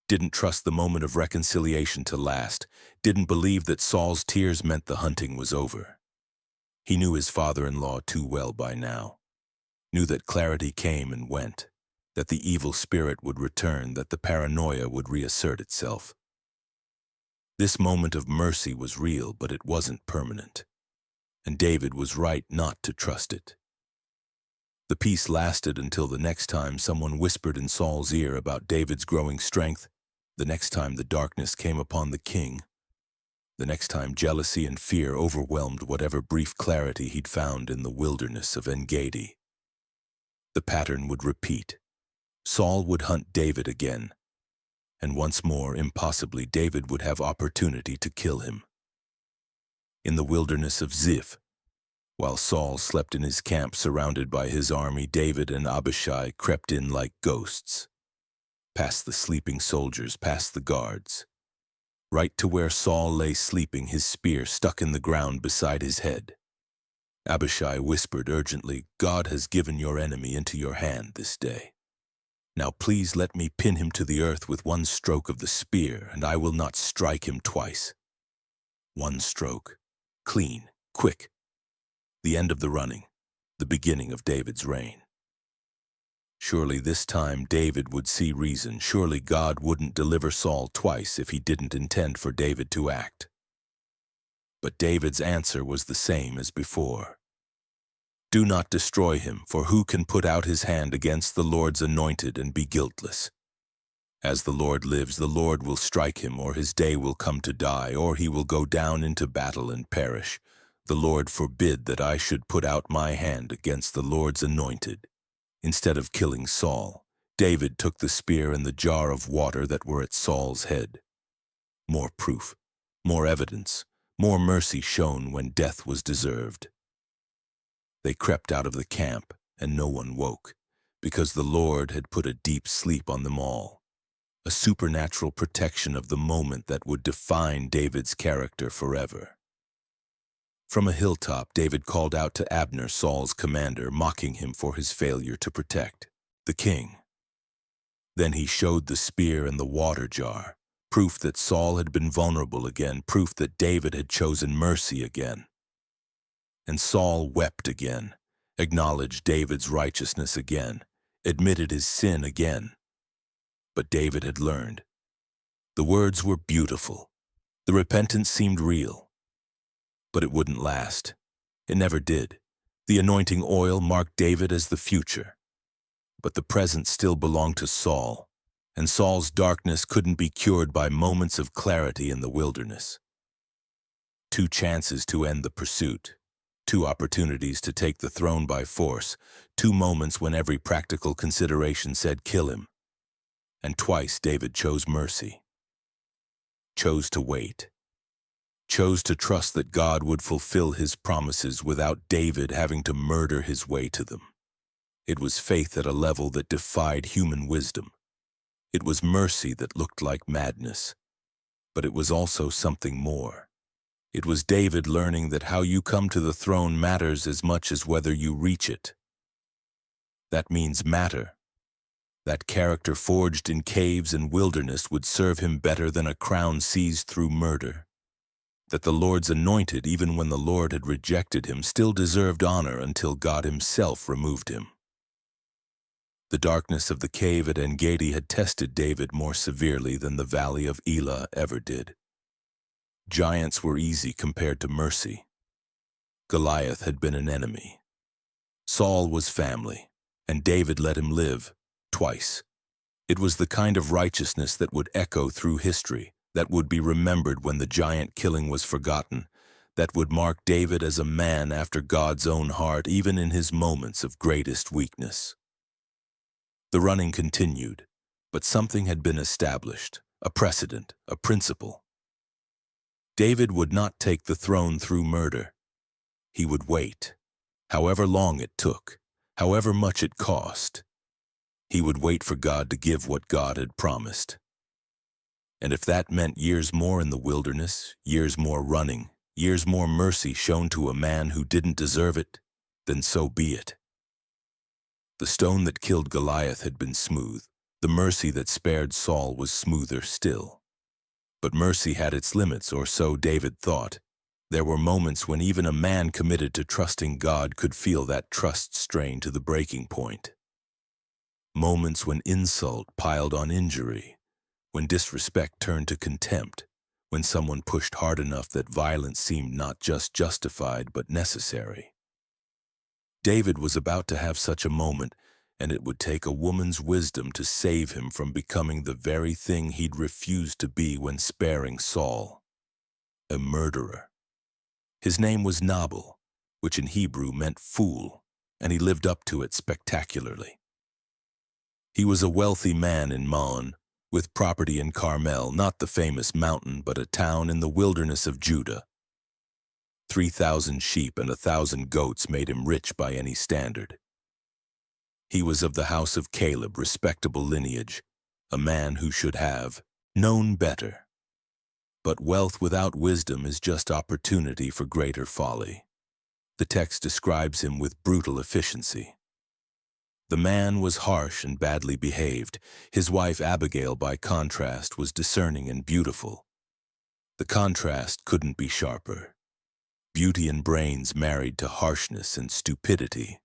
didn't trust the moment of reconciliation to last, didn't believe that Saul's tears meant the hunting was over. He knew his father-in-law too well by now, knew that clarity came and went, that the evil spirit would return, that the paranoia would reassert itself. This moment of mercy was real, but it wasn't permanent, and David was right not to trust it. The peace lasted until the next time someone whispered in Saul's ear about David's growing strength, the next time the darkness came upon the king, the next time jealousy and fear overwhelmed whatever brief clarity he'd found in the wilderness of En-Gedi. The pattern would repeat. Saul would hunt David again, and once more, impossibly, David would have opportunity to kill him. In the wilderness of Ziph, while Saul slept in his camp surrounded by his army, David and Abishai crept in like ghosts, past the sleeping soldiers, past the guards, right to where Saul lay sleeping, his spear stuck in the ground beside his head. Abishai whispered urgently, "God has given your enemy into your hand this day. Now please let me pin him to the earth with one stroke of the spear, and I will not strike him twice." One stroke, clean, quick. The end of the running, the beginning of David's reign. Surely this time David would see reason. Surely God wouldn't deliver Saul twice if he didn't intend for David to act. But David's answer was the same as before. "Do not destroy him, for who can put out his hand against the Lord's anointed and be guiltless? As the Lord lives, the Lord will strike him, or his day will come to die, or he will go down into battle and perish. The Lord forbid that I should put out my hand against the Lord's anointed." Instead of killing Saul, David took the spear and the jar of water that were at Saul's head. More proof, more evidence, more mercy shown when death was deserved. They crept out of the camp, and no one woke, because the Lord had put a deep sleep on them all, a supernatural protection of the moment that would define David's character forever. From a hilltop, David called out to Abner, Saul's commander, mocking him for his failure to protect the king. Then he showed the spear and the water jar, proof that Saul had been vulnerable again, proof that David had chosen mercy again. And Saul wept again, acknowledged David's righteousness again, admitted his sin again. But David had learned. The words were beautiful. The repentance seemed real. But it wouldn't last. It never did. The anointing oil marked David as the future. But the present still belonged to Saul, and Saul's darkness couldn't be cured by moments of clarity in the wilderness. 2 chances to end the pursuit, 2 opportunities to take the throne by force, 2 moments when every practical consideration said kill him. And twice David chose mercy, chose to wait, chose to trust that God would fulfill his promises without David having to murder his way to them. It was faith at a level that defied human wisdom. It was mercy that looked like madness. But it was also something more. It was David learning that how you come to the throne matters as much as whether you reach it. That means matter. That character forged in caves and wilderness would serve him better than a crown seized through murder. That the Lord's anointed, even when the Lord had rejected him, still deserved honor until God himself removed him. The darkness of the cave at En-Gedi had tested David more severely than the valley of Elah ever did. Giants were easy compared to mercy. Goliath had been an enemy. Saul was family, and David let him live, twice. It was the kind of righteousness that would echo through history, that would be remembered when the giant killing was forgotten, that would mark David as a man after God's own heart, even in his moments of greatest weakness. The running continued, But something had been established, a precedent, a principle. David would not take the throne through murder. He would wait, however long it took, however much it cost. He would wait for God to give what God had promised. And if that meant years more in the wilderness, years more running, years more mercy shown to a man who didn't deserve it, then so be it. The stone that killed Goliath had been smooth. The mercy that spared Saul was smoother still. But mercy had its limits, or so David thought. There were moments when even a man committed to trusting God could feel that trust strain to the breaking point. Moments when insult piled on injury, when disrespect turned to contempt, when someone pushed hard enough that violence seemed not just justified but necessary. David was about to have such a moment, and it would take a woman's wisdom to save him from becoming the very thing he'd refused to be when sparing Saul, a murderer. His name was Nabal, which in Hebrew meant fool, and he lived up to it spectacularly. He was a wealthy man in Maon, with property in Carmel, not the famous mountain, but a town in the wilderness of Judah. 3,000 sheep and 1,000 goats made him rich by any standard. He was of the house of Caleb, respectable lineage, a man who should have known better. But wealth without wisdom is just opportunity for greater folly. The text describes him with brutal efficiency. The man was harsh and badly behaved. His wife Abigail, by contrast, was discerning and beautiful. The contrast couldn't be sharper. Beauty and brains married to harshness and stupidity.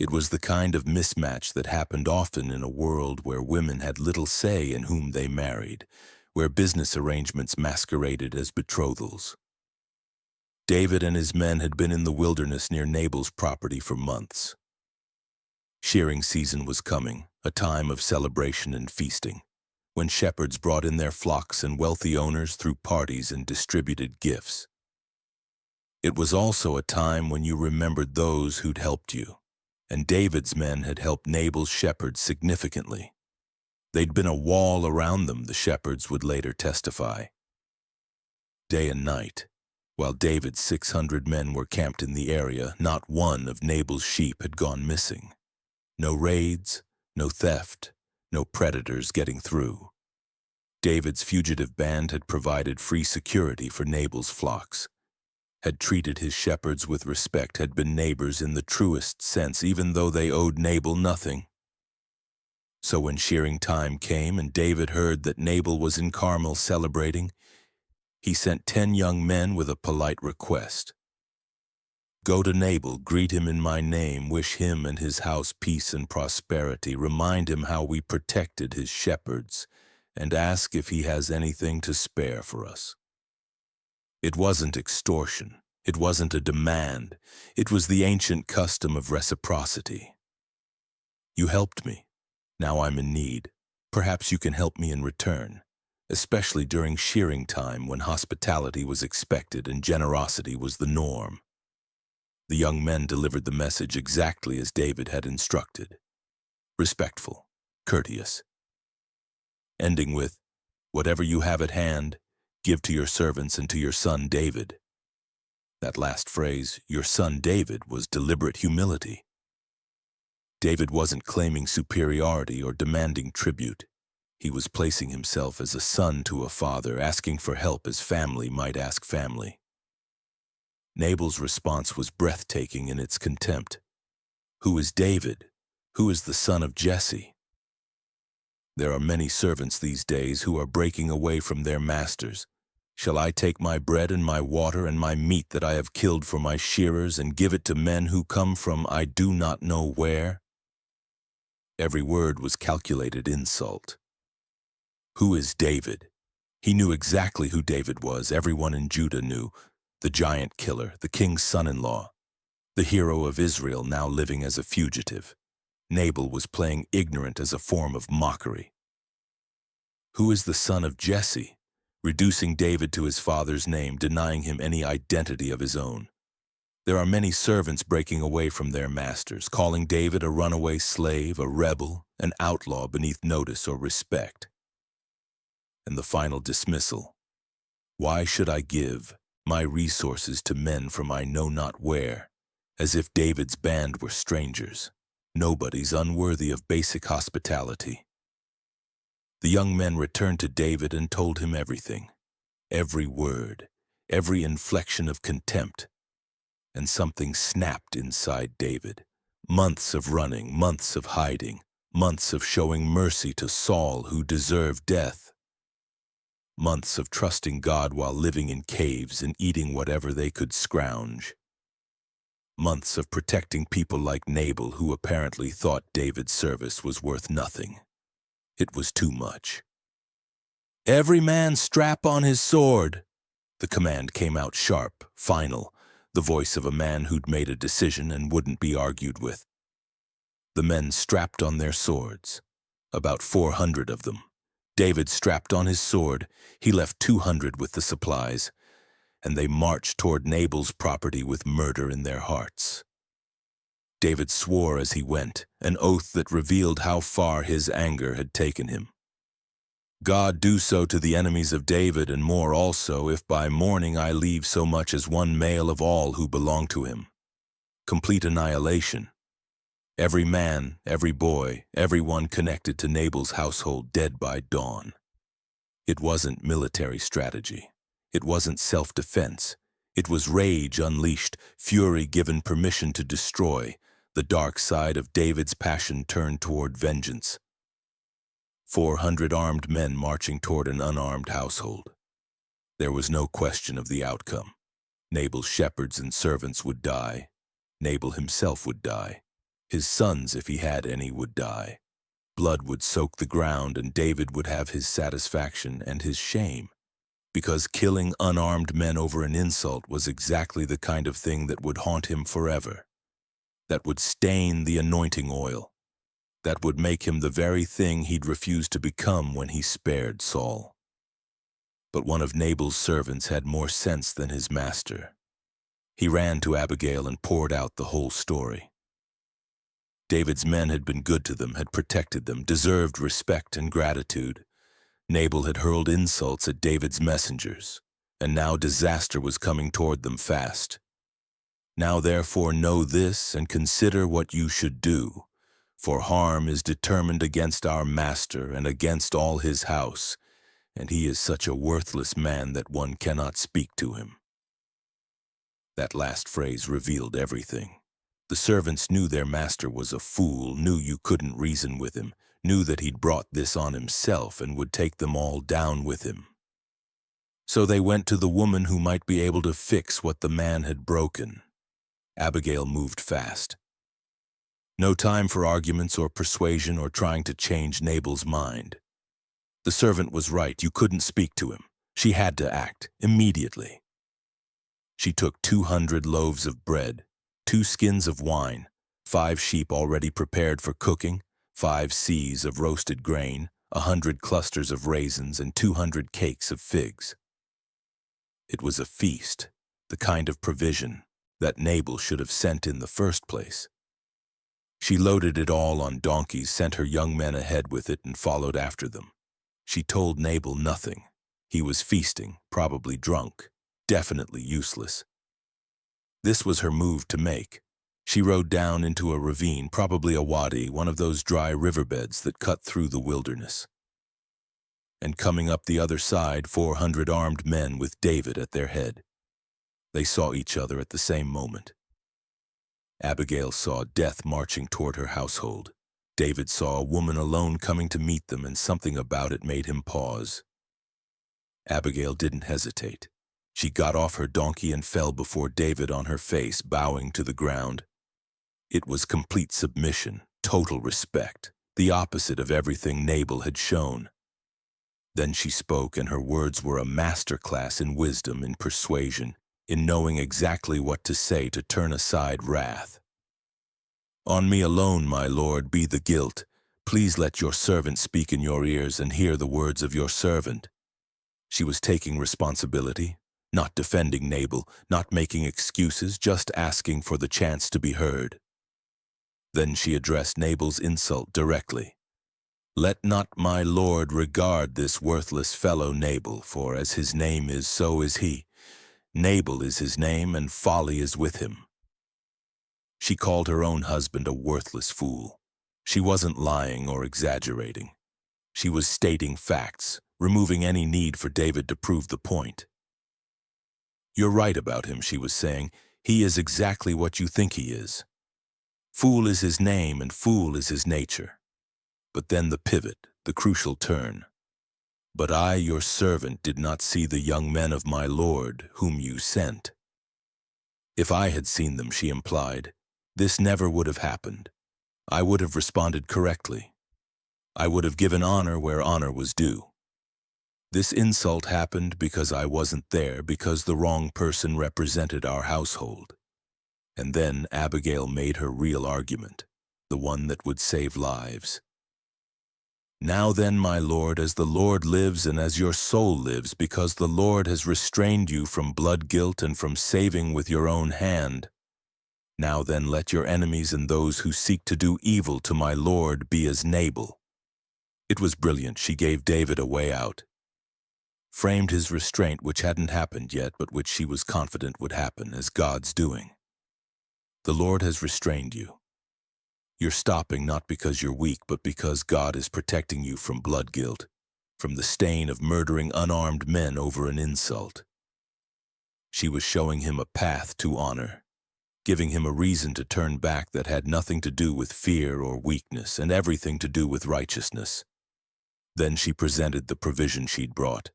It was the kind of mismatch that happened often in a world where women had little say in whom they married, where business arrangements masqueraded as betrothals. David and his men had been in the wilderness near Nabal's property for months. Shearing season was coming, a time of celebration and feasting, when shepherds brought in their flocks and wealthy owners threw parties and distributed gifts. It was also a time when you remembered those who'd helped you, and David's men had helped Nabal's shepherds significantly. They'd been a wall around them, the shepherds would later testify. Day and night, while David's 600 men were camped in the area, not one of Nabal's sheep had gone missing. No raids, no theft, no predators getting through. David's fugitive band had provided free security for Nabal's flocks, had treated his shepherds with respect, had been neighbors in the truest sense, even though they owed Nabal nothing. So when shearing time came and David heard that Nabal was in Carmel celebrating, he sent 10 young men with a polite request. Go to Nabal, greet him in my name, wish him and his house peace and prosperity, remind him how we protected his shepherds, and ask if he has anything to spare for us. It wasn't extortion. It wasn't a demand. It was the ancient custom of reciprocity. You helped me. Now I'm in need. Perhaps you can help me in return, especially during shearing time when hospitality was expected and generosity was the norm. The young men delivered the message exactly as David had instructed. Respectful, courteous. Ending with, whatever you have at hand, give to your servants and to your son David. That last phrase, your son David, was deliberate humility. David wasn't claiming superiority or demanding tribute. He was placing himself as a son to a father, asking for help as family might ask family. Nabal's response was breathtaking in its contempt. Who is David? Who is the son of Jesse? There are many servants these days who are breaking away from their masters. Shall I take my bread and my water and my meat that I have killed for my shearers and give it to men who come from I do not know where? Every word was calculated insult. Who is David? He knew exactly who David was. Everyone in Judah knew. The giant killer, the king's son-in-law, the hero of Israel now living as a fugitive. Nabal was playing ignorant as a form of mockery. Who is the son of Jesse? Reducing David to his father's name, denying him any identity of his own. There are many servants breaking away from their masters, calling David a runaway slave, a rebel, an outlaw beneath notice or respect. And the final dismissal. Why should I give my resources to men from I know not where, as if David's band were strangers, nobodies unworthy of basic hospitality? The young men returned to David and told him everything, every word, every inflection of contempt. And something snapped inside David. Months of running, months of hiding, months of showing mercy to Saul who deserved death. Months of trusting God while living in caves and eating whatever they could scrounge. Months of protecting people like Nabal who apparently thought David's service was worth nothing. It was too much. "Every man strap on his sword." The command came out sharp, final, the voice of a man who'd made a decision and wouldn't be argued with. The men strapped on their swords, about 400 of them. David strapped on his sword, he left 200 with the supplies, and they marched toward Nabal's property with murder in their hearts. David swore as he went, an oath that revealed how far his anger had taken him. "God do so to the enemies of David, and more also, if by morning I leave so much as one male of all who belong to him." Complete annihilation. Every man, every boy, everyone connected to Nabal's household dead by dawn. It wasn't military strategy. It wasn't self-defense. It was rage unleashed, fury given permission to destroy, the dark side of David's passion turned toward vengeance. 400 armed men marching toward an unarmed household. There was no question of the outcome. Nabal's shepherds and servants would die. Nabal himself would die. His sons, if he had any, would die. Blood would soak the ground, and David would have his satisfaction and his shame, because killing unarmed men over an insult was exactly the kind of thing that would haunt him forever, that would stain the anointing oil, that would make him the very thing he'd refused to become when he spared Saul. But one of Nabal's servants had more sense than his master. He ran to Abigail and poured out the whole story. David's men had been good to them, had protected them, deserved respect and gratitude. Nabal had hurled insults at David's messengers, and now disaster was coming toward them fast. "Now therefore know this and consider what you should do. For harm is determined against our master and against all his house, and he is such a worthless man that one cannot speak to him." That last phrase revealed everything. The servants knew their master was a fool, knew you couldn't reason with him, knew that he'd brought this on himself and would take them all down with him. So they went to the woman who might be able to fix what the man had broken. Abigail moved fast. No time for arguments or persuasion or trying to change Nabal's mind. The servant was right, you couldn't speak to him. She had to act, immediately. She took 200 loaves of bread, 2 skins of wine, 5 sheep already prepared for cooking, 5 seahs of roasted grain, 100 clusters of raisins, and 200 cakes of figs. It was a feast, the kind of provision that Nabal should have sent in the first place. She loaded it all on donkeys, sent her young men ahead with it, and followed after them. She told Nabal nothing. He was feasting, probably drunk, definitely useless. This was her move to make. She rode down into a ravine, probably a wadi, one of those dry riverbeds that cut through the wilderness. And coming up the other side, 400 armed men with David at their head. They saw each other at the same moment. Abigail saw death marching toward her household. David saw a woman alone coming to meet them, and something about it made him pause. Abigail didn't hesitate. She got off her donkey and fell before David on her face, bowing to the ground. It was complete submission, total respect, the opposite of everything Nabal had shown. Then she spoke, and her words were a masterclass in wisdom, in persuasion, in knowing exactly what to say to turn aside wrath. "On me alone, my lord, be the guilt. Please let your servant speak in your ears and hear the words of your servant." She was taking responsibility, not defending Nabal, not making excuses, just asking for the chance to be heard. Then she addressed Nabal's insult directly. "Let not my lord regard this worthless fellow Nabal, for as his name is, so is he. Nabal is his name, and folly is with him." She called her own husband a worthless fool. She wasn't lying or exaggerating. She was stating facts, removing any need for David to prove the point. "You're right about him," she was saying. "He is exactly what you think he is. Fool is his name, and fool is his nature." But then the pivot, the crucial turn. "But I, your servant, did not see the young men of my lord, whom you sent." If I had seen them, she implied, this never would have happened. I would have responded correctly. I would have given honor where honor was due. This insult happened because I wasn't there, because the wrong person represented our household. And then Abigail made her real argument, the one that would save lives. "Now then, my lord, as the Lord lives and as your soul lives, because the Lord has restrained you from blood guilt and from saving with your own hand, now then let your enemies and those who seek to do evil to my lord be as Nabal." It was brilliant. She gave David a way out. Framed his restraint, which hadn't happened yet, but which she was confident would happen, as God's doing. The Lord has restrained you. You're stopping not because you're weak, but because God is protecting you from blood guilt, from the stain of murdering unarmed men over an insult. She was showing him a path to honor, giving him a reason to turn back that had nothing to do with fear or weakness and everything to do with righteousness. Then she presented the provision she'd brought.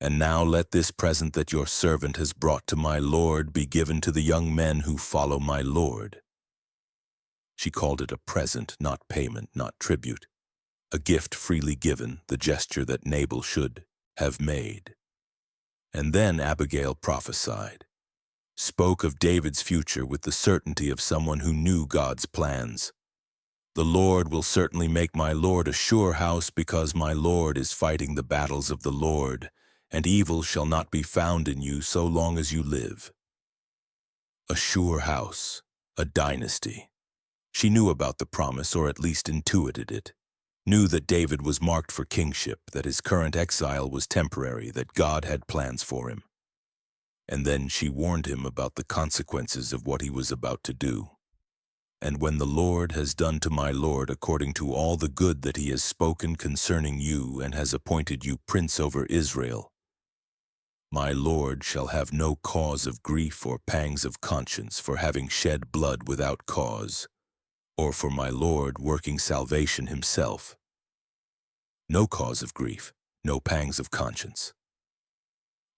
"And now let this present that your servant has brought to my lord be given to the young men who follow my lord." She called it a present, not payment, not tribute. A gift freely given, the gesture that Nabal should have made. And then Abigail prophesied, spoke of David's future with the certainty of someone who knew God's plans. "The Lord will certainly make my lord a sure house, because my lord is fighting the battles of the Lord, and evil shall not be found in you so long as you live." A sure house, a dynasty. She knew about the promise, or at least intuited it. Knew that David was marked for kingship, that his current exile was temporary, that God had plans for him. And then she warned him about the consequences of what he was about to do. "And when the Lord has done to my lord according to all the good that he has spoken concerning you, and has appointed you prince over Israel, my lord shall have no cause of grief or pangs of conscience for having shed blood without cause, or for my lord working salvation himself." No cause of grief, no pangs of conscience.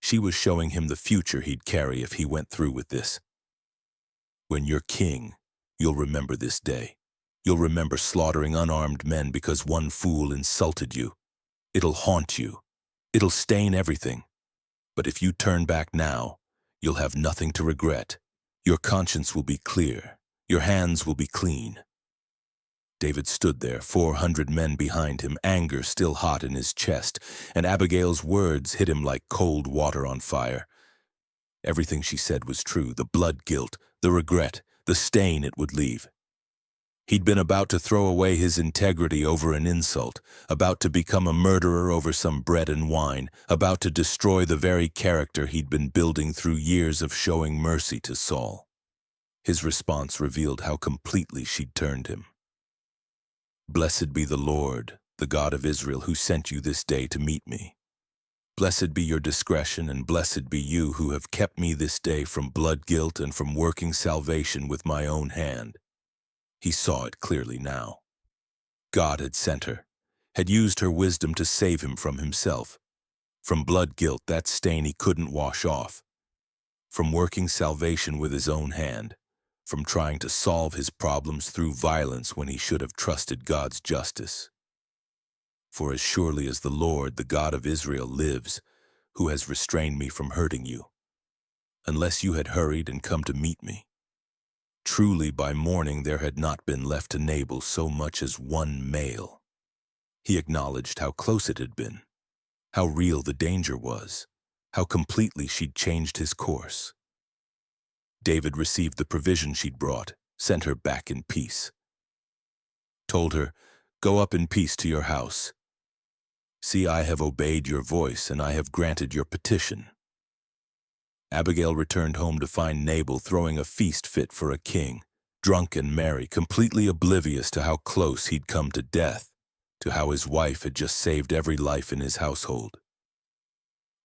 She was showing him the future he'd carry if he went through with this. "When you're king, you'll remember this day. You'll remember slaughtering unarmed men because one fool insulted you. It'll haunt you. It'll stain everything. But if you turn back now, you'll have nothing to regret. Your conscience will be clear. Your hands will be clean." David stood there, 400 men behind him, anger still hot in his chest, and Abigail's words hit him like cold water on fire. Everything she said was true, the blood guilt, the regret, the stain it would leave. He'd been about to throw away his integrity over an insult, about to become a murderer over some bread and wine, about to destroy the very character he'd been building through years of showing mercy to Saul. His response revealed how completely she'd turned him. "Blessed be the Lord, the God of Israel, who sent you this day to meet me. Blessed be your discretion, and blessed be you who have kept me this day from blood guilt and from working salvation with my own hand." He saw it clearly now. God had sent her, had used her wisdom to save him from himself, from blood guilt, that stain he couldn't wash off, from working salvation with his own hand, from trying to solve his problems through violence when he should have trusted God's justice. "For as surely as the Lord, the God of Israel, lives, who has restrained me from hurting you, unless you had hurried and come to meet me, truly by morning there had not been left to Nabal so much as one male." He acknowledged how close it had been, how real the danger was, how completely she'd changed his course. David received the provision she'd brought, sent her back in peace. Told her, "Go up in peace to your house. See, I have obeyed your voice, and I have granted your petition." Abigail returned home to find Nabal throwing a feast fit for a king, drunk and merry, completely oblivious to how close he'd come to death, to how his wife had just saved every life in his household.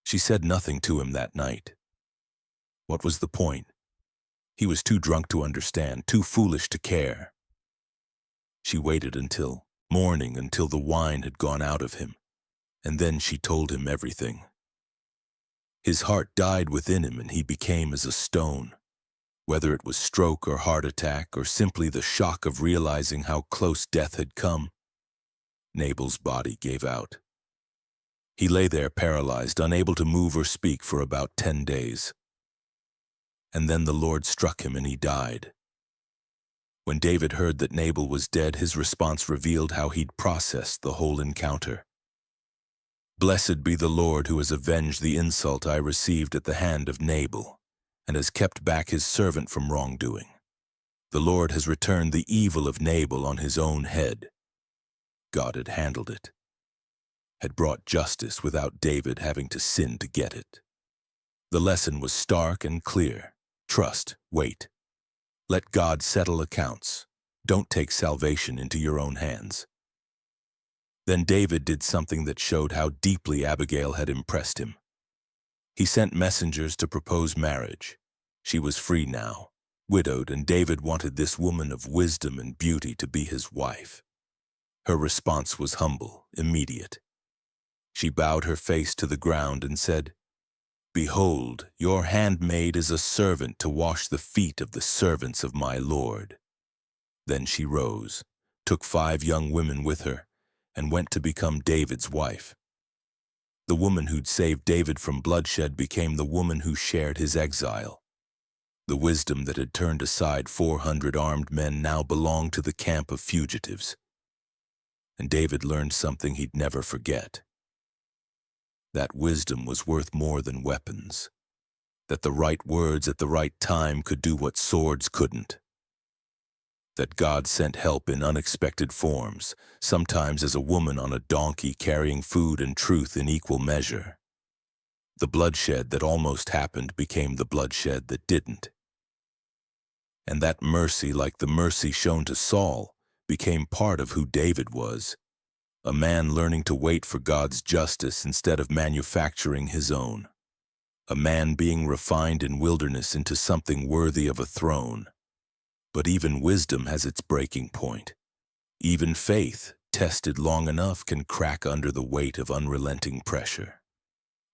She said nothing to him that night. What was the point? He was too drunk to understand, too foolish to care. She waited until morning, until the wine had gone out of him, and then she told him everything. His heart died within him, and he became as a stone. Whether it was stroke or heart attack, or simply the shock of realizing how close death had come, Nabal's body gave out. He lay there paralyzed, unable to move or speak for about 10 days. And then the Lord struck him and he died. When David heard that Nabal was dead, his response revealed how he'd processed the whole encounter. "Blessed be the Lord who has avenged the insult I received at the hand of Nabal, and has kept back his servant from wrongdoing. The Lord has returned the evil of Nabal on his own head." God had handled it, had brought justice without David having to sin to get it. The lesson was stark and clear. Trust, wait. Let God settle accounts. Don't take salvation into your own hands. Then David did something that showed how deeply Abigail had impressed him. He sent messengers to propose marriage. She was free now, widowed, and David wanted this woman of wisdom and beauty to be his wife. Her response was humble, immediate. She bowed her face to the ground and said, "Behold, your handmaid is a servant to wash the feet of the servants of my Lord." Then she rose, took 5 young women with her, and went to become David's wife. The woman who'd saved David from bloodshed became the woman who shared his exile. The wisdom that had turned aside 400 armed men now belonged to the camp of fugitives. And David learned something he'd never forget. That wisdom was worth more than weapons. That the right words at the right time could do what swords couldn't. That God sent help in unexpected forms, sometimes as a woman on a donkey carrying food and truth in equal measure. The bloodshed that almost happened became the bloodshed that didn't. And that mercy, like the mercy shown to Saul, became part of who David was, a man learning to wait for God's justice instead of manufacturing his own, a man being refined in wilderness into something worthy of a throne. But even wisdom has its breaking point. Even faith, tested long enough, can crack under the weight of unrelenting pressure.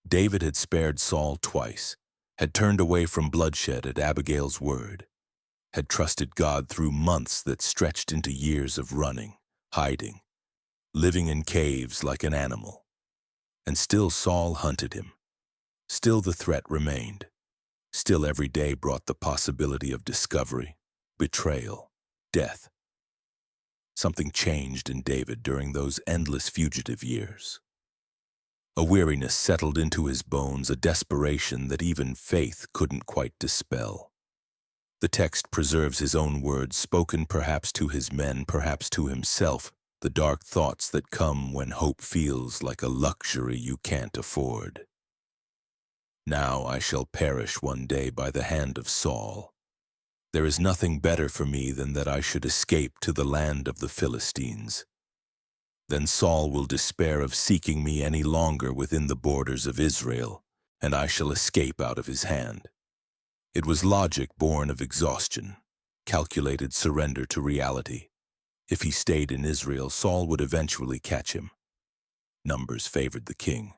David had spared Saul twice, had turned away from bloodshed at Abigail's word, had trusted God through months that stretched into years of running, hiding, living in caves like an animal. And still Saul hunted him. Still the threat remained. Still every day brought the possibility of discovery, betrayal, death. Something changed in David during those endless fugitive years. A weariness settled into his bones, a desperation that even faith couldn't quite dispel. The text preserves his own words, spoken perhaps to his men, perhaps to himself, the dark thoughts that come when hope feels like a luxury you can't afford. "Now I shall perish one day by the hand of Saul. There is nothing better for me than that I should escape to the land of the Philistines. Then Saul will despair of seeking me any longer within the borders of Israel, and I shall escape out of his hand." It was logic born of exhaustion, calculated surrender to reality. If he stayed in Israel, Saul would eventually catch him. Numbers favored the king.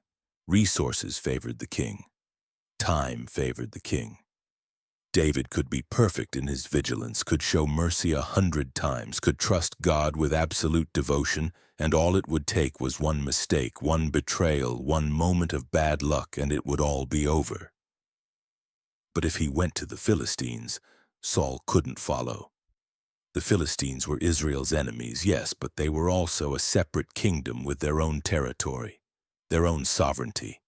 Resources favored the king. Time favored the king. David could be perfect in his vigilance, could show mercy 100 times, could trust God with absolute devotion, and all it would take was one mistake, one betrayal, one moment of bad luck, and it would all be over. But if he went to the Philistines, Saul couldn't follow. The Philistines were Israel's enemies, yes, but they were also a separate kingdom with their own territory, their own sovereignty.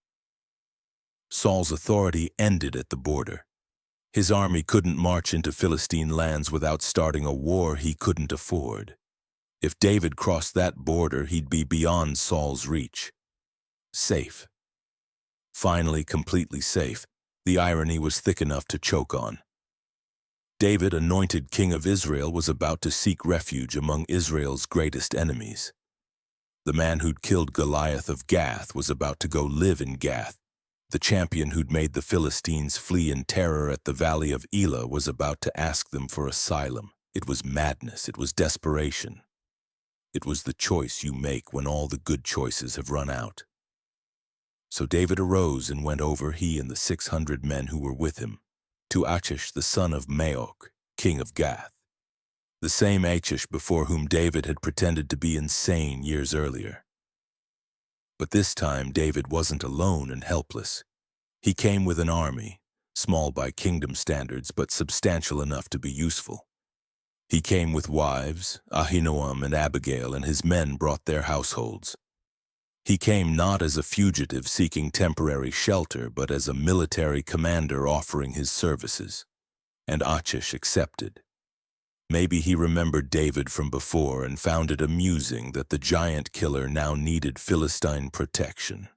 Saul's authority ended at the border. His army couldn't march into Philistine lands without starting a war he couldn't afford. If David crossed that border, he'd be beyond Saul's reach. Safe. Finally, completely safe. The irony was thick enough to choke on. David, anointed king of Israel, was about to seek refuge among Israel's greatest enemies. The man who'd killed Goliath of Gath was about to go live in Gath. The champion who'd made the Philistines flee in terror at the valley of Elah was about to ask them for asylum. It was madness. It was desperation. It was the choice you make when all the good choices have run out. So David arose and went over, he and the 600 men who were with him, to Achish the son of Maok, king of Gath, the same Achish before whom David had pretended to be insane years earlier. But this time David wasn't alone and helpless. He came with an army, small by kingdom standards but substantial enough to be useful. He came with wives, Ahinoam and Abigail, and his men brought their households. He came not as a fugitive seeking temporary shelter, but as a military commander offering his services. And Achish accepted. Maybe he remembered David from before and found it amusing that the giant killer now needed Philistine protection.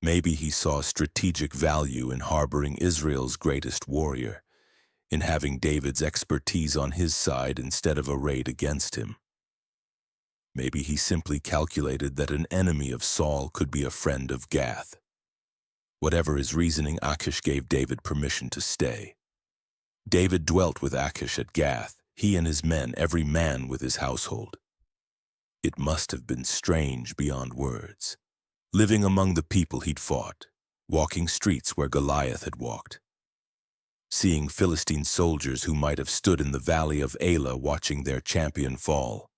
Maybe he saw strategic value in harboring Israel's greatest warrior, in having David's expertise on his side instead of arrayed against him. Maybe he simply calculated that an enemy of Saul could be a friend of Gath. Whatever his reasoning, Achish gave David permission to stay. David dwelt with Achish at Gath, he and his men, every man with his household. It must have been strange beyond words, living among the people he'd fought, walking streets where Goliath had walked, seeing Philistine soldiers who might have stood in the valley of Elah watching their champion fall.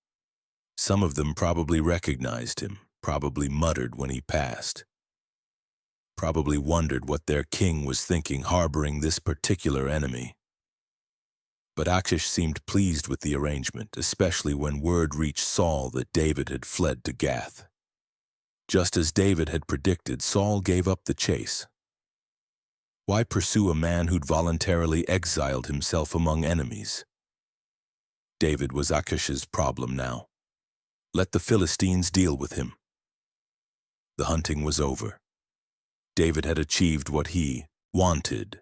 Some of them probably recognized him, probably muttered when he passed, probably wondered what their king was thinking harboring this particular enemy. But Achish seemed pleased with the arrangement, especially when word reached Saul that David had fled to Gath. Just as David had predicted, Saul gave up the chase. Why pursue a man who'd voluntarily exiled himself among enemies? David was Achish's problem now. Let the Philistines deal with him. The hunting was over. David had achieved what he wanted: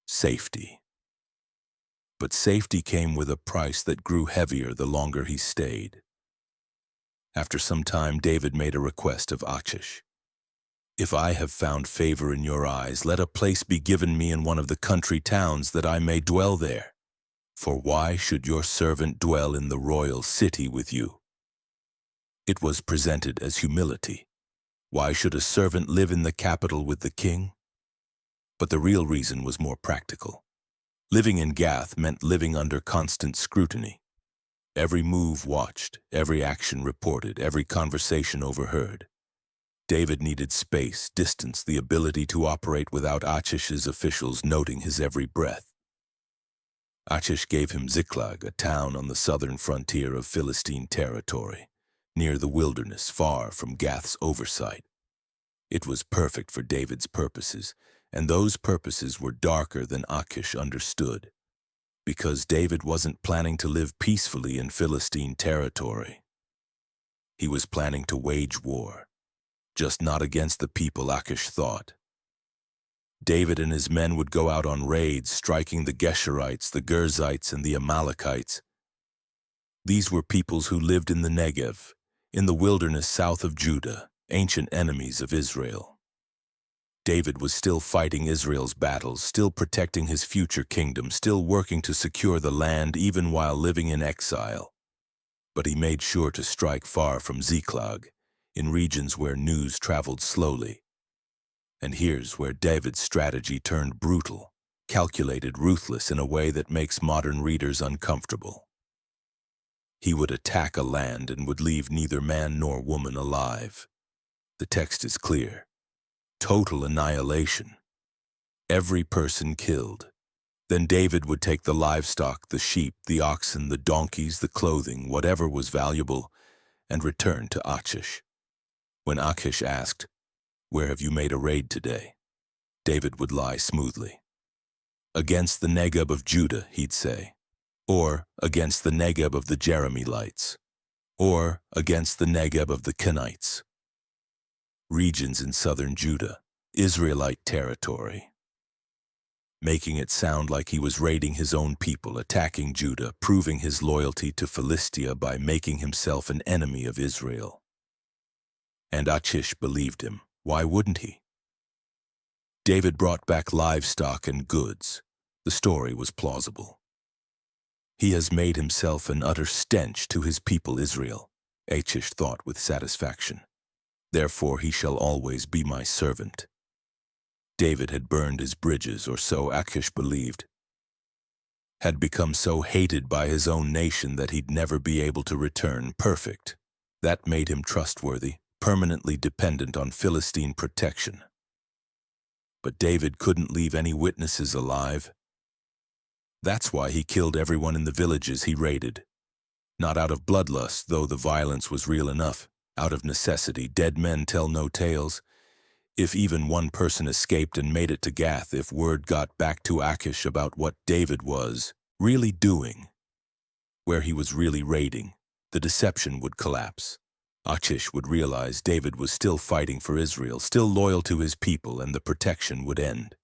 safety. But safety came with a price that grew heavier the longer he stayed. After some time, David made a request of Achish. If I have found favor in your eyes, let a place be given me in one of the country towns that I may dwell there. For why should your servant dwell in the royal city with you? It was presented as humility. Why should a servant live in the capital with the king? But the real reason was more practical. Living in Gath meant living under constant scrutiny. Every move watched, every action reported, every conversation overheard. David needed space, distance, the ability to operate without Achish's officials noting his every breath. Achish gave him Ziklag, a town on the southern frontier of Philistine territory, near the wilderness, far from Gath's oversight. It was perfect for David's purposes, and those purposes were darker than Achish understood, because David wasn't planning to live peacefully in Philistine territory. He was planning to wage war, just not against the people Achish thought. David and his men would go out on raids, striking the Geshurites, the Girzites, and the Amalekites. These were peoples who lived in the Negev, in the wilderness south of Judah, ancient enemies of Israel. David was still fighting Israel's battles, still protecting his future kingdom, still working to secure the land even while living in exile. But he made sure to strike far from Ziklag, in regions where news traveled slowly. And here's where David's strategy turned brutal, calculated, ruthless in a way that makes modern readers uncomfortable. He would attack a land and would leave neither man nor woman alive. The text is clear. Total annihilation. Every person killed. Then David would take the livestock, the sheep, the oxen, the donkeys, the clothing, whatever was valuable, and return to Achish. When Achish asked, "Where have you made a raid today?" David would lie smoothly. "Against the Negeb of Judah," he'd say. Or, "Against the Negeb of the Jerahmeelites." Or, "Against the Negeb of the Kenites." Regions in southern Judah, Israelite territory. Making it sound like he was raiding his own people, attacking Judah, proving his loyalty to Philistia by making himself an enemy of Israel. And Achish believed him. Why wouldn't he? David brought back livestock and goods. The story was plausible. "He has made himself an utter stench to his people Israel," Achish thought with satisfaction. "Therefore he shall always be my servant." David had burned his bridges, or so Achish believed. Had become so hated by his own nation that he'd never be able to return perfect. That made him trustworthy, permanently dependent on Philistine protection. But David couldn't leave any witnesses alive. That's why he killed everyone in the villages he raided. Not out of bloodlust, though the violence was real enough. Out of necessity. Dead men tell no tales. If even one person escaped and made it to Gath, if word got back to Achish about what David was really doing, where he was really raiding, the deception would collapse. Achish would realize David was still fighting for Israel, still loyal to his people, and the protection would end.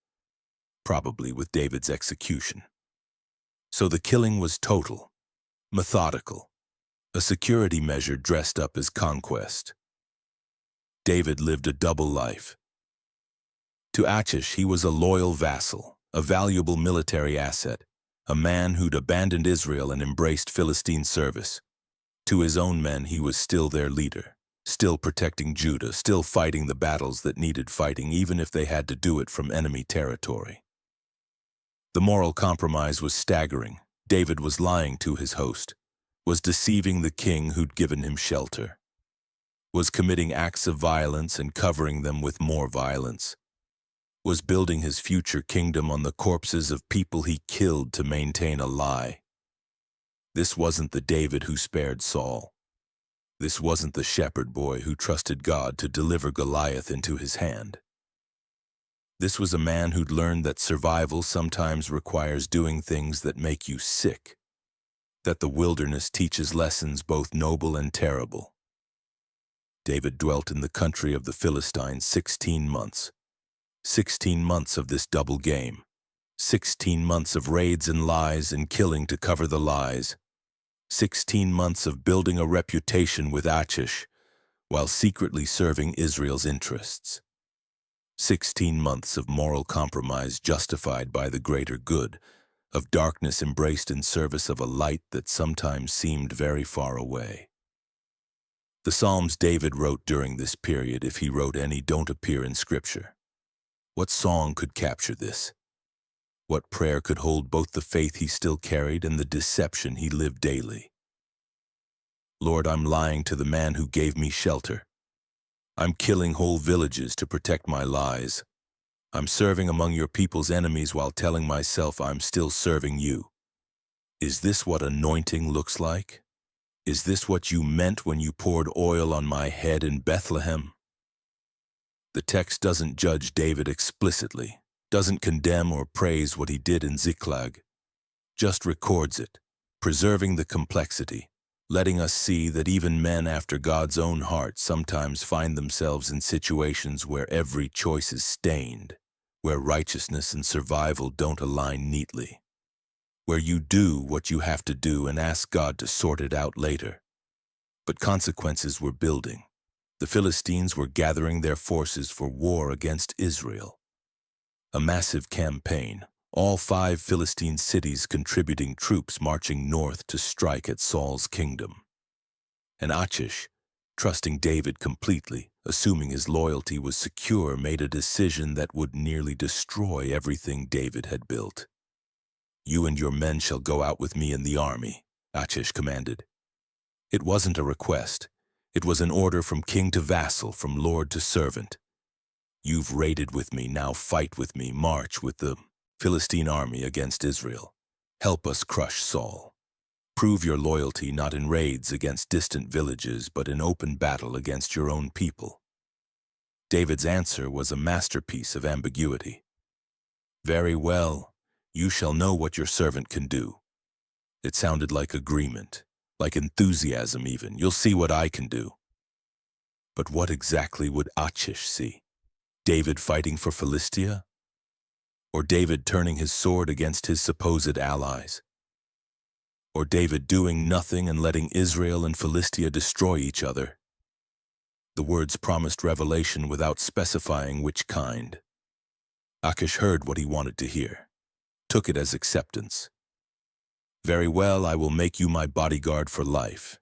Probably with David's execution. So the killing was total, methodical, a security measure dressed up as conquest. David lived a double life. To Achish, he was a loyal vassal, a valuable military asset, a man who'd abandoned Israel and embraced Philistine service. To his own men, he was still their leader, still protecting Judah, still fighting the battles that needed fighting, even if they had to do it from enemy territory. The moral compromise was staggering. David was lying to his host, was deceiving the king who'd given him shelter, was committing acts of violence and covering them with more violence, was building his future kingdom on the corpses of people he killed to maintain a lie. This wasn't the David who spared Saul. This wasn't the shepherd boy who trusted God to deliver Goliath into his hand. This was a man who'd learned that survival sometimes requires doing things that make you sick, that the wilderness teaches lessons both noble and terrible. David dwelt in the country of the Philistines 16 months. 16 months of this double game. 16 months of raids and lies and killing to cover the lies. 16 months of building a reputation with Achish while secretly serving Israel's interests. 16 months of moral compromise justified by the greater good, of darkness embraced in service of a light that sometimes seemed very far away. The Psalms David wrote during this period, if he wrote any, don't appear in Scripture. What song could capture this? What prayer could hold both the faith he still carried and the deception he lived daily? Lord, I'm lying to the man who gave me shelter. I'm killing whole villages to protect my lies. I'm serving among your people's enemies while telling myself I'm still serving you. Is this what anointing looks like? Is this what you meant when you poured oil on my head in Bethlehem? The text doesn't judge David explicitly, doesn't condemn or praise what he did in Ziklag, just records it, preserving the complexity, letting us see that even men after God's own heart sometimes find themselves in situations where every choice is stained, where righteousness and survival don't align neatly, where you do what you have to do and ask God to sort it out later. But consequences were building. The Philistines were gathering their forces for war against Israel. A massive campaign, all 5 Philistine cities contributing troops marching north to strike at Saul's kingdom. And Achish, trusting David completely, assuming his loyalty was secure, made a decision that would nearly destroy everything David had built. You and your men shall go out with me in the army, Achish commanded. It wasn't a request. It was an order from king to vassal, from lord to servant. You've raided with me, now fight with me, march with the Philistine army against Israel. Help us crush Saul. Prove your loyalty not in raids against distant villages, but in open battle against your own people. David's answer was a masterpiece of ambiguity. "Very well, you shall know what your servant can do." It sounded like agreement, like enthusiasm even. "You'll see what I can do." But what exactly would Achish see? David fighting for Philistia? Or David turning his sword against his supposed allies? Or David doing nothing and letting Israel and Philistia destroy each other? The words promised revelation without specifying which kind. Achish heard what he wanted to hear, took it as acceptance. "Very well, I will make you my bodyguard for life."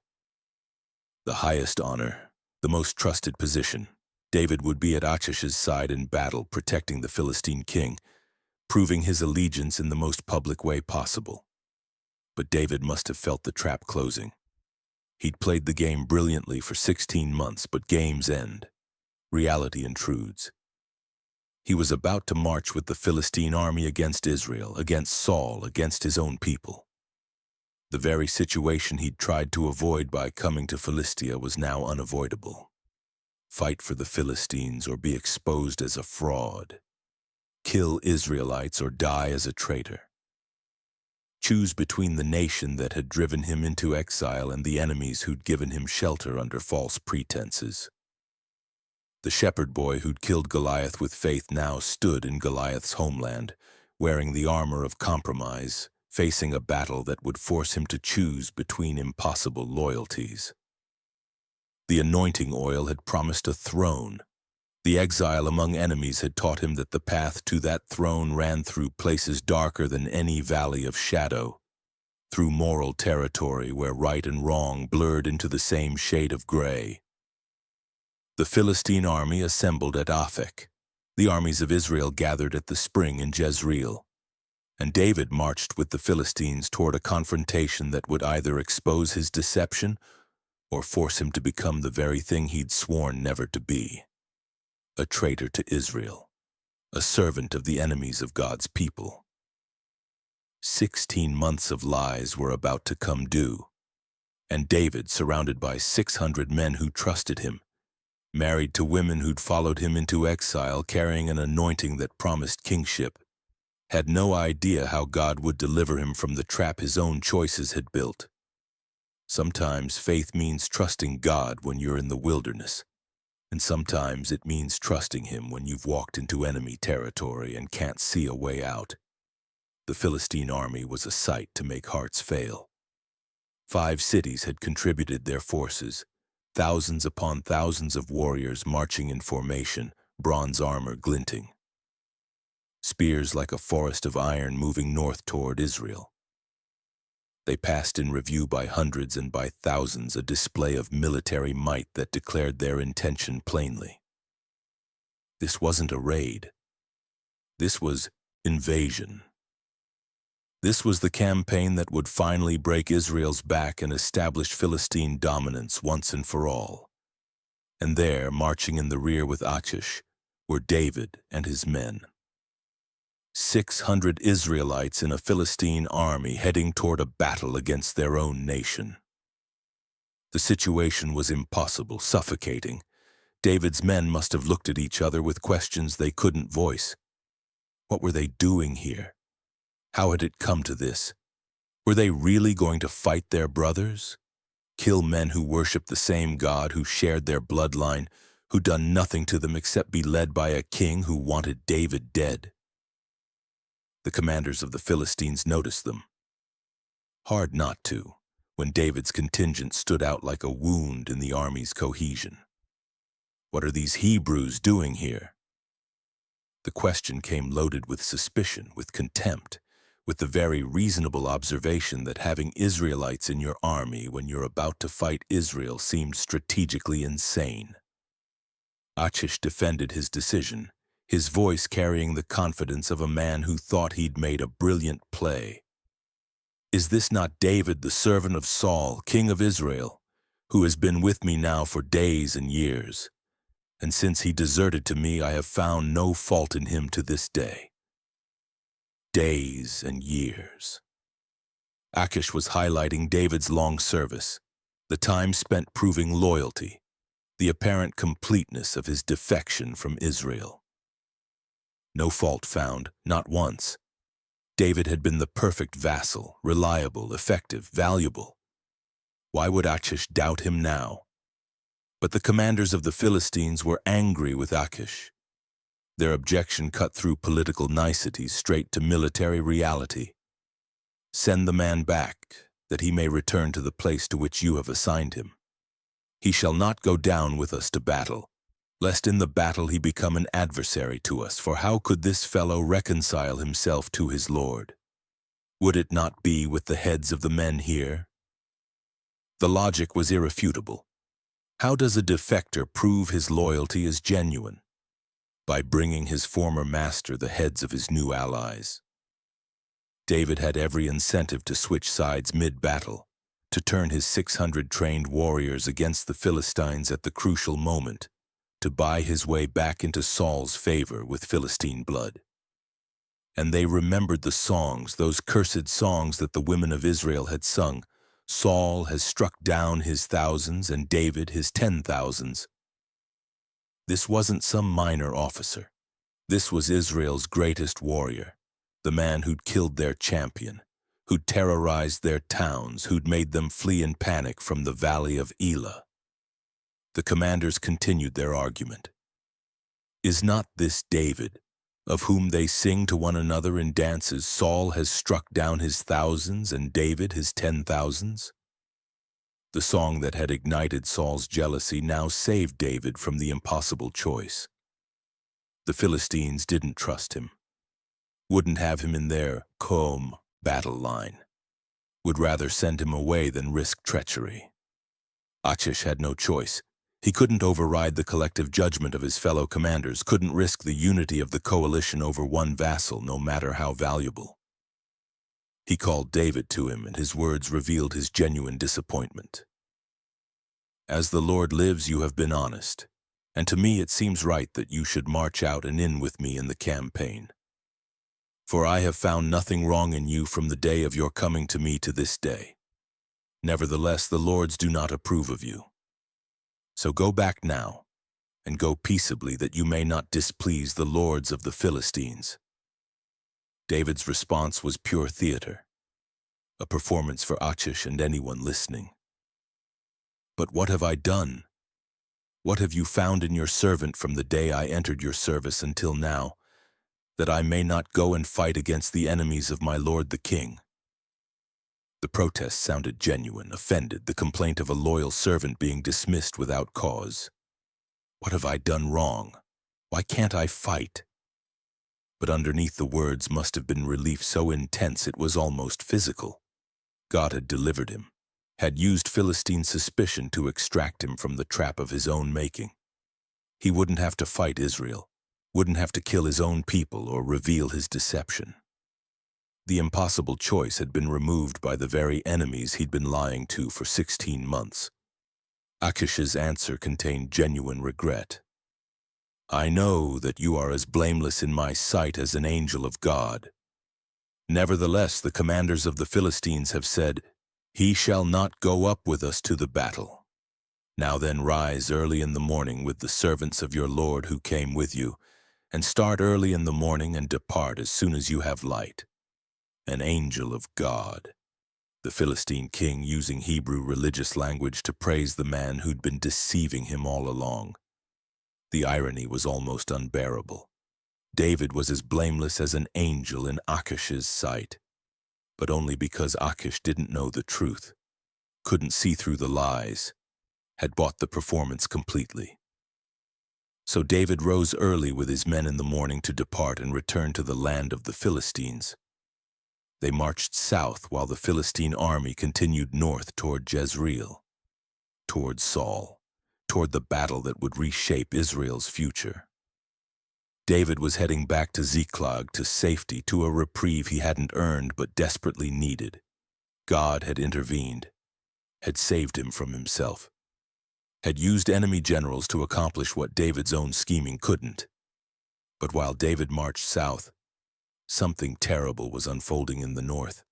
The highest honor, the most trusted position. David would be at Achish's side in battle, protecting the Philistine king, proving his allegiance in the most public way possible. But David must have felt the trap closing. He'd played the game brilliantly for 16 months, but games end. Reality intrudes. He was about to march with the Philistine army against Israel, against Saul, against his own people. The very situation he'd tried to avoid by coming to Philistia was now unavoidable. Fight for the Philistines or be exposed as a fraud. Kill Israelites or die as a traitor. Choose between the nation that had driven him into exile and the enemies who'd given him shelter under false pretenses. The shepherd boy who'd killed Goliath with faith now stood in Goliath's homeland, wearing the armor of compromise, facing a battle that would force him to choose between impossible loyalties. The anointing oil had promised a throne. The exile among enemies had taught him that the path to that throne ran through places darker than any valley of shadow, through moral territory where right and wrong blurred into the same shade of gray. The Philistine army assembled at Aphek. The armies of Israel gathered at the spring in Jezreel. And David marched with the Philistines toward a confrontation that would either expose his deception or force him to become the very thing he'd sworn never to be. A traitor to Israel, a servant of the enemies of God's people. 16 months of lies were about to come due, and David, surrounded by 600 men who trusted him, married to women who'd followed him into exile carrying an anointing that promised kingship, had no idea how God would deliver him from the trap his own choices had built. Sometimes faith means trusting God when you're in the wilderness. And sometimes it means trusting him when you've walked into enemy territory and can't see a way out. The Philistine army was a sight to make hearts fail. 5 cities had contributed their forces, thousands upon thousands of warriors marching in formation, bronze armor glinting. Spears like a forest of iron moving north toward Israel. They passed in review by hundreds and by thousands, a display of military might that declared their intention plainly. This wasn't a raid. This was invasion. This was the campaign that would finally break Israel's back and establish Philistine dominance once and for all. And there, marching in the rear with Achish, were David and his men. 600 Israelites in a Philistine army heading toward a battle against their own nation. The situation was impossible, suffocating. David's men must have looked at each other with questions they couldn't voice. What were they doing here? How had it come to this? Were they really going to fight their brothers? Kill men who worshiped the same God, who shared their bloodline, who'd done nothing to them except be led by a king who wanted David dead? The commanders of the Philistines noticed them. Hard not to, when David's contingent stood out like a wound in the army's cohesion. What are these Hebrews doing here? The question came loaded with suspicion, with contempt, with the very reasonable observation that having Israelites in your army when you're about to fight Israel seemed strategically insane. Achish defended his decision, his voice carrying the confidence of a man who thought he'd made a brilliant play. Is this not David, the servant of Saul, king of Israel, who has been with me now for days and years? And since he deserted to me, I have found no fault in him to this day. Days and years. Achish was highlighting David's long service, the time spent proving loyalty, the apparent completeness of his defection from Israel. No fault found, not once. David had been the perfect vassal, reliable, effective, valuable. Why would Achish doubt him now? But the commanders of the Philistines were angry with Achish. Their objection cut through political niceties straight to military reality. Send the man back, that he may return to the place to which you have assigned him. He shall not go down with us to battle, lest in the battle he become an adversary to us, for how could this fellow reconcile himself to his Lord? Would it not be with the heads of the men here? The logic was irrefutable. How does a defector prove his loyalty is genuine? By bringing his former master the heads of his new allies. David had every incentive to switch sides mid-battle, to turn his 600 trained warriors against the Philistines at the crucial moment, to buy his way back into Saul's favor with Philistine blood. And they remembered the songs, those cursed songs that the women of Israel had sung. Saul has struck down his thousands and David his 10,000s. This wasn't some minor officer. This was Israel's greatest warrior, the man who'd killed their champion, who'd terrorized their towns, who'd made them flee in panic from the valley of Elah. The commanders continued their argument. Is not this David, of whom they sing to one another in dances, Saul has struck down his thousands and David his 10,000s? The song that had ignited Saul's jealousy now saved David from the impossible choice. The Philistines didn't trust him, wouldn't have him in their Qom battle line, would rather send him away than risk treachery. Achish had no choice. He couldn't override the collective judgment of his fellow commanders, couldn't risk the unity of the coalition over one vassal, no matter how valuable. He called David to him, and his words revealed his genuine disappointment. As the Lord lives, you have been honest, and to me it seems right that you should march out and in with me in the campaign. For I have found nothing wrong in you from the day of your coming to me to this day. Nevertheless, the lords do not approve of you. So go back now, and go peaceably, that you may not displease the lords of the Philistines. David's response was pure theater, a performance for Achish and anyone listening. But what have I done? What have you found in your servant from the day I entered your service until now, that I may not go and fight against the enemies of my lord the king? The protest sounded genuine, offended, the complaint of a loyal servant being dismissed without cause. What have I done wrong? Why can't I fight? But underneath the words must have been relief so intense it was almost physical. God had delivered him, had used Philistine suspicion to extract him from the trap of his own making. He wouldn't have to fight Israel, wouldn't have to kill his own people or reveal his deception. The impossible choice had been removed by the very enemies he'd been lying to for 16 months. Achish's answer contained genuine regret. I know that you are as blameless in my sight as an angel of God. Nevertheless, the commanders of the Philistines have said, He shall not go up with us to the battle. Now then, rise early in the morning with the servants of your Lord who came with you, and start early in the morning and depart as soon as you have light. An angel of God. The Philistine king using Hebrew religious language to praise the man who'd been deceiving him all along. The irony was almost unbearable. David was as blameless as an angel in Achish's sight, but only because Achish didn't know the truth, couldn't see through the lies, had bought the performance completely. So David rose early with his men in the morning to depart and return to the land of the Philistines. They marched south while the Philistine army continued north toward Jezreel, toward Saul, toward the battle that would reshape Israel's future. David was heading back to Ziklag, to safety, to a reprieve he hadn't earned but desperately needed. God had intervened, had saved him from himself, had used enemy generals to accomplish what David's own scheming couldn't. But while David marched south, something terrible was unfolding in the north.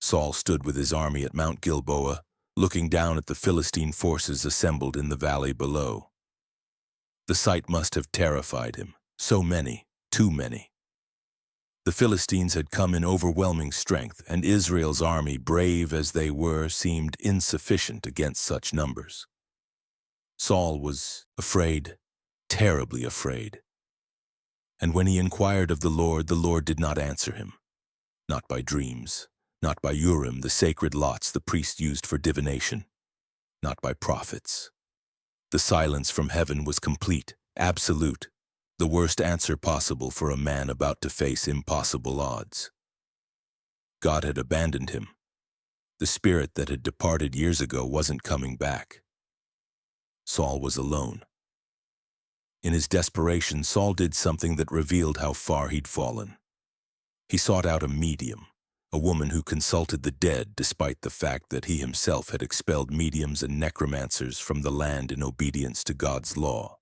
Saul stood with his army at Mount Gilboa, looking down at the Philistine forces assembled in the valley below. The sight must have terrified him. So many, too many. The Philistines had come in overwhelming strength, and Israel's army, brave as they were, seemed insufficient against such numbers. Saul was afraid, terribly afraid. And when he inquired of the Lord did not answer him. Not by dreams, not by Urim, the sacred lots the priest used for divination, not by prophets. The silence from heaven was complete, absolute, the worst answer possible for a man about to face impossible odds. God had abandoned him. The spirit that had departed years ago wasn't coming back. Saul was alone. In his desperation, Saul did something that revealed how far he'd fallen. He sought out a medium, a woman who consulted the dead despite the fact that he himself had expelled mediums and necromancers from the land in obedience to God's law.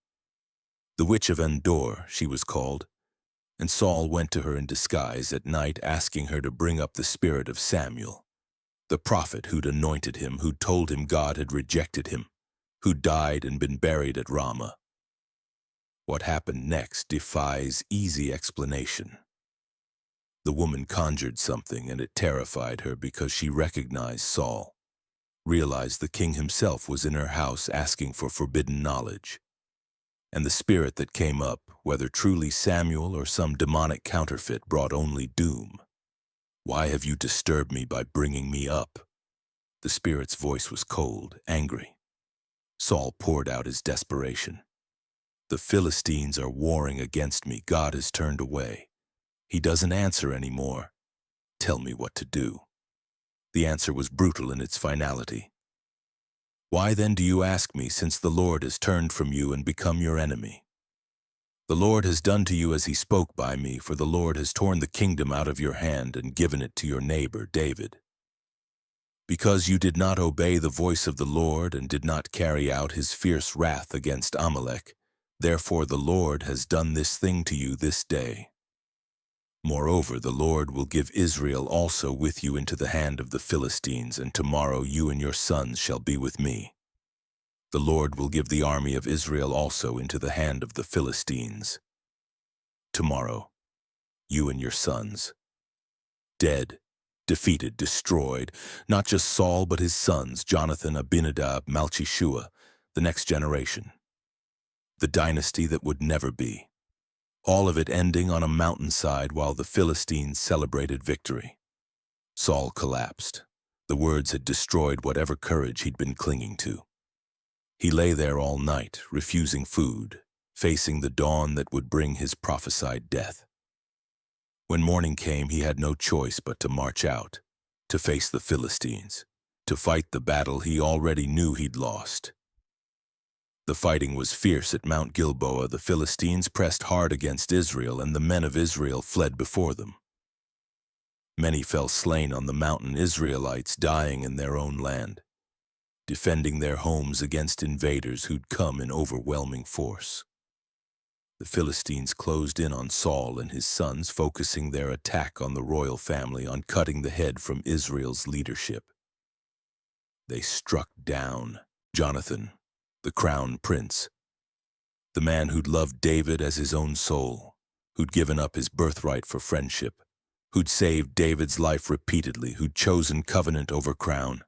The Witch of Endor, she was called, and Saul went to her in disguise at night, asking her to bring up the spirit of Samuel, the prophet who'd anointed him, who'd told him God had rejected him, who'd died and been buried at Ramah. What happened next defies easy explanation. The woman conjured something, and it terrified her because she recognized Saul, realized the king himself was in her house asking for forbidden knowledge. And the spirit that came up, whether truly Samuel or some demonic counterfeit, brought only doom. "Why have you disturbed me by bringing me up?" The spirit's voice was cold, angry. Saul poured out his desperation. "The Philistines are warring against me. God has turned away. He doesn't answer anymore. Tell me what to do." The answer was brutal in its finality. "Why then do you ask me, since the Lord has turned from you and become your enemy? The Lord has done to you as he spoke by me, for the Lord has torn the kingdom out of your hand and given it to your neighbor, David. Because you did not obey the voice of the Lord and did not carry out his fierce wrath against Amalek, therefore the Lord has done this thing to you this day. Moreover, the Lord will give Israel also with you into the hand of the Philistines, and tomorrow you and your sons shall be with me. The Lord will give the army of Israel also into the hand of the Philistines. Tomorrow, you and your sons. Dead, defeated, destroyed, not just Saul but his sons, Jonathan, Abinadab, Malchishua, the next generation. The dynasty that would never be. All of it ending on a mountainside while the Philistines celebrated victory. Saul collapsed. The words had destroyed whatever courage he'd been clinging to. He lay there all night, refusing food, facing the dawn that would bring his prophesied death. When morning came, he had no choice but to march out, to face the Philistines, to fight the battle he already knew he'd lost. The fighting was fierce at Mount Gilboa. The Philistines pressed hard against Israel, and the men of Israel fled before them. Many fell slain on the mountain, Israelites dying in their own land, defending their homes against invaders who'd come in overwhelming force. The Philistines closed in on Saul and his sons, focusing their attack on the royal family, on cutting the head from Israel's leadership. They struck down Jonathan, the crown prince, the man who'd loved David as his own soul, who'd given up his birthright for friendship, who'd saved David's life repeatedly, who'd chosen covenant over crown.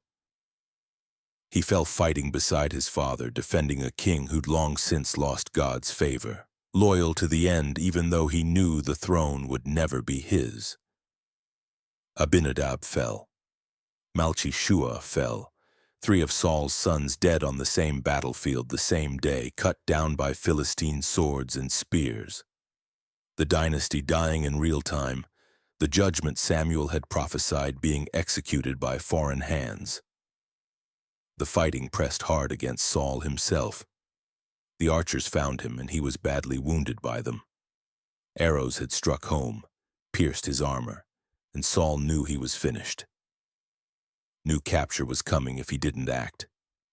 He fell fighting beside his father, defending a king who'd long since lost God's favor, loyal to the end even though he knew the throne would never be his. Abinadab fell. Malchishua fell. 3 of Saul's sons dead on the same battlefield the same day, cut down by Philistine swords and spears. The dynasty dying in real time, the judgment Samuel had prophesied being executed by foreign hands. The fighting pressed hard against Saul himself. The archers found him, and he was badly wounded by them. Arrows had struck home, pierced his armor, and Saul knew he was finished. Knew capture was coming if he didn't act.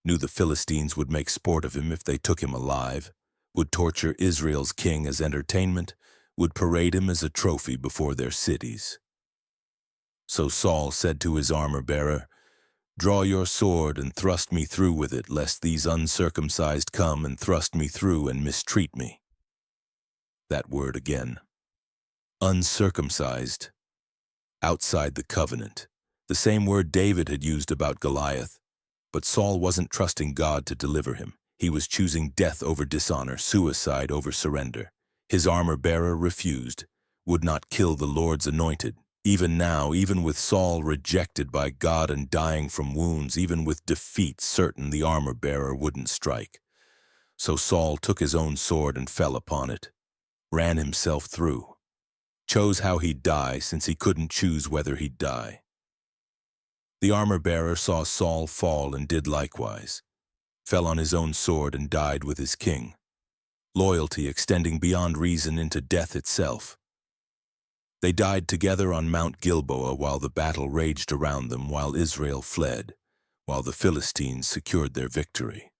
Knew the Philistines would make sport of him if they took him alive, would torture Israel's king as entertainment, would parade him as a trophy before their cities. So Saul said to his armor-bearer, Draw your sword and thrust me through with it, lest these uncircumcised come and thrust me through and mistreat me. That word again. Uncircumcised. Outside the covenant. The same word David had used about Goliath. But Saul wasn't trusting God to deliver him. He was choosing death over dishonor, suicide over surrender. His armor-bearer refused, would not kill the Lord's anointed. Even now, even with Saul rejected by God and dying from wounds, even with defeat certain, the armor-bearer wouldn't strike. So Saul took his own sword and fell upon it, ran himself through, chose how he'd die since he couldn't choose whether he'd die. The armor-bearer saw Saul fall and did likewise, fell on his own sword and died with his king, loyalty extending beyond reason into death itself. They died together on Mount Gilboa while the battle raged around them, while Israel fled, while the Philistines secured their victory.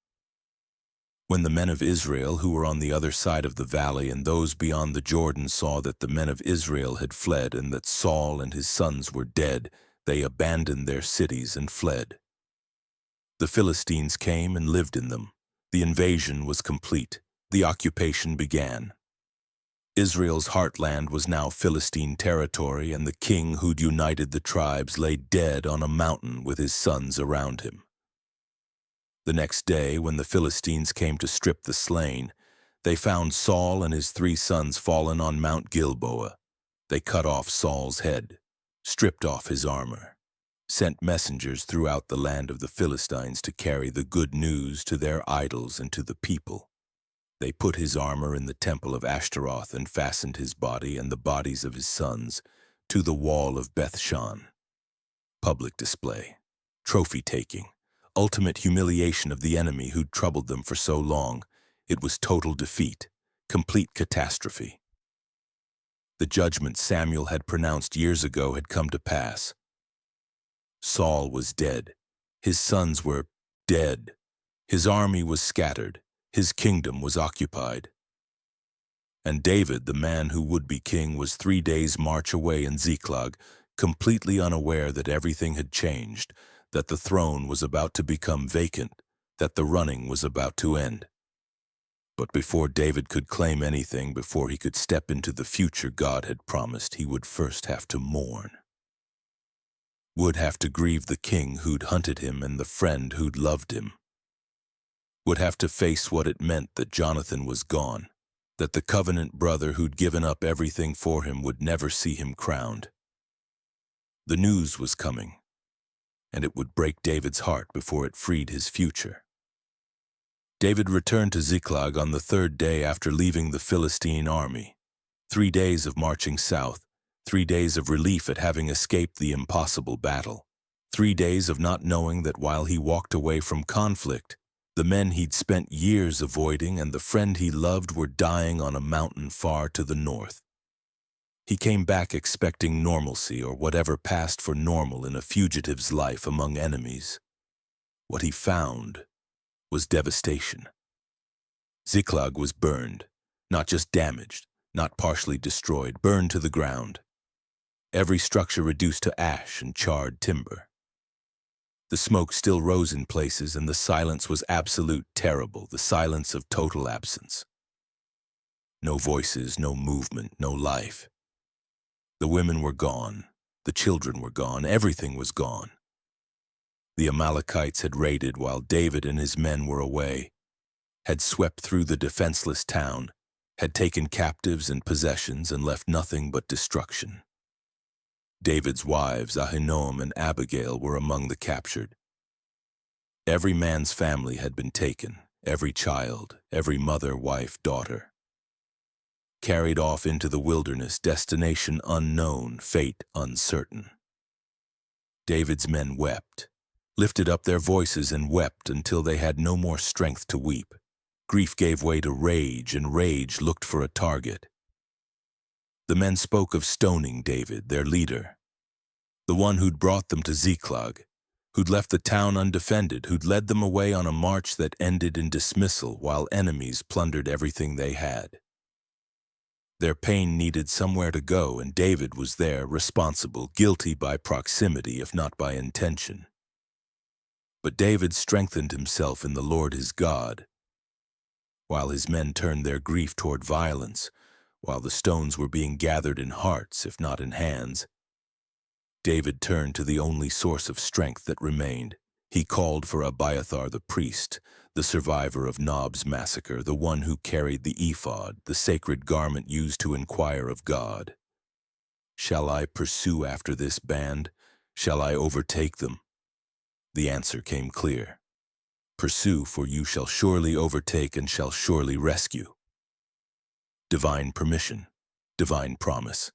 When the men of Israel who were on the other side of the valley and those beyond the Jordan saw that the men of Israel had fled and that Saul and his sons were dead, they abandoned their cities and fled. The Philistines came and lived in them. The invasion was complete. The occupation began. Israel's heartland was now Philistine territory, and the king who'd united the tribes lay dead on a mountain with his sons around him. The next day, when the Philistines came to strip the slain, they found Saul and his 3 sons fallen on Mount Gilboa. They cut off Saul's head, stripped off his armor, sent messengers throughout the land of the Philistines to carry the good news to their idols and to the people. They put his armor in the temple of Ashtaroth and fastened his body and the bodies of his sons to the wall of Bethshan. Public display, trophy-taking, ultimate humiliation of the enemy who'd troubled them for so long. It was total defeat, complete catastrophe. The judgment Samuel had pronounced years ago had come to pass. Saul was dead. His sons were dead. His army was scattered. His kingdom was occupied. And David, the man who would be king, was 3 days' march away in Ziklag, completely unaware that everything had changed, that the throne was about to become vacant, that the running was about to end. But before David could claim anything, before he could step into the future God had promised, he would first have to mourn. Would have to grieve the king who'd hunted him and the friend who'd loved him. Would have to face what it meant that Jonathan was gone, that the covenant brother who'd given up everything for him would never see him crowned. The news was coming, and it would break David's heart before it freed his future. David returned to Ziklag on the 3rd day after leaving the Philistine army. 3 days of marching south, 3 days of relief at having escaped the impossible battle, 3 days of not knowing that while he walked away from conflict, the men he'd spent years avoiding and the friend he loved were dying on a mountain far to the north. He came back expecting normalcy or whatever passed for normal in a fugitive's life among enemies. What he found was devastation. Ziklag was burned, not just damaged, not partially destroyed, burned to the ground. Every structure reduced to ash and charred timber. The smoke still rose in places, and the silence was absolute, terrible, the silence of total absence. No voices, no movement, no life. The women were gone, the children were gone, everything was gone. The Amalekites had raided while David and his men were away, had swept through the defenseless town, had taken captives and possessions and left nothing but destruction. David's wives, Ahinoam and Abigail, were among the captured. Every man's family had been taken, every child, every mother, wife, daughter. Carried off into the wilderness, destination unknown, fate uncertain. David's men wept, lifted up their voices and wept until they had no more strength to weep. Grief gave way to rage, and rage looked for a target. The men spoke of stoning David, their leader, the one who'd brought them to Ziklag, who'd left the town undefended, who'd led them away on a march that ended in dismissal while enemies plundered everything they had. Their pain needed somewhere to go, and David was there, responsible, guilty by proximity if not by intention. But David strengthened himself in the Lord his God, while his men turned their grief toward violence, while the stones were being gathered in hearts, if not in hands. David turned to the only source of strength that remained. He called for Abiathar the priest, the survivor of Nob's massacre, the one who carried the ephod, the sacred garment used to inquire of God. "Shall I pursue after this band? Shall I overtake them?" The answer came clear. "Pursue, for you shall surely overtake and shall surely rescue." Divine permission, divine promise.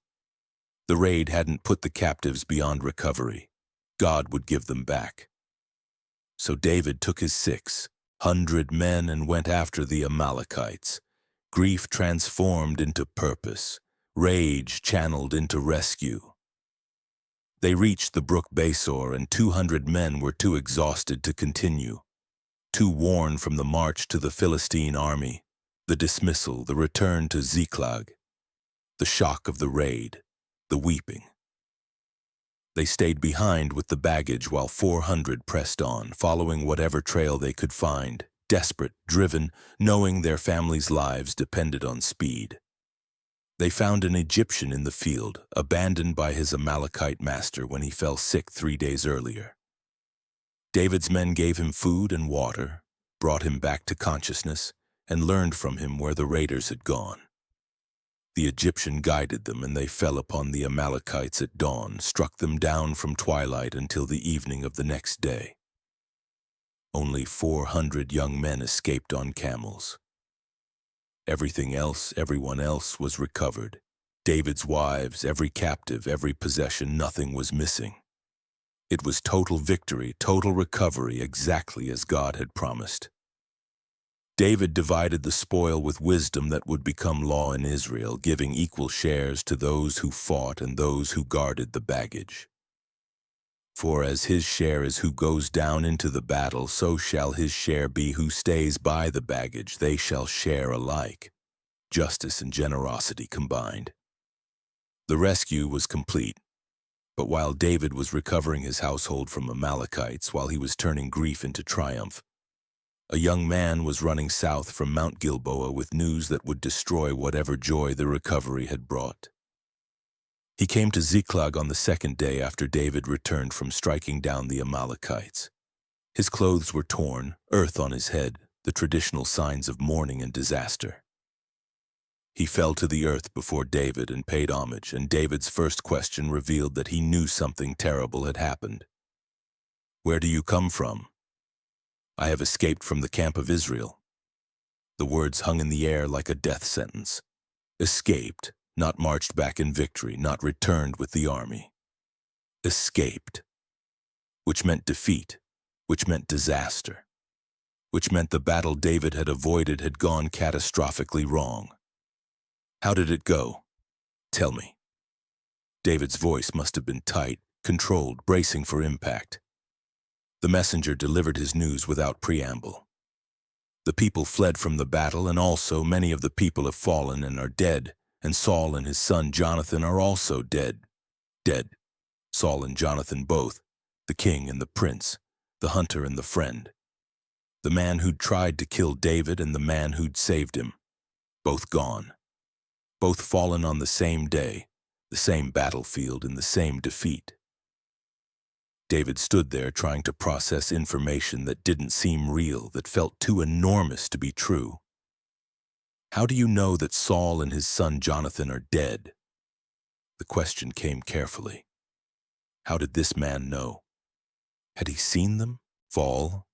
The raid hadn't put the captives beyond recovery. God would give them back. So David took his 600 men and went after the Amalekites. Grief transformed into purpose, rage channeled into rescue. They reached the brook Besor, and 200 men were too exhausted to continue, too worn from the march to the Philistine army, the dismissal, the return to Ziklag, the shock of the raid, the weeping. They stayed behind with the baggage while 400 pressed on, following whatever trail they could find, desperate, driven, knowing their families' lives depended on speed. They found an Egyptian in the field, abandoned by his Amalekite master when he fell sick 3 days earlier. David's men gave him food and water, brought him back to consciousness, and learned from him where the raiders had gone. The Egyptian guided them, and they fell upon the Amalekites at dawn, struck them down from twilight until the evening of the next day. Only 400 young men escaped on camels. Everyone else was recovered. David's wives, every captive, every possession, nothing was missing. It was total victory, total recovery, exactly as God had promised. David divided the spoil with wisdom that would become law in Israel, giving equal shares to those who fought and those who guarded the baggage. For as his share is who goes down into the battle, so shall his share be who stays by the baggage. They shall share alike, justice and generosity combined. The rescue was complete, but while David was recovering his household from Amalekites, while he was turning grief into triumph, a young man was running south from Mount Gilboa with news that would destroy whatever joy the recovery had brought. He came to Ziklag on the 2nd day after David returned from striking down the Amalekites. His clothes were torn, earth on his head, the traditional signs of mourning and disaster. He fell to the earth before David and paid homage, and David's first question revealed that he knew something terrible had happened. "Where do you come from?" "I have escaped from the camp of Israel." The words hung in the air like a death sentence. Escaped, not marched back in victory, not returned with the army. Escaped, which meant defeat, which meant disaster, which meant the battle David had avoided had gone catastrophically wrong. "How did it go? Tell me." David's voice must have been tight, controlled, bracing for impact. The messenger delivered his news without preamble. "The people fled from the battle, and also many of the people have fallen and are dead, and Saul and his son Jonathan are also dead." Dead. Saul and Jonathan both, the king and the prince, the hunter and the friend. The man who'd tried to kill David and the man who'd saved him. Both gone. Both fallen on the same day, the same battlefield, in the same defeat. David stood there trying to process information that didn't seem real, that felt too enormous to be true. "How do you know that Saul and his son Jonathan are dead?" The question came carefully. How did this man know? Had he seen them fall?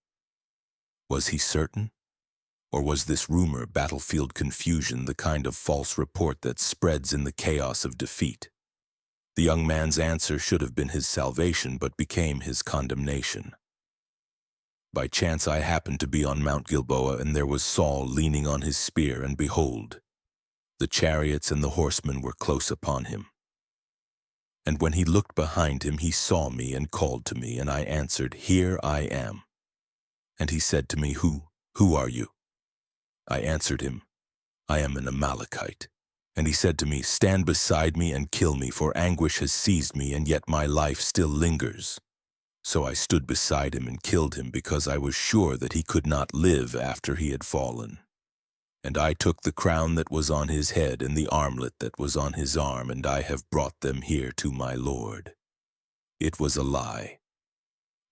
Was he certain? Or was this rumor, battlefield confusion, the kind of false report that spreads in the chaos of defeat? The young man's answer should have been his salvation, but became his condemnation. "By chance I happened to be on Mount Gilboa, and there was Saul leaning on his spear, and behold, the chariots and the horsemen were close upon him. And when he looked behind him, he saw me and called to me, and I answered, 'Here I am.' And he said to me, 'Who are you?' I answered him, 'I am an Amalekite.' And he said to me, 'Stand beside me and kill me, for anguish has seized me, and yet my life still lingers.' So I stood beside him and killed him because I was sure that he could not live after he had fallen. And I took the crown that was on his head and the armlet that was on his arm, and I have brought them here to my Lord." It was a lie.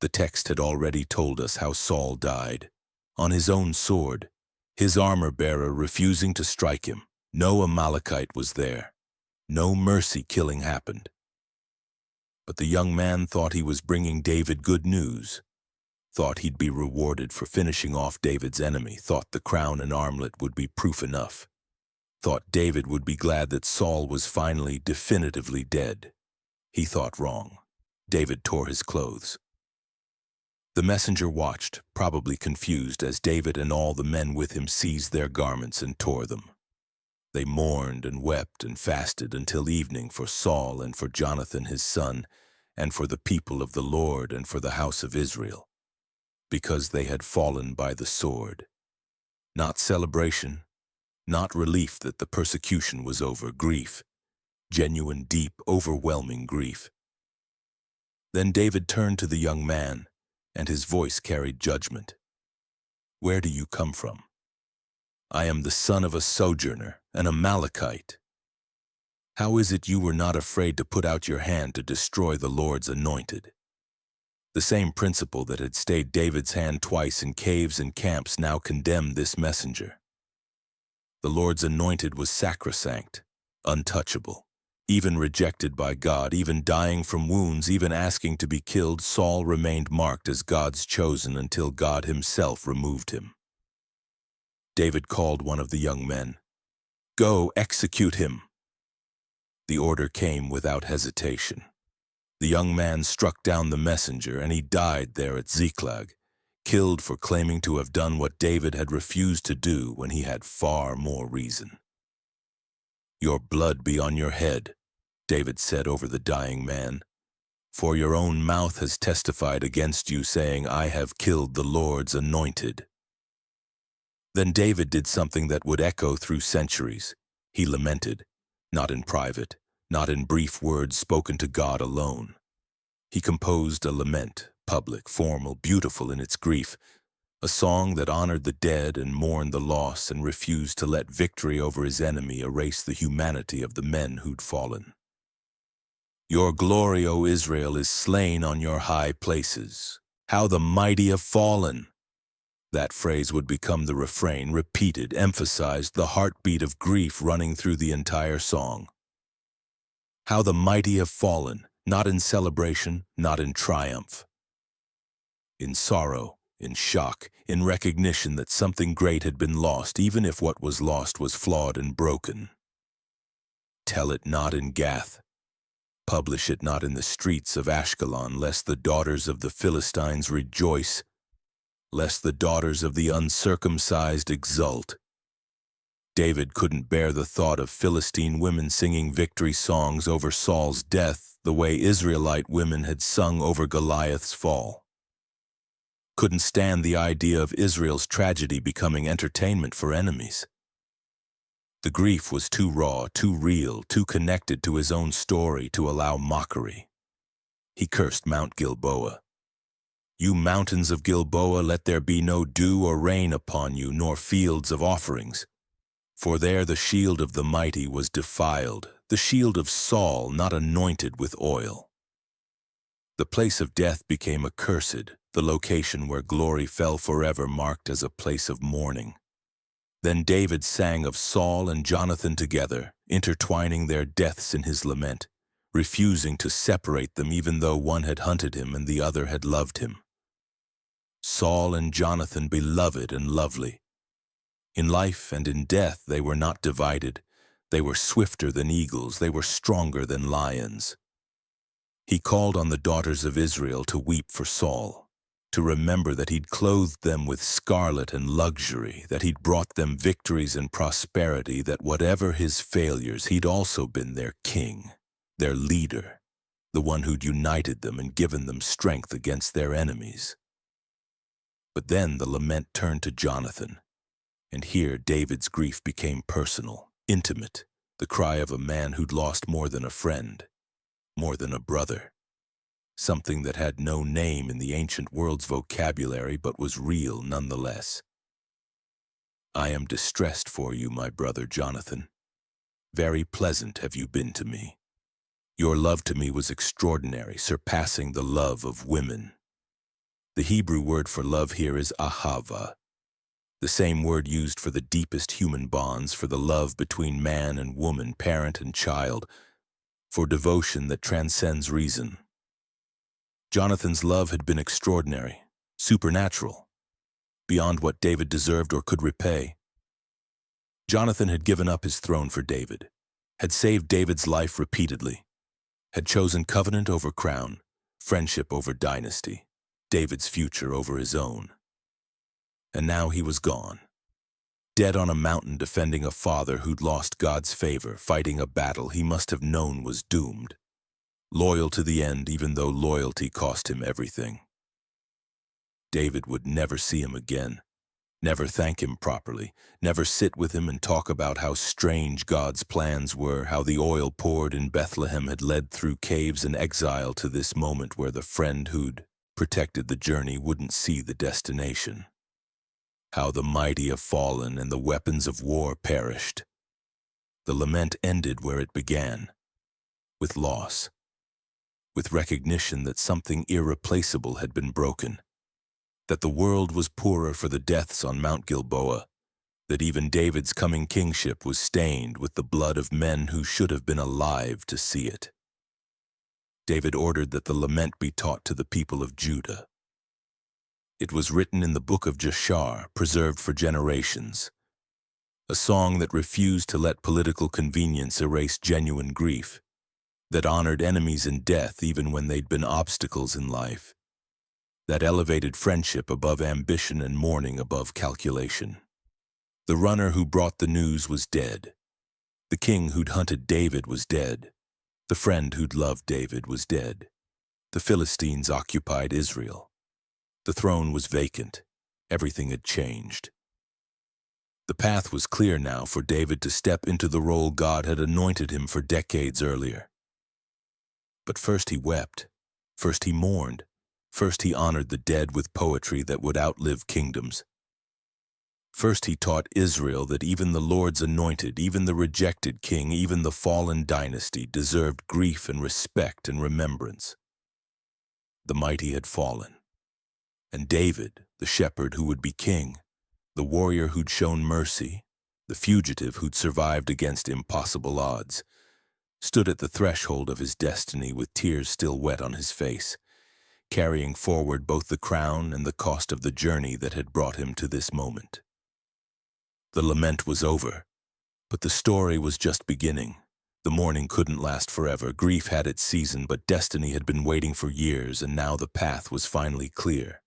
The text had already told us how Saul died. On his own sword, his armor-bearer refusing to strike him. No Amalekite was there. No mercy killing happened. But the young man thought he was bringing David good news, thought he'd be rewarded for finishing off David's enemy, thought the crown and armlet would be proof enough, thought David would be glad that Saul was finally definitively dead. He thought wrong. David tore his clothes. The messenger watched, probably confused, as David and all the men with him seized their garments and tore them. They mourned and wept and fasted until evening for Saul and for Jonathan his son, and for the people of the Lord and for the house of Israel, because they had fallen by the sword. Not celebration, not relief that the persecution was over, grief, genuine, deep, overwhelming grief. Then David turned to the young man, and his voice carried judgment. "Where do you come from?" "I am the son of a sojourner, an Amalekite." "How is it you were not afraid to put out your hand to destroy the Lord's anointed?" The same principle that had stayed David's hand twice in caves and camps now condemned this messenger. The Lord's anointed was sacrosanct, untouchable. Even rejected by God, even dying from wounds, even asking to be killed, Saul remained marked as God's chosen until God himself removed him. David called one of the young men. "Go, execute him." The order came without hesitation. The young man struck down the messenger, and he died there at Ziklag, killed for claiming to have done what David had refused to do when he had far more reason. "Your blood be on your head," David said over the dying man, "for your own mouth has testified against you, saying, 'I have killed the Lord's anointed.'" Then David did something that would echo through centuries. He lamented, not in private, not in brief words spoken to God alone. He composed a lament, public, formal, beautiful in its grief, a song that honored the dead and mourned the loss and refused to let victory over his enemy erase the humanity of the men who'd fallen. "Your glory, O Israel, is slain on your high places. How the mighty have fallen!" That phrase would become the refrain, repeated, emphasized, the heartbeat of grief running through the entire song. How the mighty have fallen, not in celebration, not in triumph. In sorrow, in shock, in recognition that something great had been lost, even if what was lost was flawed and broken. Tell it not in Gath. Publish it not in the streets of Ashkelon, lest the daughters of the Philistines rejoice, lest the daughters of the uncircumcised exult. David couldn't bear the thought of Philistine women singing victory songs over Saul's death the way Israelite women had sung over Goliath's fall. Couldn't stand the idea of Israel's tragedy becoming entertainment for enemies. The grief was too raw, too real, too connected to his own story to allow mockery. He cursed Mount Gilboa. "You mountains of Gilboa, let there be no dew or rain upon you, nor fields of offerings. For there the shield of the mighty was defiled, the shield of Saul not anointed with oil." The place of death became accursed, the location where glory fell forever marked as a place of mourning. Then David sang of Saul and Jonathan together, intertwining their deaths in his lament, refusing to separate them even though one had hunted him and the other had loved him. Saul and Jonathan, beloved and lovely. In life and in death they were not divided. They were swifter than eagles, they were stronger than lions. He called on the daughters of Israel to weep for Saul, to remember that he'd clothed them with scarlet and luxury, that he'd brought them victories and prosperity, that whatever his failures, he'd also been their king, their leader, the one who'd united them and given them strength against their enemies. But then the lament turned to Jonathan, and here David's grief became personal, intimate, the cry of a man who'd lost more than a friend, more than a brother. something that had no name in the ancient world's vocabulary but was real nonetheless. "I am distressed for you, my brother Jonathan. Very pleasant have you been to me. Your love to me was extraordinary, surpassing the love of women." The Hebrew word for love here is ahava, the same word used for the deepest human bonds, for the love between man and woman, parent and child, for devotion that transcends reason. Jonathan's love had been extraordinary, supernatural, beyond what David deserved or could repay. Jonathan had given up his throne for David, had saved David's life repeatedly, had chosen covenant over crown, friendship over dynasty, David's future over his own. And now he was gone, dead on a mountain defending a father who'd lost God's favor, fighting a battle he must have known was doomed, loyal to the end even though loyalty cost him everything. David would never see him again, never thank him properly, never sit with him and talk about how strange God's plans were, how the oil poured in Bethlehem had led through caves and exile to this moment where the friend who'd protected the journey wouldn't see the destination. How the mighty have fallen and the weapons of war perished. The lament ended where it began, with loss, with recognition that something irreplaceable had been broken, that the world was poorer for the deaths on Mount Gilboa, that even David's coming kingship was stained with the blood of men who should have been alive to see it. David ordered that the lament be taught to the people of Judah. It was written in the book of Jashar, preserved for generations, a song that refused to let political convenience erase genuine grief, that honored enemies in death even when they'd been obstacles in life, that elevated friendship above ambition and mourning above calculation. The runner who brought the news was dead. The king who'd hunted David was dead. The friend who'd loved David was dead. The Philistines occupied Israel. The throne was vacant. Everything had changed. The path was clear now for David to step into the role God had anointed him for decades earlier. But first he wept. First he mourned. First he honored the dead with poetry that would outlive kingdoms. First he taught Israel that even the Lord's anointed, even the rejected king, even the fallen dynasty deserved grief and respect and remembrance. The mighty had fallen. And David, the shepherd who would be king, the warrior who'd shown mercy, the fugitive who'd survived against impossible odds, stood at the threshold of his destiny with tears still wet on his face, carrying forward both the crown and the cost of the journey that had brought him to this moment. The lament was over, but the story was just beginning. The mourning couldn't last forever. Grief had its season, but destiny had been waiting for years, and now the path was finally clear.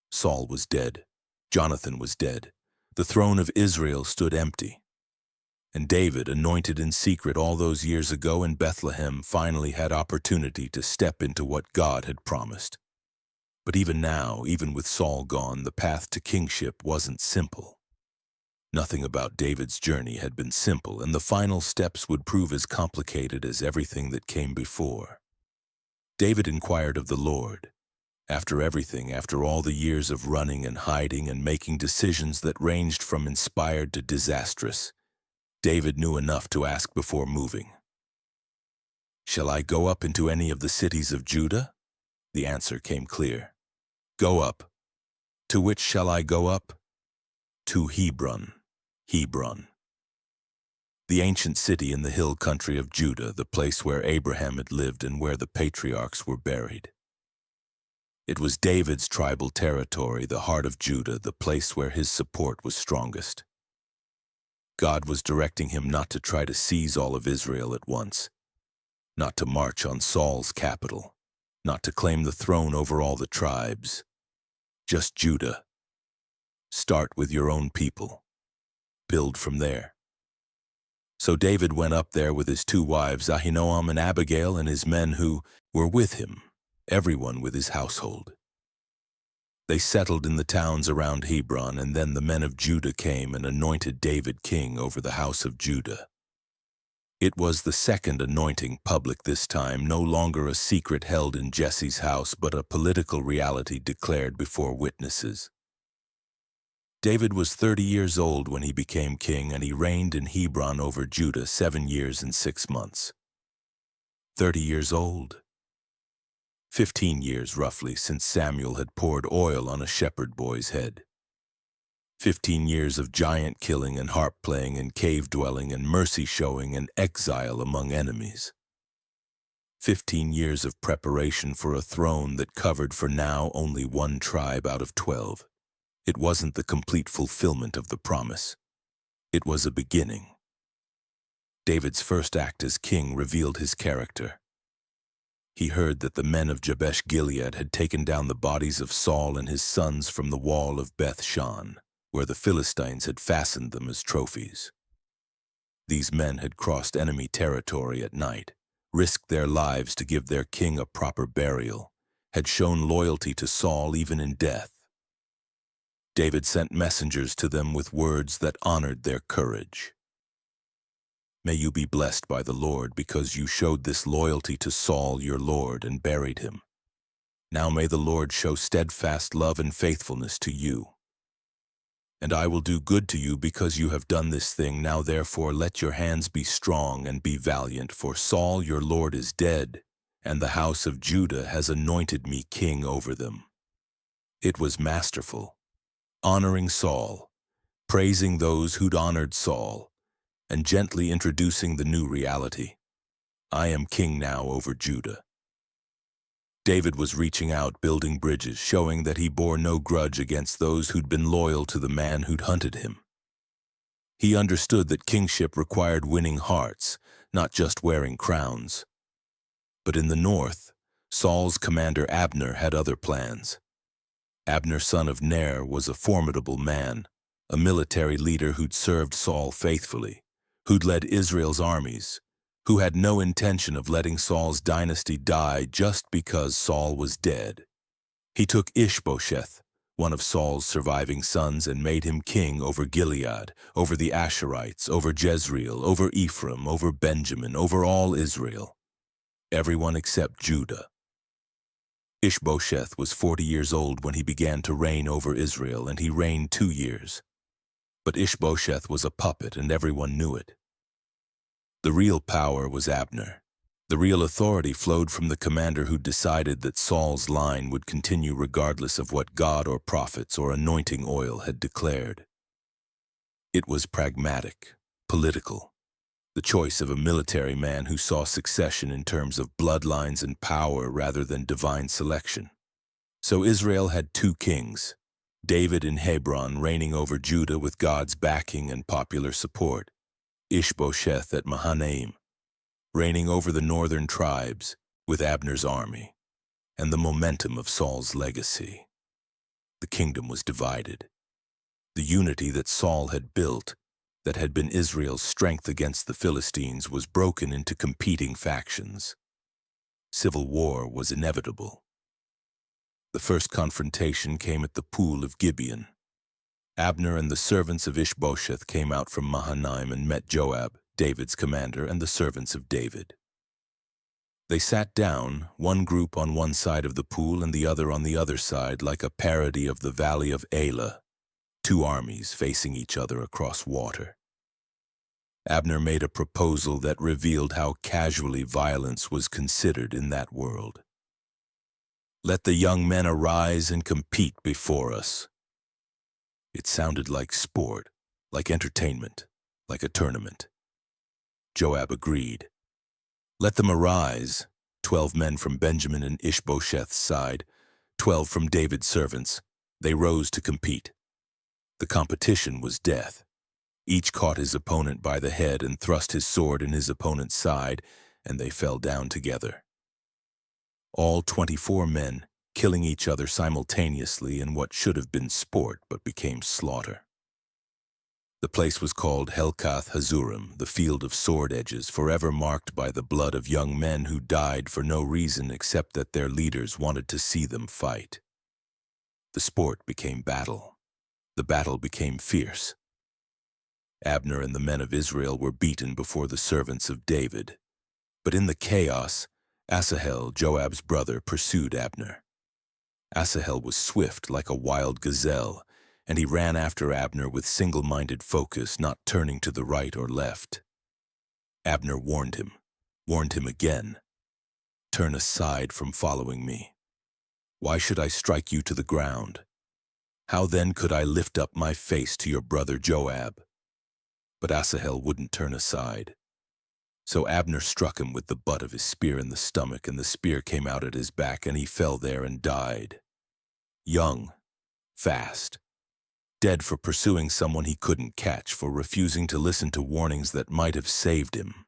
Saul was dead. Jonathan was dead. The throne of Israel stood empty. And David, anointed in secret all those years ago in Bethlehem, finally had opportunity to step into what God had promised. But even now, even with Saul gone, the path to kingship wasn't simple. Nothing about David's journey had been simple, and the final steps would prove as complicated as everything that came before. David inquired of the Lord. After everything, after all the years of running and hiding and making decisions that ranged from inspired to disastrous, David knew enough to ask before moving. "Shall I go up into any of the cities of Judah?" The answer came clear. "Go up." "To which shall I go up?" "To Hebron." Hebron. The ancient city in the hill country of Judah, the place where Abraham had lived and where the patriarchs were buried. It was David's tribal territory, the heart of Judah, the place where his support was strongest. God was directing him not to try to seize all of Israel at once, not to march on Saul's capital, not to claim the throne over all the tribes. Just Judah. Start with your own people. Build from there. So David went up there with his 2 wives, Ahinoam and Abigail, and his men who were with him, everyone with his household. They settled in the towns around Hebron, and then the men of Judah came and anointed David king over the house of Judah. It was the second anointing, public this time, no longer a secret held in Jesse's house, but a political reality declared before witnesses. David was 30 years old when he became king, and he reigned in Hebron over Judah 7 years and 6 months. 30 years old. 15 years, roughly, since Samuel had poured oil on a shepherd boy's head. 15 years of giant killing and harp playing and cave dwelling and mercy showing and exile among enemies. 15 years of preparation for a throne that covered for now only one tribe out of 12. It wasn't the complete fulfillment of the promise. It was a beginning. David's first act as king revealed his character. He heard that the men of Jabesh Gilead had taken down the bodies of Saul and his sons from the wall of Beth-shan, where the Philistines had fastened them as trophies. These men had crossed enemy territory at night, risked their lives to give their king a proper burial, had shown loyalty to Saul even in death. David sent messengers to them with words that honored their courage. May you be blessed by the Lord, because you showed this loyalty to Saul your Lord and buried him. Now may the Lord show steadfast love and faithfulness to you. And I will do good to you because you have done this thing. Now therefore let your hands be strong and be valiant, for Saul your Lord is dead, and the house of Judah has anointed me king over them. It was masterful, honoring Saul, praising those who'd honored Saul, and gently introducing the new reality. I am king now over Judah. David was reaching out, building bridges, showing that he bore no grudge against those who'd been loyal to the man who'd hunted him. He understood that kingship required winning hearts, not just wearing crowns. But in the north, Saul's commander Abner had other plans. Abner, son of Ner, was a formidable man, a military leader who'd served Saul faithfully, who'd led Israel's armies, who had no intention of letting Saul's dynasty die just because Saul was dead. He took Ishbosheth, one of Saul's surviving sons, and made him king over Gilead, over the Asherites, over Jezreel, over Ephraim, over Benjamin, over all Israel, everyone except Judah. Ishbosheth was 40 years old when he began to reign over Israel, and he reigned 2 years. But Ishbosheth was a puppet, and everyone knew it. The real power was Abner. The real authority flowed from the commander who decided that Saul's line would continue regardless of what God or prophets or anointing oil had declared. It was pragmatic, political, the choice of a military man who saw succession in terms of bloodlines and power rather than divine selection. So Israel had 2 kings, David in Hebron reigning over Judah with God's backing and popular support, Ishbosheth at Mahanaim, reigning over the northern tribes with Abner's army and the momentum of Saul's legacy. The kingdom was divided. The unity that Saul had built, that had been Israel's strength against the Philistines, was broken into competing factions. Civil war was inevitable. The first confrontation came at the pool of Gibeon. Abner and the servants of Ishbosheth came out from Mahanaim and met Joab, David's commander, and the servants of David. They sat down, one group on one side of the pool and the other on the other side, like a parody of the Valley of Elah, 2 armies facing each other across water. Abner made a proposal that revealed how casually violence was considered in that world. Let the young men arise and compete before us. It sounded like sport, like entertainment, like a tournament. Joab agreed. Let them arise, 12 men from Benjamin and Ishbosheth's side, 12 from David's servants. They rose to compete. The competition was death. Each caught his opponent by the head and thrust his sword in his opponent's side, and they fell down together. All 24 men, killing each other simultaneously in what should have been sport but became slaughter. The place was called Helkath Hazurim, the field of sword edges, forever marked by the blood of young men who died for no reason except that their leaders wanted to see them fight. The sport became battle. The battle became fierce. Abner and the men of Israel were beaten before the servants of David. But in the chaos, Asahel, Joab's brother, pursued Abner. Asahel was swift like a wild gazelle, and he ran after Abner with single-minded focus, not turning to the right or left. Abner warned him again. "Turn aside from following me. Why should I strike you to the ground? How then could I lift up my face to your brother Joab?" But Asahel wouldn't turn aside. So Abner struck him with the butt of his spear in the stomach, and the spear came out at his back, and he fell there and died. Young, fast, dead for pursuing someone he couldn't catch, for refusing to listen to warnings that might have saved him.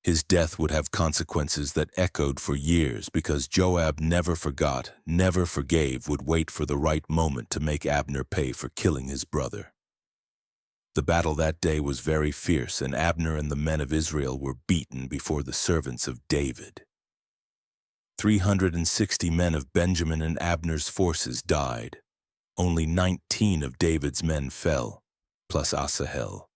His death would have consequences that echoed for years, because Joab never forgot, never forgave, would wait for the right moment to make Abner pay for killing his brother. The battle that day was very fierce, and Abner and the men of Israel were beaten before the servants of David. 360 men of Benjamin and Abner's forces died. Only 19 of David's men fell, plus Asahel.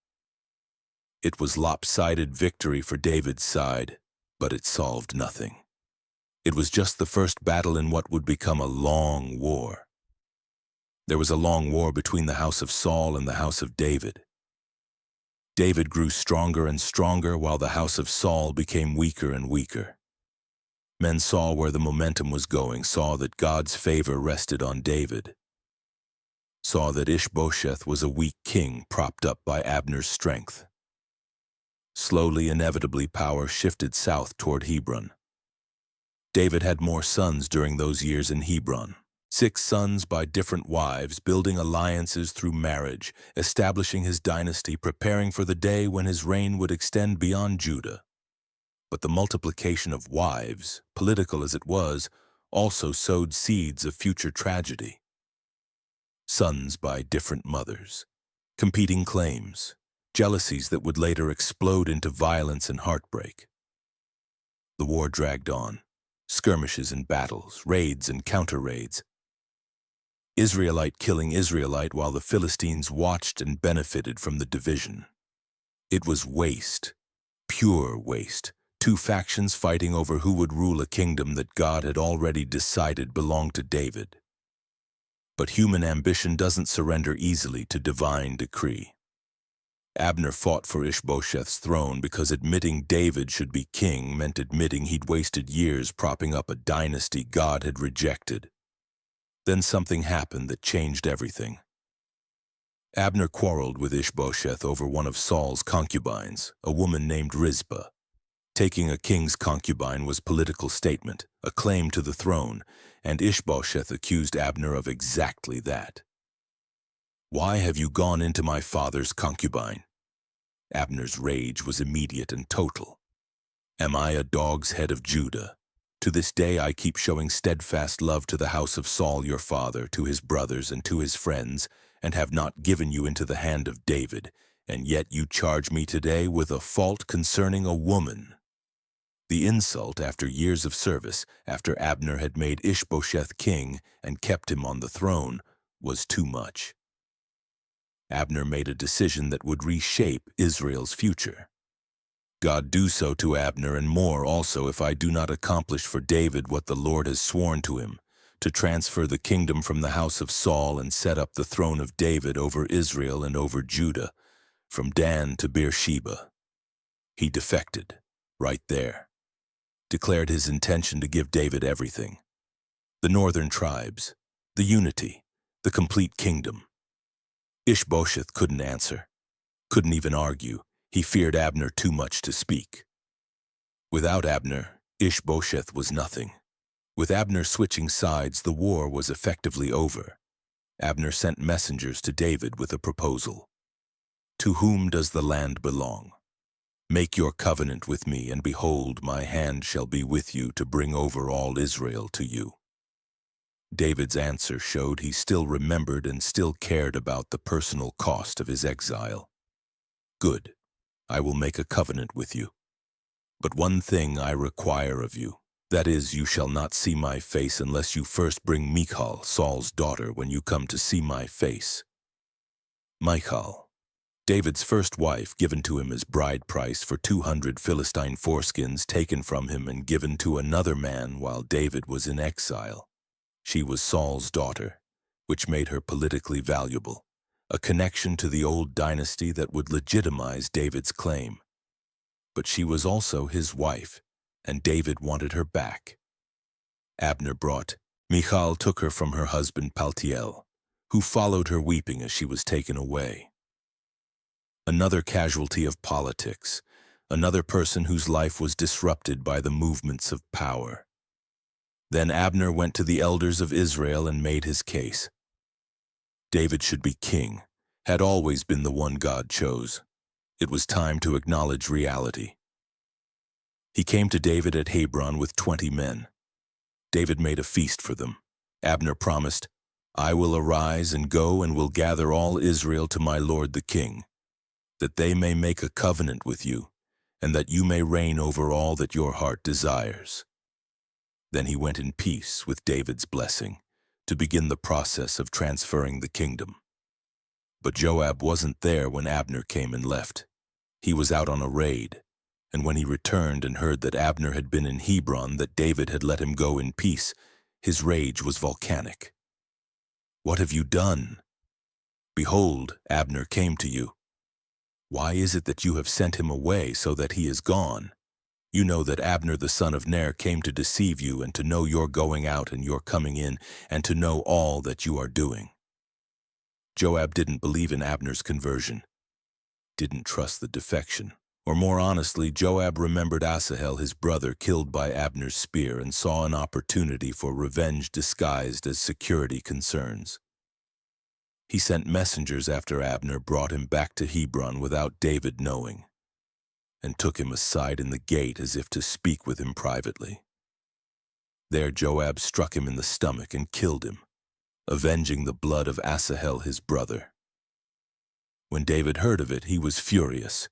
It was lopsided victory for David's side, but it solved nothing. It was just the first battle in what would become a long war. There was a long war between the house of Saul and the house of David. David grew stronger and stronger, while the house of Saul became weaker and weaker. Men saw where the momentum was going, saw that God's favor rested on David, saw that Ishbosheth was a weak king propped up by Abner's strength. Slowly, inevitably, power shifted south toward Hebron. David had more sons during those years in Hebron. 6 sons by different wives, building alliances through marriage, establishing his dynasty, preparing for the day when his reign would extend beyond Judah. But the multiplication of wives, political as it was, also sowed seeds of future tragedy. Sons by different mothers, competing claims, jealousies that would later explode into violence and heartbreak. The war dragged on, skirmishes and battles, raids and counter-raids. Israelite killing Israelite while the Philistines watched and benefited from the division. It was waste, pure waste, 2 factions fighting over who would rule a kingdom that God had already decided belonged to David. But human ambition doesn't surrender easily to divine decree. Abner fought for Ishbosheth's throne because admitting David should be king meant admitting he'd wasted years propping up a dynasty God had rejected. Then something happened that changed everything. Abner quarreled with Ishbosheth over one of Saul's concubines, a woman named Rizpah. Taking a king's concubine was a political statement, a claim to the throne, and Ishbosheth accused Abner of exactly that. "Why have you gone into my father's concubine?" Abner's rage was immediate and total. "Am I a dog's head of Judah? To this day I keep showing steadfast love to the house of Saul your father, to his brothers and to his friends, and have not given you into the hand of David, and yet you charge me today with a fault concerning a woman." The insult, after years of service, after Abner had made Ishbosheth king and kept him on the throne, was too much. Abner made a decision that would reshape Israel's future. "God do so to Abner and more also if I do not accomplish for David what the Lord has sworn to him, to transfer the kingdom from the house of Saul and set up the throne of David over Israel and over Judah, from Dan to Beersheba." He defected, right there. Declared his intention to give David everything. The northern tribes, the unity, the complete kingdom. Ishbosheth couldn't answer, couldn't even argue. He feared Abner too much to speak. Without Abner, Ishbosheth was nothing. With Abner switching sides, the war was effectively over. Abner sent messengers to David with a proposal. "To whom does the land belong? Make your covenant with me, and behold, my hand shall be with you to bring over all Israel to you." David's answer showed he still remembered and still cared about the personal cost of his exile. "Good, I will make a covenant with you. But one thing I require of you, that is, you shall not see my face unless you first bring Michal, Saul's daughter, when you come to see my face." "Michal, David's first wife, given to him as bride price for 200 Philistine foreskins taken from him and given to another man while David was in exile. She was Saul's daughter, which made her politically valuable, a connection to the old dynasty that would legitimize David's claim. But she was also his wife, and David wanted her back. Abner brought. Michal took her from her husband Paltiel, who followed her weeping as she was taken away. Another casualty of politics, another person whose life was disrupted by the movements of power. Then Abner went to the elders of Israel and made his case. David should be king, had always been the one God chose. It was time to acknowledge reality. He came to David at Hebron with 20 men. David made a feast for them. Abner promised, "I will arise and go and will gather all Israel to my lord the king, that they may make a covenant with you, and that you may reign over all that your heart desires." Then he went in peace with David's blessing to begin the process of transferring the kingdom. But Joab wasn't there when Abner came and left. He was out on a raid, and when he returned and heard that Abner had been in Hebron, that David had let him go in peace, his rage was volcanic. "What have you done? Behold, Abner came to you. Why is it that you have sent him away so that he is gone? You know that Abner the son of Ner came to deceive you and to know your going out and your coming in, and to know all that you are doing." Joab didn't believe in Abner's conversion, didn't trust the defection. Or more honestly, Joab remembered Asahel, his brother, killed by Abner's spear, and saw an opportunity for revenge disguised as security concerns. He sent messengers after Abner, brought him back to Hebron without David knowing, and took him aside in the gate as if to speak with him privately. There Joab struck him in the stomach and killed him, avenging the blood of Asahel, his brother. When David heard of it, he was furious.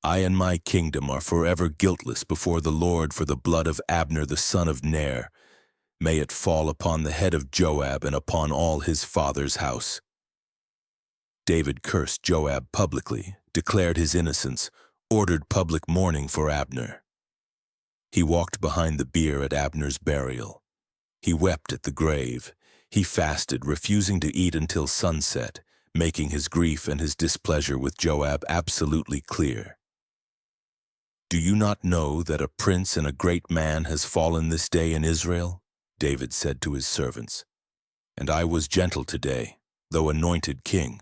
"I and my kingdom are forever guiltless before the Lord for the blood of Abner the son of Ner. May it fall upon the head of Joab and upon all his father's house." David cursed Joab publicly, declared his innocence, ordered public mourning for Abner. He walked behind the bier at Abner's burial. He wept at the grave. He fasted, refusing to eat until sunset, making his grief and his displeasure with Joab absolutely clear. "Do you not know that a prince and a great man has fallen this day in Israel?" David said to his servants. "And I was gentle today, though anointed king.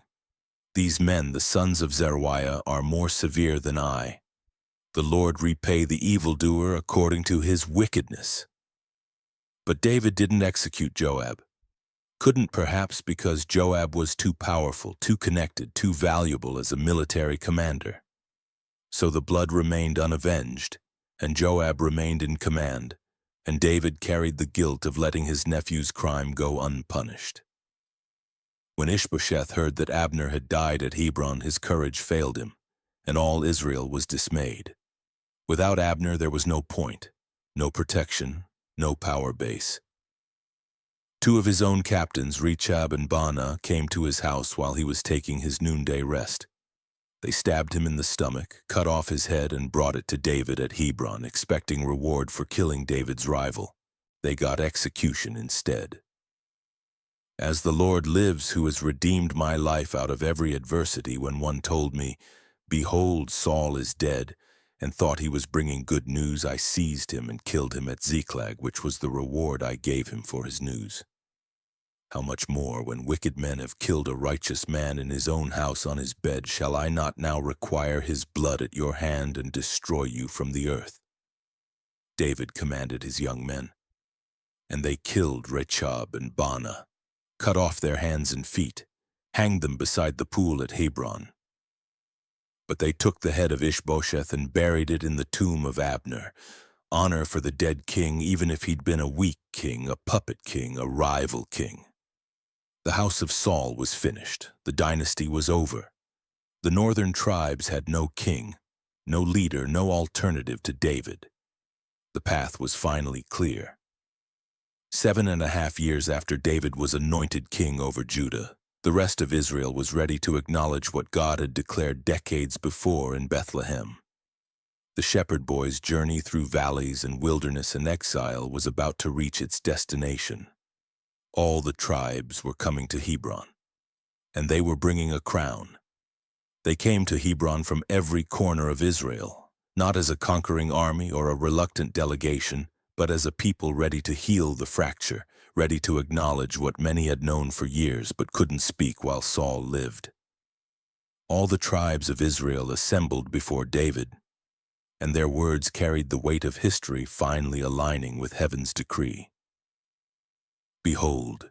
These men, the sons of Zeruiah, are more severe than I. The Lord repay the evildoer according to his wickedness." But David didn't execute Joab. Couldn't perhaps because Joab was too powerful, too connected, too valuable as a military commander. So the blood remained unavenged, and Joab remained in command, and David carried the guilt of letting his nephew's crime go unpunished. When Ishbosheth heard that Abner had died at Hebron, his courage failed him, and all Israel was dismayed. Without Abner there was no point, no protection, no power base. Two of his own captains, Rechab and Baanah, came to his house while he was taking his noonday rest. They stabbed him in the stomach, cut off his head, and brought it to David at Hebron, expecting reward for killing David's rival. They got execution instead. "As the Lord lives, who has redeemed my life out of every adversity, when one told me, 'Behold, Saul is dead,' and thought he was bringing good news, I seized him and killed him at Ziklag, which was the reward I gave him for his news. How much more, when wicked men have killed a righteous man in his own house on his bed, shall I not now require his blood at your hand and destroy you from the earth?" David commanded his young men, and they killed Rechab and Baanah, cut off their hands and feet, hanged them beside the pool at Hebron. But they took the head of Ishbosheth and buried it in the tomb of Abner. Honor for the dead king, even if he'd been a weak king, a puppet king, a rival king. The house of Saul was finished. The dynasty was over. The northern tribes had no king, no leader, no alternative to David. The path was finally clear. 7.5 years after David was anointed king over Judah, The rest of Israel was ready to acknowledge what God had declared decades before in Bethlehem. The shepherd boy's journey through valleys and wilderness and exile was about to reach its destination. All the tribes were coming to Hebron, and they were bringing a crown. They came to Hebron from every corner of Israel, not as a conquering army or a reluctant delegation, but as a people ready to heal the fracture, ready to acknowledge what many had known for years but couldn't speak while Saul lived. All the tribes of Israel assembled before David, and their words carried the weight of history finally aligning with heaven's decree. Behold,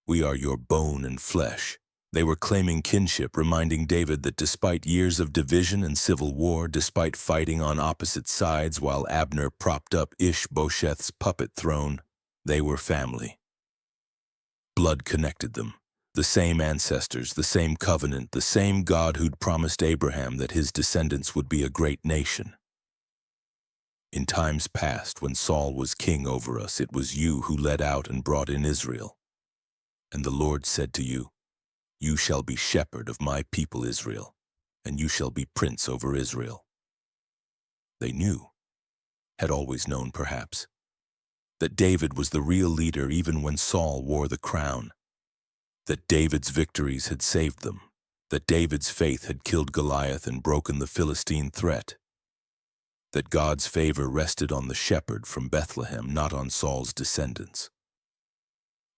we are your bone and flesh. They were claiming kinship, reminding David that despite years of division and civil war, despite fighting on opposite sides while Abner propped up Ish-Bosheth's puppet throne, they were family. Blood connected them. The same ancestors, the same covenant, the same God who'd promised Abraham that his descendants would be a great nation. In times past, when Saul was king over us, it was you who led out and brought in Israel. And the Lord said to you, "You shall be shepherd of my people Israel, and you shall be prince over Israel." They knew, had always known perhaps, that David was the real leader even when Saul wore the crown. That David's victories had saved them, that David's faith had killed Goliath and broken the Philistine threat, that God's favor rested on the shepherd from Bethlehem, not on Saul's descendants.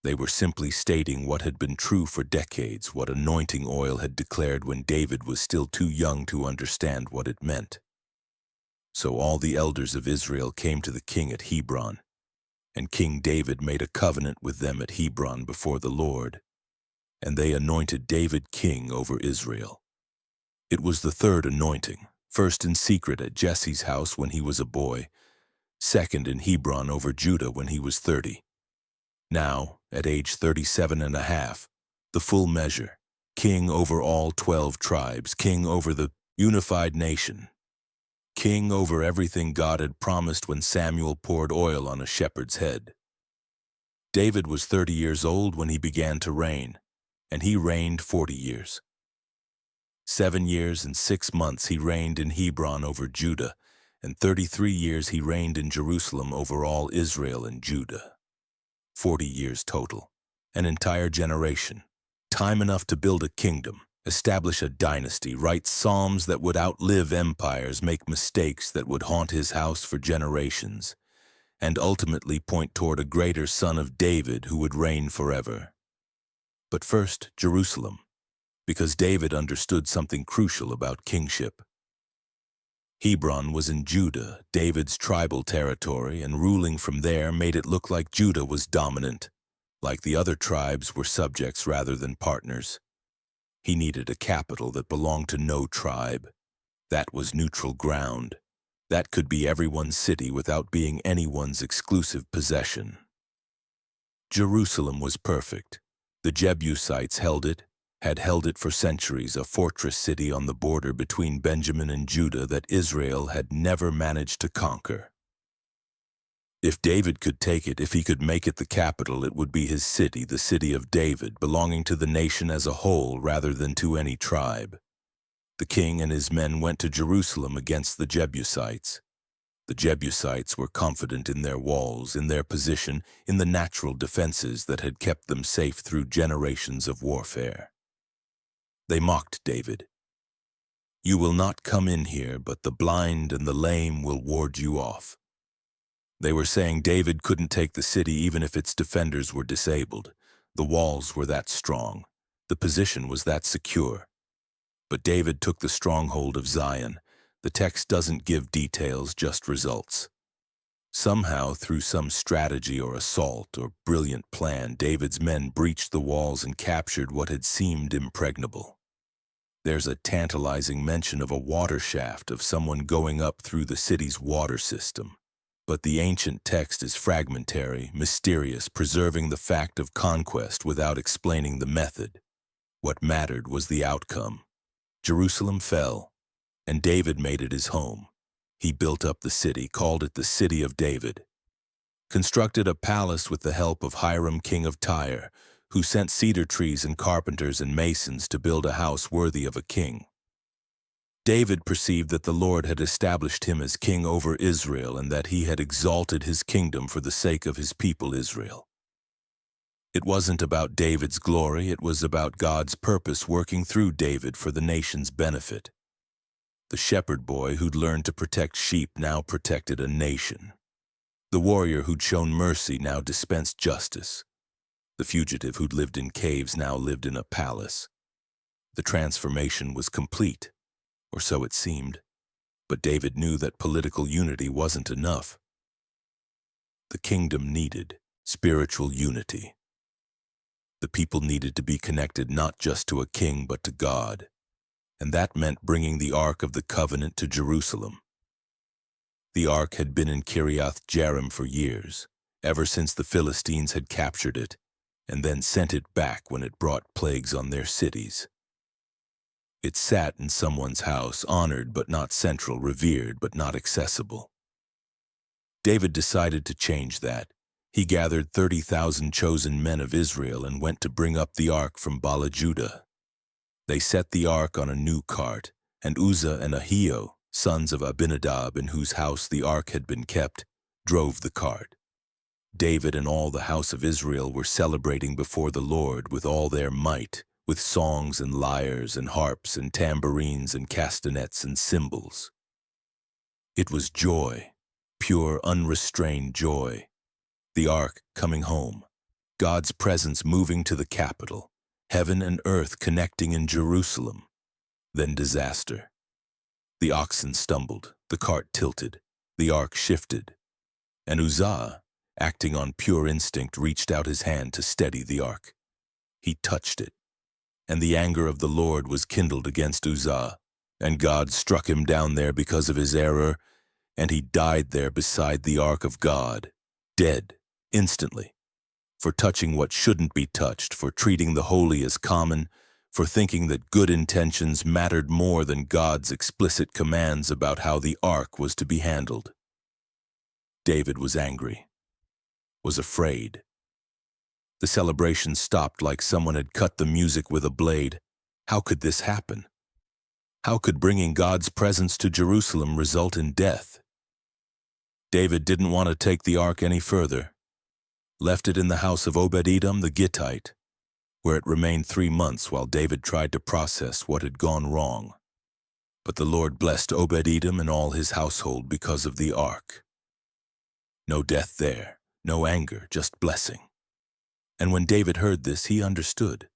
They were simply stating what had been true for decades, what anointing oil had declared when David was still too young to understand what it meant. So all the elders of Israel came to the king at Hebron, and King David made a covenant with them at Hebron before the Lord, and they anointed David king over Israel. It was the third anointing, first in secret at Jesse's house when he was a boy, second in Hebron over Judah when he was 30. Now, at age 37 and a half, the full measure, king over all 12 tribes, king over the unified nation, king over everything God had promised when Samuel poured oil on a shepherd's head. David was 30 years old when he began to reign, and he reigned 40 years. 7 years and 6 months he reigned in Hebron over Judah, and 33 years he reigned in Jerusalem over all Israel and Judah. 40 years total, an entire generation, time enough to build a kingdom, establish a dynasty, write psalms that would outlive empires, make mistakes that would haunt his house for generations, and ultimately point toward a greater son of David who would reign forever. But first, Jerusalem, because David understood something crucial about kingship. Hebron was in Judah, David's tribal territory, and ruling from there made it look like Judah was dominant, like the other tribes were subjects rather than partners. He needed a capital that belonged to no tribe. That was neutral ground. That could be everyone's city without being anyone's exclusive possession. Jerusalem was perfect. The Jebusites had held it for centuries, a fortress city on the border between Benjamin and Judah that Israel had never managed to conquer. If David could take it, if he could make it the capital, it would be his city, the city of David, belonging to the nation as a whole rather than to any tribe. The king and his men went to Jerusalem against the Jebusites. The Jebusites were confident in their walls, in their position, in the natural defenses that had kept them safe through generations of warfare. They mocked David. "You will not come in here, but the blind and the lame will ward you off." They were saying David couldn't take the city even if its defenders were disabled. The walls were that strong. The position was that secure. But David took the stronghold of Zion. The text doesn't give details, just results. Somehow, through some strategy or assault or brilliant plan, David's men breached the walls and captured what had seemed impregnable. There's a tantalizing mention of a water shaft, of someone going up through the city's water system. But the ancient text is fragmentary, mysterious, preserving the fact of conquest without explaining the method. What mattered was the outcome. Jerusalem fell, and David made it his home. He built up the city, called it the City of David, constructed a palace with the help of Hiram, king of Tyre, who sent cedar trees and carpenters and masons to build a house worthy of a king. David perceived that the Lord had established him as king over Israel and that he had exalted his kingdom for the sake of his people Israel. It wasn't about David's glory, it was about God's purpose working through David for the nation's benefit. The shepherd boy who'd learned to protect sheep now protected a nation. The warrior who'd shown mercy now dispensed justice. The fugitive who'd lived in caves now lived in a palace. The transformation was complete, or so it seemed, but David knew that political unity wasn't enough. The kingdom needed spiritual unity. The people needed to be connected not just to a king but to God, and that meant bringing the Ark of the Covenant to Jerusalem. The Ark had been in Kiriath Jearim for years, ever since the Philistines had captured it, and then sent it back when it brought plagues on their cities. It sat in someone's house, honored but not central, revered but not accessible. David decided to change that. He gathered 30,000 chosen men of Israel and went to bring up the ark from Bala Judah. They set the ark on a new cart, and Uzzah and Ahio, sons of Abinadab, in whose house the ark had been kept, drove the cart. David and all the house of Israel were celebrating before the Lord with all their might, with songs and lyres and harps and tambourines and castanets and cymbals. It was joy, pure, unrestrained joy. The ark coming home, God's presence moving to the capital, heaven and earth connecting in Jerusalem. Then disaster. The oxen stumbled, the cart tilted, the ark shifted, and Uzzah, acting on pure instinct, reached out his hand to steady the ark. He touched it, and the anger of the Lord was kindled against Uzzah, and God struck him down there because of his error, and he died there beside the ark of God, dead. Instantly, for touching what shouldn't be touched, for treating the holy as common, for thinking that good intentions mattered more than God's explicit commands about how the ark was to be handled. David was angry, was afraid. The celebration stopped like someone had cut the music with a blade. How could this happen? How could bringing God's presence to Jerusalem result in death? David didn't want to take the ark any further. Left it in the house of Obed-Edom the Gittite, where it remained 3 months while David tried to process what had gone wrong. But the Lord blessed Obed-Edom and all his household because of the ark. No death there, no anger, just blessing. And when David heard this, he understood.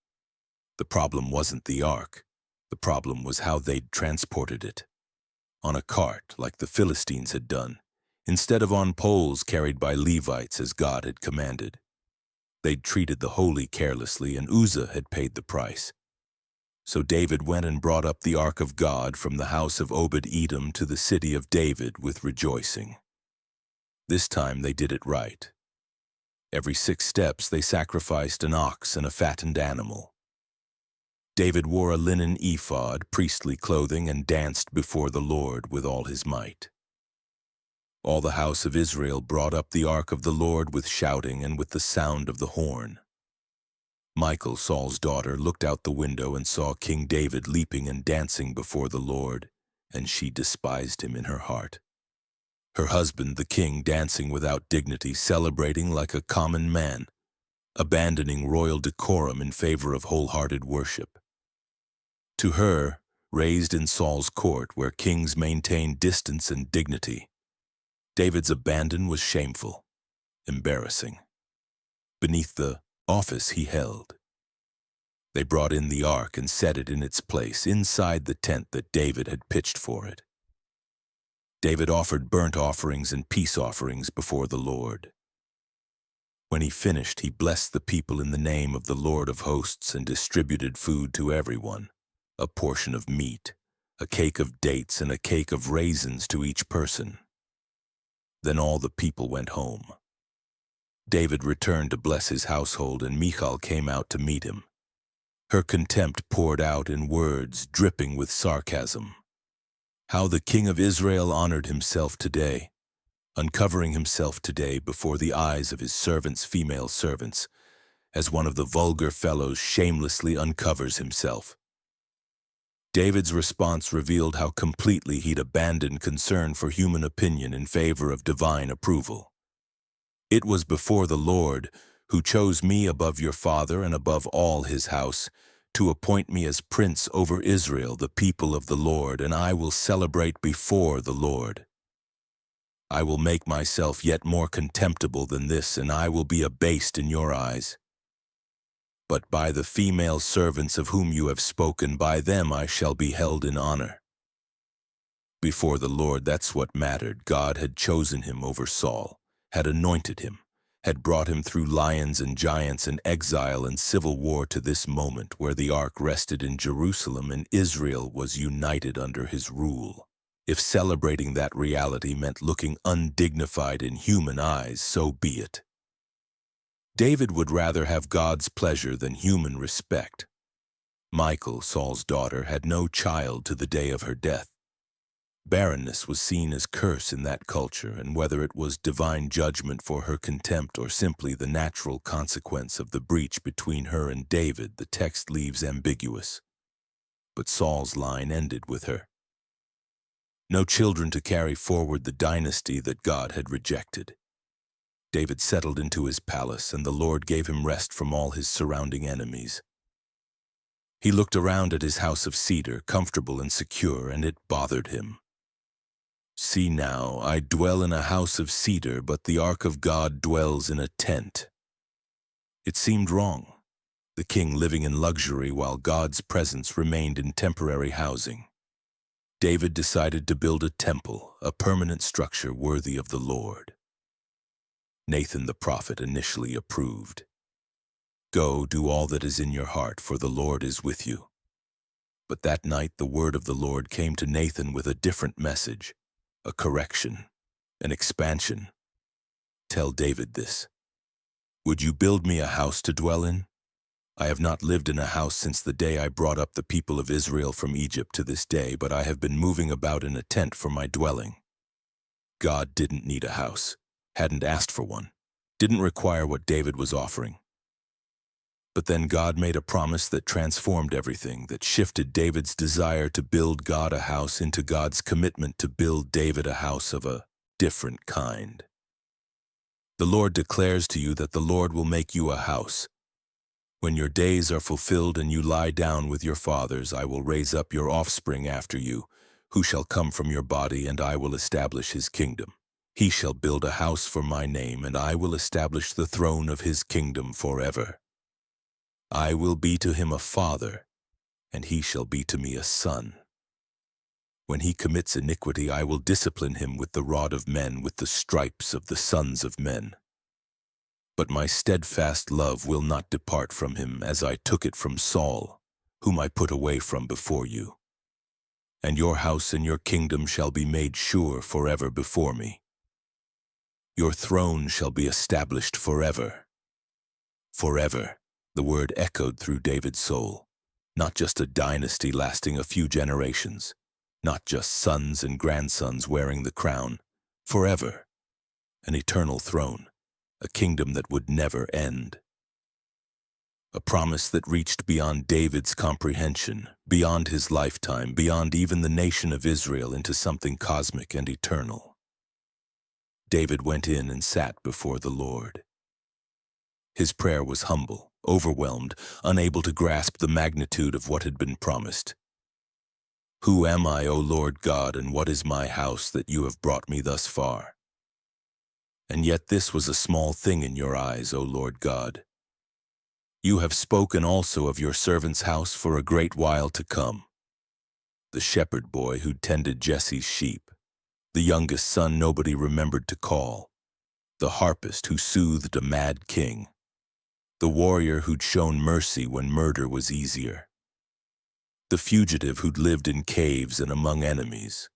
The problem wasn't the ark. The problem was how they'd transported it. On a cart, like the Philistines had done, instead of on poles carried by Levites as God had commanded. They'd treated the holy carelessly, and Uzzah had paid the price. So David went and brought up the ark of God from the house of Obed-Edom to the city of David with rejoicing. This time they did it right. Every 6 steps they sacrificed an ox and a fattened animal. David wore a linen ephod, priestly clothing, and danced before the Lord with all his might. All the house of Israel brought up the ark of the Lord with shouting and with the sound of the horn. Michal, Saul's daughter, looked out the window and saw King David leaping and dancing before the Lord, and she despised him in her heart. Her husband, the king, dancing without dignity, celebrating like a common man, abandoning royal decorum in favor of wholehearted worship. To her, raised in Saul's court where kings maintained distance and dignity, David's abandon was shameful, embarrassing. Beneath the office he held, they brought in the ark and set it in its place inside the tent that David had pitched for it. David offered burnt offerings and peace offerings before the Lord. When he finished, he blessed the people in the name of the Lord of hosts and distributed food to everyone, a portion of meat, a cake of dates, and a cake of raisins to each person. Then all the people went home. David returned to bless his household, and Michal came out to meet him. Her contempt poured out in words dripping with sarcasm. How the king of Israel honored himself today, uncovering himself today before the eyes of his servants' female servants, as one of the vulgar fellows shamelessly uncovers himself. David's response revealed how completely he'd abandoned concern for human opinion in favor of divine approval. "It was before the Lord, who chose me above your father and above all his house, to appoint me as prince over Israel, the people of the Lord, and I will celebrate before the Lord. I will make myself yet more contemptible than this, and I will be abased in your eyes. But by the female servants of whom you have spoken, by them I shall be held in honor." Before the Lord, that's what mattered. God had chosen him over Saul, had anointed him, had brought him through lions and giants and exile and civil war to this moment where the ark rested in Jerusalem and Israel was united under his rule. If celebrating that reality meant looking undignified in human eyes, so be it. David would rather have God's pleasure than human respect. Michal, Saul's daughter, had no child to the day of her death. Barrenness was seen as curse in that culture, and whether it was divine judgment for her contempt or simply the natural consequence of the breach between her and David, the text leaves ambiguous. But Saul's line ended with her. No children to carry forward the dynasty that God had rejected. David settled into his palace, and the Lord gave him rest from all his surrounding enemies. He looked around at his house of cedar, comfortable and secure, and it bothered him. "See now, I dwell in a house of cedar, but the ark of God dwells in a tent." It seemed wrong, the king living in luxury while God's presence remained in temporary housing. David decided to build a temple, a permanent structure worthy of the Lord. Nathan the prophet initially approved. "Go, do all that is in your heart, for the Lord is with you." But that night the word of the Lord came to Nathan with a different message, a correction, an expansion. "Tell David this. Would you build me a house to dwell in? I have not lived in a house since the day I brought up the people of Israel from Egypt to this day, but I have been moving about in a tent for my dwelling." God didn't need a house, hadn't asked for one, didn't require what David was offering. But then God made a promise that transformed everything, that shifted David's desire to build God a house into God's commitment to build David a house of a different kind. "The Lord declares to you that the Lord will make you a house. When your days are fulfilled and you lie down with your fathers, I will raise up your offspring after you, who shall come from your body, and I will establish his kingdom. He shall build a house for my name, and I will establish the throne of his kingdom forever. I will be to him a father, and he shall be to me a son. When he commits iniquity, I will discipline him with the rod of men, with the stripes of the sons of men. But my steadfast love will not depart from him, as I took it from Saul, whom I put away from before you. And your house and your kingdom shall be made sure forever before me. Your throne shall be established forever." Forever, the word echoed through David's soul. Not just a dynasty lasting a few generations, not just sons and grandsons wearing the crown. Forever, an eternal throne, a kingdom that would never end. A promise that reached beyond David's comprehension, beyond his lifetime, beyond even the nation of Israel, into something cosmic and eternal. David went in and sat before the Lord. His prayer was humble, overwhelmed, unable to grasp the magnitude of what had been promised. "Who am I, O Lord God, and what is my house that you have brought me thus far? And yet this was a small thing in your eyes, O Lord God. You have spoken also of your servant's house for a great while to come." The shepherd boy who tended Jesse's sheep, the youngest son nobody remembered to call, the harpist who soothed a mad king, the warrior who'd shown mercy when murder was easier, the fugitive who'd lived in caves and among enemies,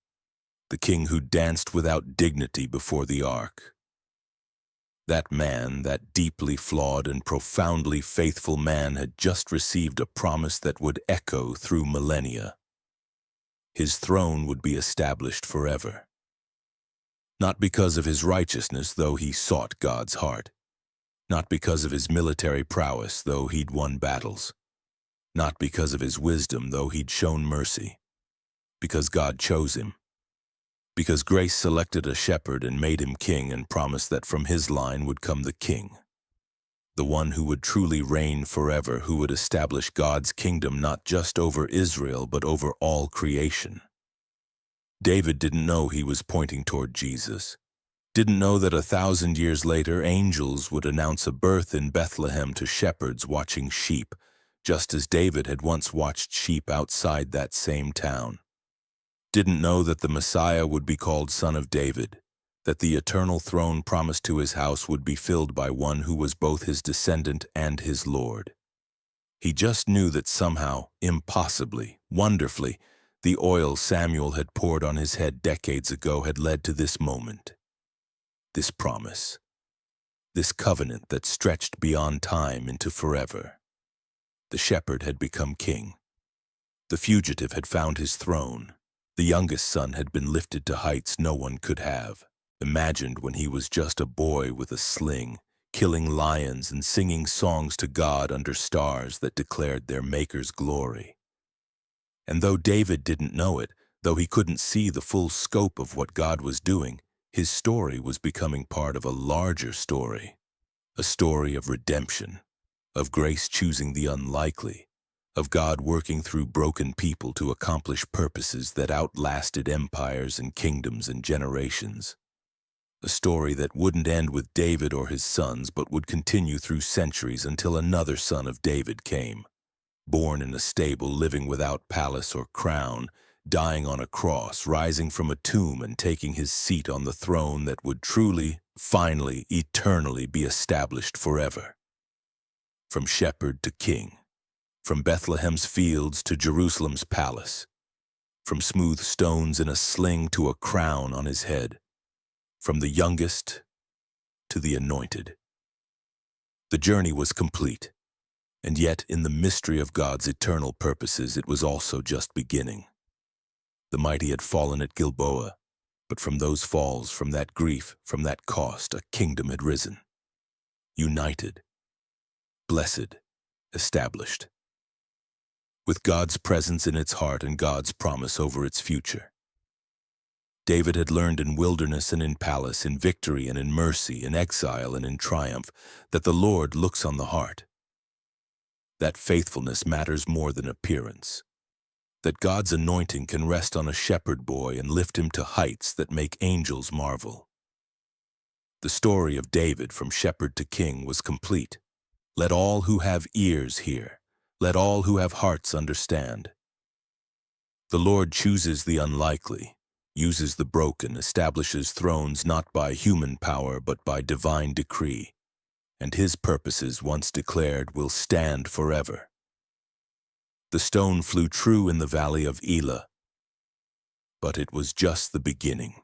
the king who danced without dignity before the ark. That man, that deeply flawed and profoundly faithful man, had just received a promise that would echo through millennia. His throne would be established forever. Not because of his righteousness, though he sought God's heart. Not because of his military prowess, though he'd won battles. Not because of his wisdom, though he'd shown mercy. Because God chose him. Because grace selected a shepherd and made him king and promised that from his line would come the king. The one who would truly reign forever, who would establish God's kingdom not just over Israel but over all creation. David didn't know he was pointing toward Jesus. Didn't know that 1,000 years later angels would announce a birth in Bethlehem to shepherds watching sheep, just as David had once watched sheep outside that same town. Didn't know that the Messiah would be called Son of David, that the eternal throne promised to his house would be filled by one who was both his descendant and his Lord. He just knew that somehow, impossibly, wonderfully, the oil Samuel had poured on his head decades ago had led to this moment. This promise. This covenant that stretched beyond time into forever. The shepherd had become king. The fugitive had found his throne. The youngest son had been lifted to heights no one could have imagined when he was just a boy with a sling, killing lions and singing songs to God under stars that declared their Maker's glory. And though David didn't know it, though he couldn't see the full scope of what God was doing, his story was becoming part of a larger story. A story of redemption, of grace choosing the unlikely, of God working through broken people to accomplish purposes that outlasted empires and kingdoms and generations. A story that wouldn't end with David or his sons, but would continue through centuries until another son of David came, born in a stable, living without palace or crown, dying on a cross, rising from a tomb and taking his seat on the throne that would truly, finally, eternally be established forever. From shepherd to king, from Bethlehem's fields to Jerusalem's palace, from smooth stones in a sling to a crown on his head, from the youngest to the anointed. The journey was complete, and yet in the mystery of God's eternal purposes it was also just beginning. The mighty had fallen at Gilboa, but from those falls, from that grief, from that cost, a kingdom had risen. United, blessed, established. With God's presence in its heart and God's promise over its future. David had learned in wilderness and in palace, in victory and in mercy, in exile and in triumph, that the Lord looks on the heart. That faithfulness matters more than appearance. That God's anointing can rest on a shepherd boy and lift him to heights that make angels marvel. The story of David from shepherd to king was complete. Let all who have ears hear. Let all who have hearts understand. The Lord chooses the unlikely, uses the broken, establishes thrones not by human power but by divine decree, and his purposes, once declared, will stand forever. The stone flew true in the valley of Elah, but it was just the beginning.